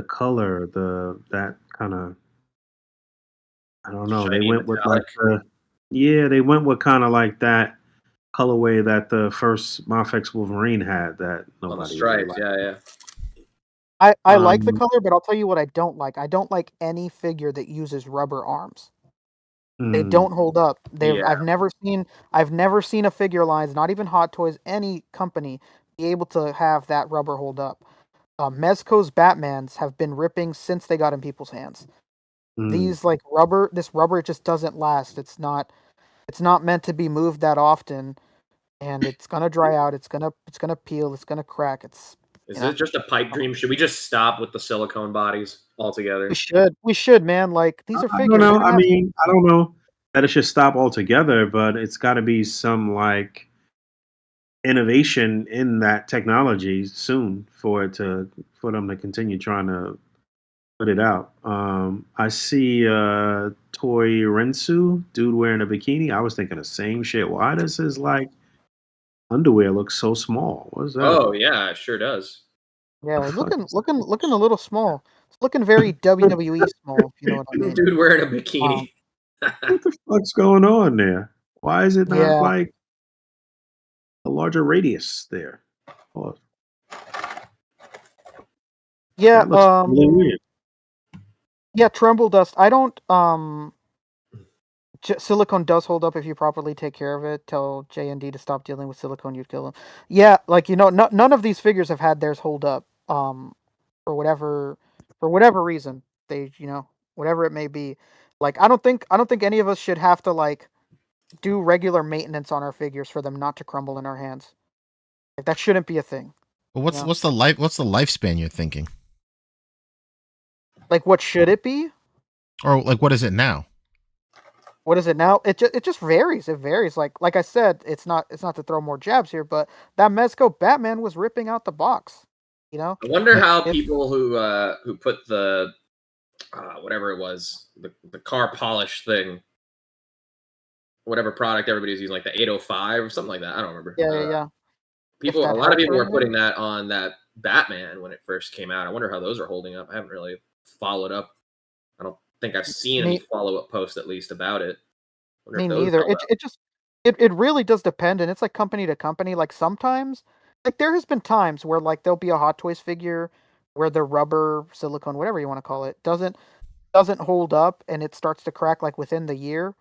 color, that kind of. I don't know. They Shiny went with like metallic. they went with kind of like that colorway that the first Mafex Wolverine had that On the nobody really stripes, liked. yeah. I like the color, but I'll tell you what I don't like. I don't like any figure that uses rubber arms. They don't hold up. Yeah. I've never seen a figure lines, not even Hot Toys, any company, be able to have that rubber hold up. Mezco's Batmans have been ripping since they got in people's hands. These like this rubber, it just doesn't last. It's not meant to be moved that often, and it's gonna dry out. It's gonna peel. It's gonna crack. Is it just a pipe dream? Should we just stop with the silicone bodies altogether? We should, man. Like, these are I figures. don't know. They're gonna I have mean, I don't know that it should stop altogether, but it's got to be some like innovation in that technology soon for them to continue trying to put it out. I see Toy Rensu, dude wearing a bikini. I was thinking the same shit. Why does his like underwear look so small? What's that Oh about? yeah, it sure does. Yeah, The fuck is looking a little small. It's looking very WWE small, if you know what I mean. Dude wearing a bikini. what the fuck's going on there? Why is it not Yeah. like a larger radius there? Oh, Yeah, that looks really weird. yeah, Tremble Dust. I don't silicone does hold up if you properly take care of it. Tell J&D to stop dealing with silicone, you'd kill him. Yeah, like none of these figures have had theirs hold up. For whatever reason. They, whatever it may be. Like I don't think any of us should have to like do regular maintenance on our figures for them not to crumble in our hands. Like that shouldn't be a thing. Well, what's the lifespan you're thinking? Like what should it be? Or like what is it now? What is it now? It just varies. It varies. Like I said, it's not to throw more jabs here, but that Mezco Batman was ripping out the box. I wonder how people who put the whatever it was, the car polish thing, whatever product everybody's using, like the 805 or something like that. I don't remember. Yeah. A lot of people were putting that on that Batman when it first came out. I wonder how those are holding up. I haven't really followed up. I don't think I've seen any follow-up posts at least about it. Me neither. It really does depend, and it's like company to company. Like sometimes, like there has been times where like there'll be a Hot Toys figure where the rubber, silicone, whatever you want to call it, doesn't hold up, and it starts to crack like within the year.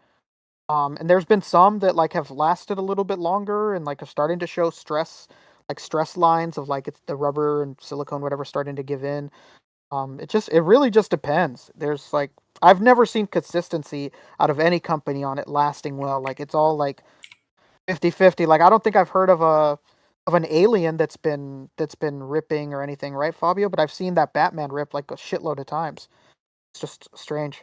And there's been some that like have lasted a little bit longer and like are starting to show stress lines of like it's the rubber and silicone whatever starting to give in. It really just depends. There's like I've never seen consistency out of any company on it lasting well. Like it's all like 50-50. Like I don't think I've heard of an alien that's been ripping or anything, right, Fabio? But I've seen that Batman rip like a shitload of times. It's just strange.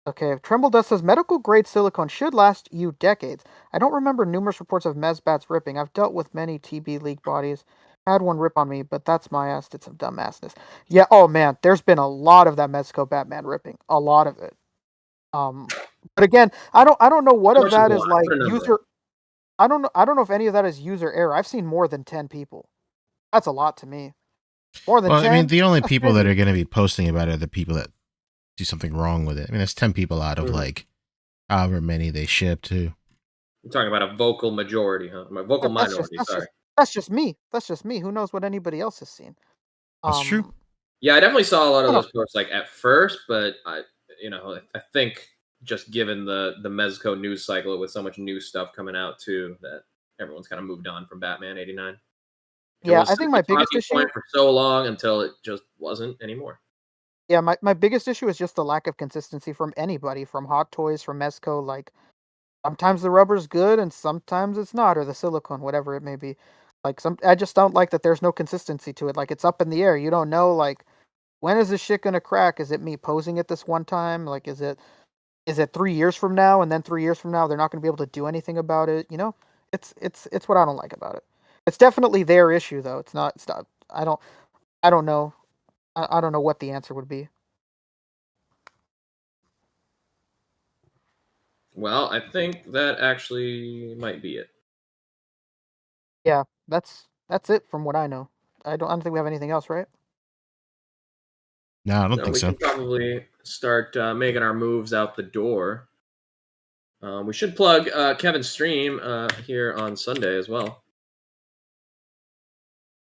Okay, Tremble Dust says medical grade silicone should last you decades. I don't remember numerous reports of Mezbats ripping. I've dealt with many TB League bodies. Had one rip on me, but that's my ass. Did some dumbassness. Yeah, oh man, there's been a lot of that Mezco Batman ripping. A lot of it. But again, I don't know what of that is like user. I don't know if any of that is user error. I've seen more than 10 people. That's a lot to me. More than 10. I mean, the only people that are going to be posting about it are the people that do something wrong with it. I mean, there's 10 people out of like however many they ship to. You're talking about a vocal majority, huh? A vocal minority. Sorry. That's just me. Who knows what anybody else has seen? That's true. Yeah, I definitely saw a lot of those posts like at first, but I think just given the Mezco news cycle with so much new stuff coming out too, that everyone's kind of moved on from Batman '89. Yeah, I think my biggest issue for so long until it just wasn't anymore. Yeah, my biggest issue is just the lack of consistency from anybody, from Hot Toys, from Mezco. Like, Sometimes the rubber's good and sometimes it's not, or the silicone, whatever it may be. Like I just don't like that there's no consistency to it. Like it's up in the air. You don't know like when is this shit gonna crack? Is it me posing it this one time? Like is it 3 years from now, and then 3 years from now they're not gonna be able to do anything about it? You know, it's what I don't like about it. It's definitely their issue though. It's not. It's not. I don't know. I don't know what the answer would be. Well, I think that actually might be it. Yeah, that's it from what I know. I don't think we have anything else, right? No, I don't No, think we so. can probably start making our moves out the door. We should plug Kevin's stream here on Sunday as well.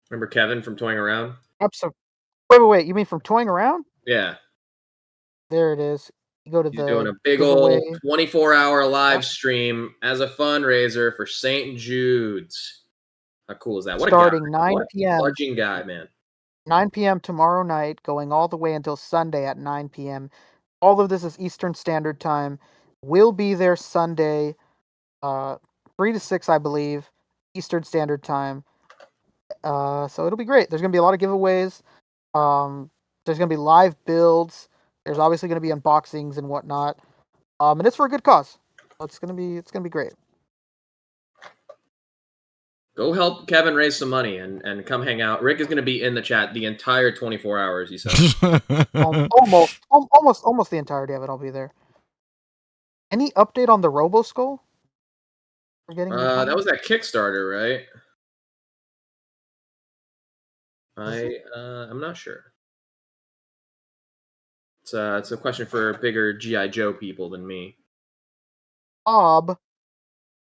Remember Kevin from Toying Around? Absolutely. Wait. You mean from toying around? Yeah. There it is. You go to He's the doing a big giveaway. old 24-hour live stream as a fundraiser for St. Jude's. How cool is that? What Starting a guy. 9 What a p.m. fudging guy, man. 9 p.m. tomorrow night, going all the way until Sunday at 9 p.m. All of this is Eastern Standard Time. We'll be there Sunday, 3 to 6, I believe, Eastern Standard Time. So it'll be great. There's gonna be a lot of giveaways. There's gonna be live builds. There's obviously gonna be unboxings and whatnot. And it's for a good cause. It's gonna be great. Go help Kevin raise some money and come hang out. Rick is going to be in the chat the entire 24 hours, he said. Almost the entirety of it. I'll be there. Any update on the Robo Skull? We're getting that was that Kickstarter, right? I'm not sure. It's a question for bigger G.I. Joe people than me. Bob,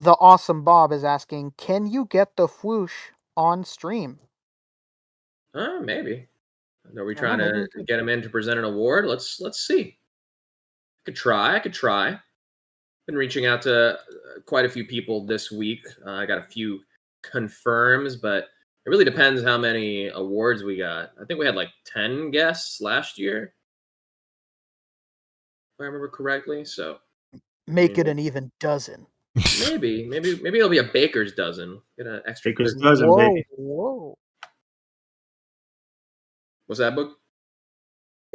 the awesome Bob, is asking, can you get the whoosh on stream? Maybe. Are we trying to get him in to present an award? Let's see. I could try. Been reaching out to quite a few people this week. I got a few confirms, but it really depends how many awards we got. I think we had like 10 guests last year, if I remember correctly. So make it an even dozen. Maybe it'll be a baker's dozen. Get an extra baker's dozen, baby. Whoa. What's that, Boog?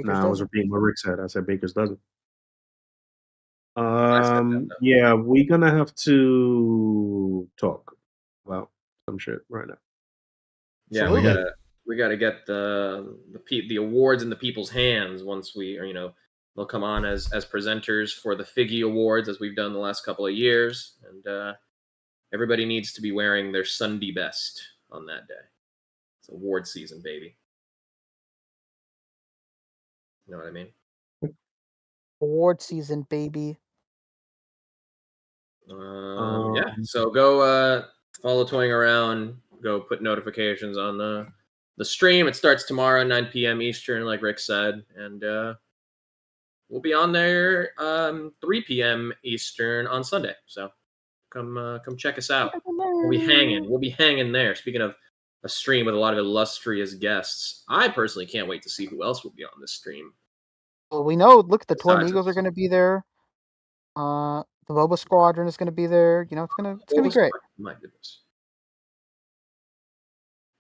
I was repeating what Rick said. I said baker's dozen. Yeah, we're gonna have to talk about some shit right now. Yeah, we gotta get the awards in the people's hands once they'll come on as presenters for the Figgy Awards as we've done the last couple of years, and everybody needs to be wearing their Sunday best on that day. It's award season, baby. You know what I mean? Award season, baby. Yeah. So go follow Toying Around. Go put notifications on the stream. It starts tomorrow, 9 p.m. Eastern, like Rick said, and we'll be on there 3 p.m. Eastern on Sunday. So come check us out. We'll be hanging there. Speaking of a stream with a lot of illustrious guests, I personally can't wait to see who else will be on this stream. Well, we know. Look, the Toy Migos are going to be there. The Boba Squadron is going to be there. You know, it's gonna be great. My goodness.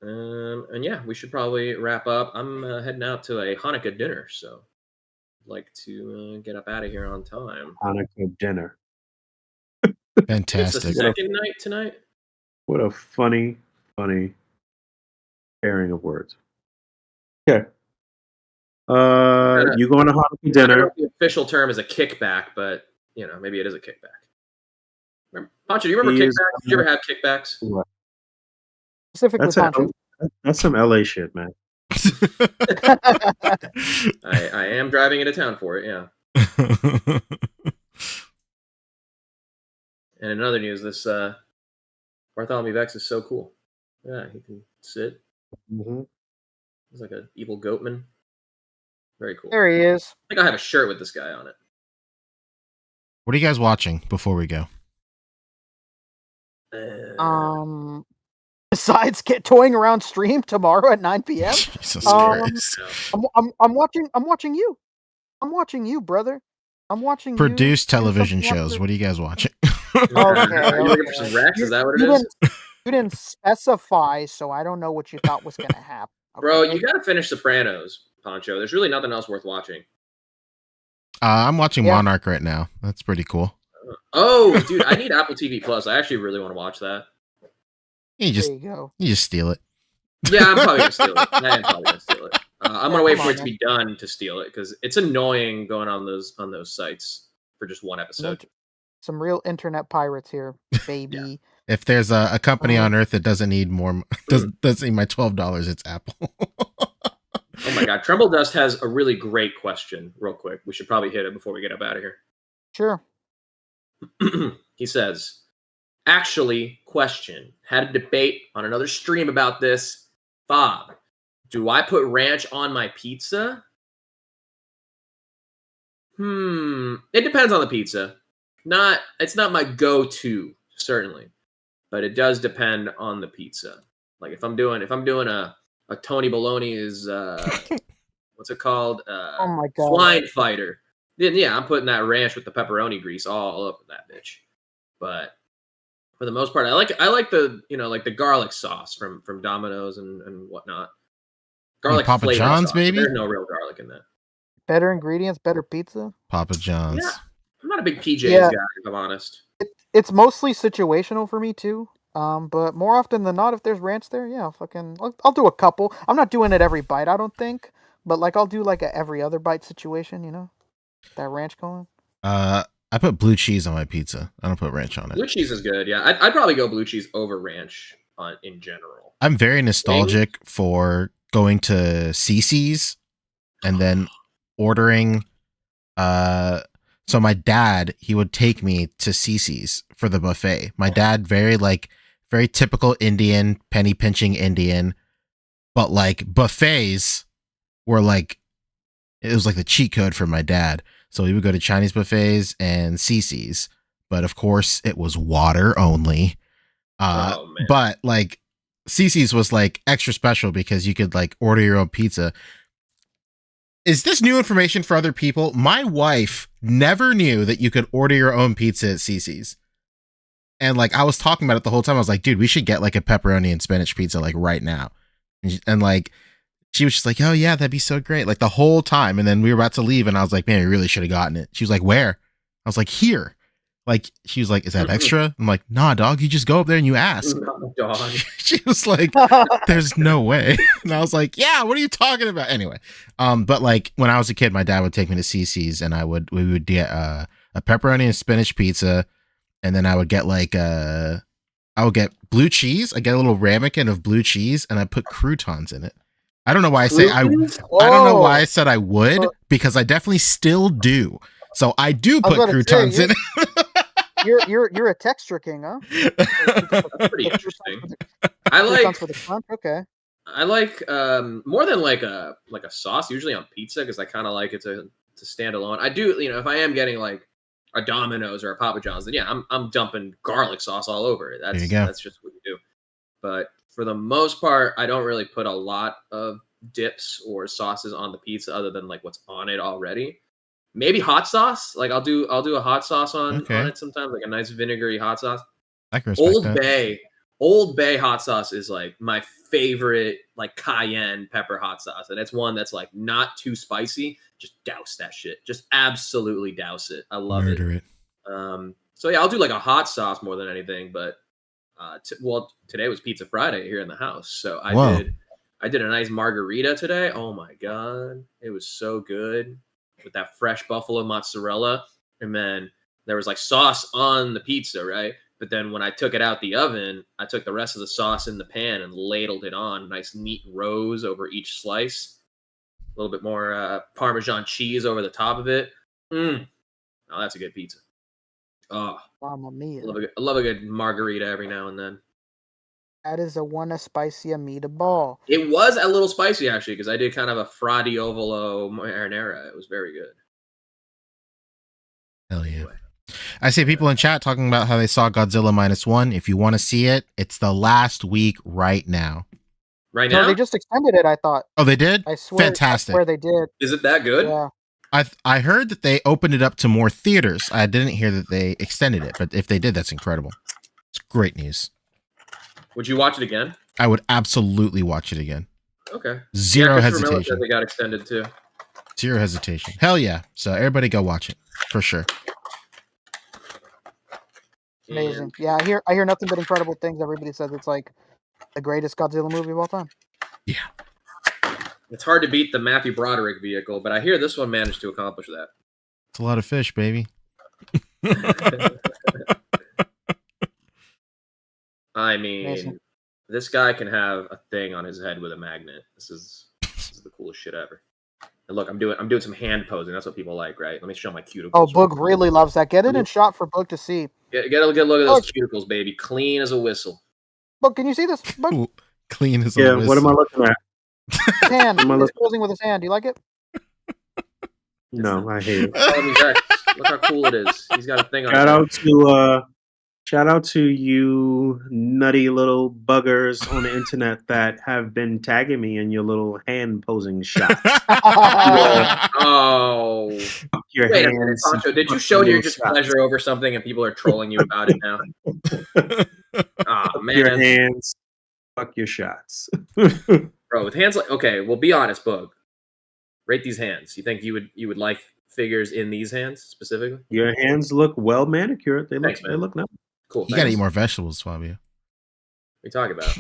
And yeah, we should probably wrap up. I'm heading out to a Hanukkah dinner, so I'd like to get up out of here on time. Hanukkah dinner. Fantastic. It's the second night tonight. What a funny pairing of words. Okay. You going to Hanukkah dinner? I don't know if the official term is a kickback, but maybe it is a kickback. Pancho, do you remember kickbacks? Did you ever have kickbacks? What? Specifically, Pancho. That's some LA shit, man. I am driving into town for it, yeah. And in other news, this Bartholomew Vex is so cool. Yeah, he can sit. Mm-hmm. He's like an evil goatman. Very cool. There he is. I think I have a shirt with this guy on it. What are you guys watching before we go? Besides Toying Around stream tomorrow at 9 p.m. Jesus Christ. I'm watching you. I'm watching you, brother. I'm watching Produced you television shows. What are you guys watching? Okay, Are you looking for some okay. Rex? Is that what it You is? didn't specify, so I don't know what you thought was gonna happen. Bro, Okay? you gotta finish Sopranos, Poncho. There's really nothing else worth watching. I'm watching Yeah. Monarch right now. That's pretty cool. Oh, dude, I need Apple TV Plus. I actually really want to watch that. You There just you go. steal it. Yeah, I'm probably gonna steal it. I am probably gonna steal it. I'm gonna wait Come for on, it to be done to steal it because it's annoying going on those sites for just one episode. Some real internet pirates here, baby. If there's a company Uh-huh. on Earth that doesn't need more, doesn't need my $12, it's Apple. Oh my god, Tremble Dust has a really great question. Real quick, we should probably hit it before we get up out of here. Sure. He says, actually, question. Had a debate on another stream about this. Bob, do I put ranch on my pizza? It depends on the pizza. It's not my go-to, certainly. But it does depend on the pizza. Like if I'm doing a Tony Baloney's what's it called? Oh my god. Swine fighter. Then yeah, I'm putting that ranch with the pepperoni grease all over that bitch. But for the most part, I like the like the garlic sauce from Domino's and whatnot. Garlic Papa flavor John's, sauce. baby? There's no real garlic in that. Better ingredients, better pizza. Papa John's. Yeah, I'm not a big PJ's Yeah. guy, if I'm honest. It's mostly situational for me too. But more often than not, if there's ranch there, yeah, I'll do a couple. I'm not doing it every bite, I don't think. But like I'll do like a every other bite situation, that ranch going. I put blue cheese on my pizza. I don't put ranch on it. Blue cheese is good. Yeah, I'd probably go blue cheese over ranch in general. I'm very nostalgic for going to CC's and then ordering. So my dad, he would take me to CC's for the buffet. My dad, very typical Indian, penny pinching Indian, but like buffets were like, it was like the cheat code for my dad. So we would go to Chinese buffets and CC's, but of course it was water only. But like CC's was like extra special because you could like order your own pizza. Is this new information for other people? My wife never knew that you could order your own pizza at CC's. And like I was talking about it the whole time. I was like, dude, we should get like a pepperoni and spinach pizza like right now. And like she was just like, oh yeah, that'd be so great. Like the whole time. And then we were about to leave and I was like, man, we really should have gotten it. She was like, where? I was like, here. Like she was like, is that extra? I'm like, nah, dog, you just go up there and you ask. No, dog. She was like, there's no way. And I was like, yeah, what are you talking about? Anyway, but like when I was a kid, my dad would take me to CC's and we would get a pepperoni and spinach pizza, and then I would get I would get blue cheese. I get a little ramekin of blue cheese, and I put croutons in it. I don't know why I say I don't know why I said I would, because I definitely still do. So I do put croutons in it. You're a texture king, huh? That's pretty interesting. I like for the crunch. Okay. I like more than like a sauce usually on pizza because I kind of like it to stand alone. I do, if I am getting like a Domino's or a Papa John's, then yeah, I'm dumping garlic sauce all over it. That's just what you do. But for the most part, I don't really put a lot of dips or sauces on the pizza other than like what's on it already. Maybe hot sauce. Like I'll do a hot sauce on it sometimes, like a nice vinegary hot sauce. I can respect that. Old Bay hot sauce is like my favorite, like cayenne pepper hot sauce, and it's one that's like not too spicy. Just douse that shit. Just absolutely douse it. I love it. So yeah, I'll do like a hot sauce more than anything. But today was Pizza Friday here in the house, so I did a nice margarita today. Oh my god, it was so good with that fresh buffalo mozzarella, and then there was like sauce on the pizza, right? But then when I took it out the oven, I took the rest of the sauce in the pan and ladled it on, nice neat rows over each slice. A little bit more Parmesan cheese over the top of it. Oh, that's a good pizza. Oh, Mamma mia. I love a good margarita every now and then. That is a spicy meatball. It was a little spicy, actually, because I did kind of a Fra Diavolo marinara. It was very good. Hell yeah. Anyway. I see people in chat talking about how they saw Godzilla -1. If you want to see it, it's the last week right now. Right now? No, they just extended it, I thought. Oh, they did? I swear. Fantastic. I swear they did. Is it that good? Yeah. I heard that they opened it up to more theaters. I didn't hear that they extended it, but if they did, that's incredible. It's great news. Would you watch it again? I would absolutely watch it again. Okay. Zero Christopher Miller hesitation. said they got extended too. Zero hesitation. Hell yeah. So everybody go watch it for sure. Amazing. Yeah, I hear nothing but incredible things. Everybody says it's like the greatest Godzilla movie of all time. Yeah. It's hard to beat the Matthew Broderick vehicle, but I hear this one managed to accomplish that. It's a lot of fish, baby. I mean, Amazing. this guy can have a thing on his head with a magnet. This is the coolest shit ever. And look, I'm doing some hand posing. That's what people like, right? Let me show my cuticles. Oh, Boog really loves that. Get it in shot for Boog to see. Get a good look at those cuticles, baby. Clean as a whistle. Boog, can you see this? Boog? Clean as a Yeah, whistle. what am I looking at? His hand. He's posing with his hand. Do you like it? No, I hate it. Look how cool it is. He's got a thing on Shout out to you nutty little buggers on the internet that have been tagging me in your little hand posing shots. Oh, your wait a hands. minute, Pancho. Did you show your displeasure over something and people are trolling you about it now? Oh man, your hands. Fuck your shots. Bro, with hands like okay, well, be honest, Boog. Rate these hands. You think you would like figures in these hands specifically? Your hands look well manicured. They Thanks, look. They look nice. Cool. You gotta eat more vegetables, Fabio. What are you talking about?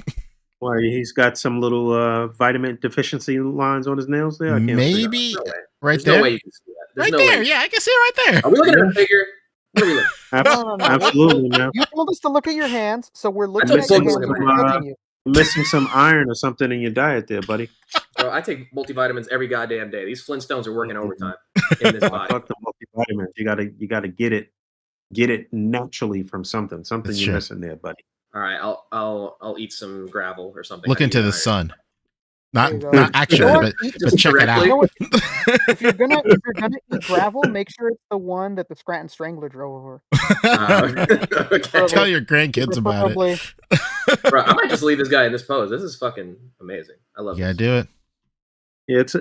Why he's got some little vitamin deficiency lines on his nails there. I can't Maybe No way. right There's there. no way you can see that. There's Right no there. way. Yeah, I can see it right there. Are we looking at a figure? What are we looking? No. Absolutely, man. You told us to look at your hands, so we're looking took at your Boog's hands. and advice. we're judging you. Missing some iron or something in your diet there, buddy. Bro, I take multivitamins every goddamn day. These Flintstones are working overtime in this body. Fuck the multivitamins. You gotta get it naturally from something. Something That's you're true. missing there, buddy. All right, I'll eat some gravel or something. Look I into need the iron. sun. There you go. Not actually, You know but, what? but check it out. You know what? If you're gonna eat gravel, make sure it's the one that the Scranton Strangler drove over. Okay. Tell your grandkids about it. Preferably. Bro, I might just leave this guy in this pose. This is fucking amazing. I love Yeah, this. do it. Yeah, it's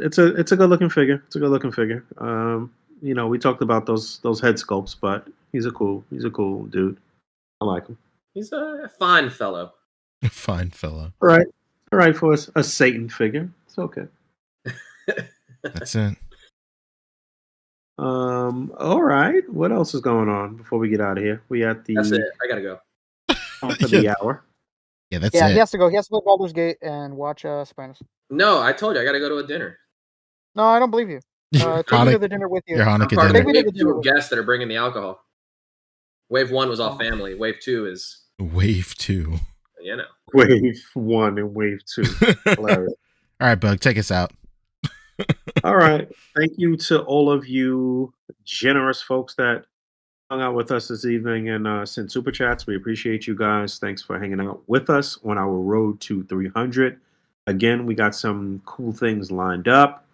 a good looking figure. It's a good looking figure. We talked about those head sculpts, but he's a cool dude. I like him. He's a fine fellow. Fine fellow. All right for a Satan figure. It's okay. That's it. All right. What else is going on before we get out of here? We at the That's it. I gotta go. top of the hour. Yeah, that's Yeah, it. he has to go. He has to play Baldur's Gate and watch Sopranos. No, I told you I gotta go to a dinner. No, I don't believe you. Take me to Hanukkah- the dinner with you. Your I'm Hanukkah part of dinner. the Maybe wave they do 2 guests that are bringing the alcohol. Wave 1 was all family. Wave 2 is, Wave 2. you know. Wave 1 and wave 2. Hilarious. All right, Bug, take us out. All right. Thank you to all of you generous folks that hung out with us this evening and sent super chats. We appreciate you guys. Thanks for hanging out with us on our road to 300. Again, we got some cool things lined up,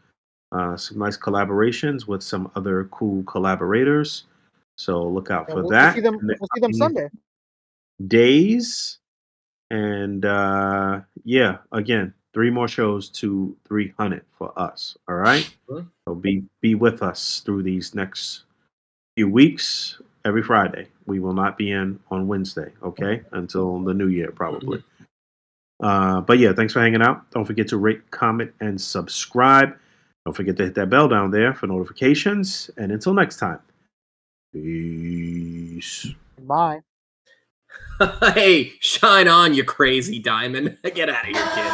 some nice collaborations with some other cool collaborators. So look out for that. We'll see them Sunday. Days. And yeah, again, 3 more shows to 300 for us. All right. So be with us through these next few weeks. Every Friday. We will not be in on Wednesday. Okay, until the new year probably. But yeah, thanks for hanging out. Don't forget to rate, comment, and subscribe. Don't forget to hit that bell down there for notifications. And until next time, peace. Bye. Hey, shine on, you crazy diamond. Get out of here, kid.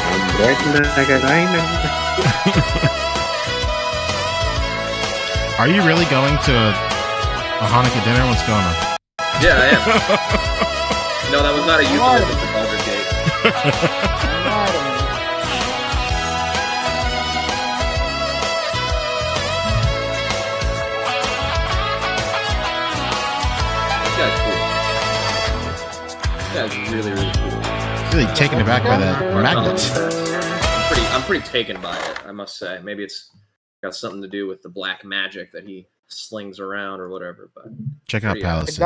I'm breaking like a diamond. Are you really going to a Hanukkah dinner? What's going on? Yeah, I am. No, that was not a euphemism for Baldur's Gate. This guy's really, really cool. Really taken aback by that magnet. I'm pretty taken by it, I must say. Maybe it's got something to do with the black magic that he slings around or whatever. But Check out pretty Palace.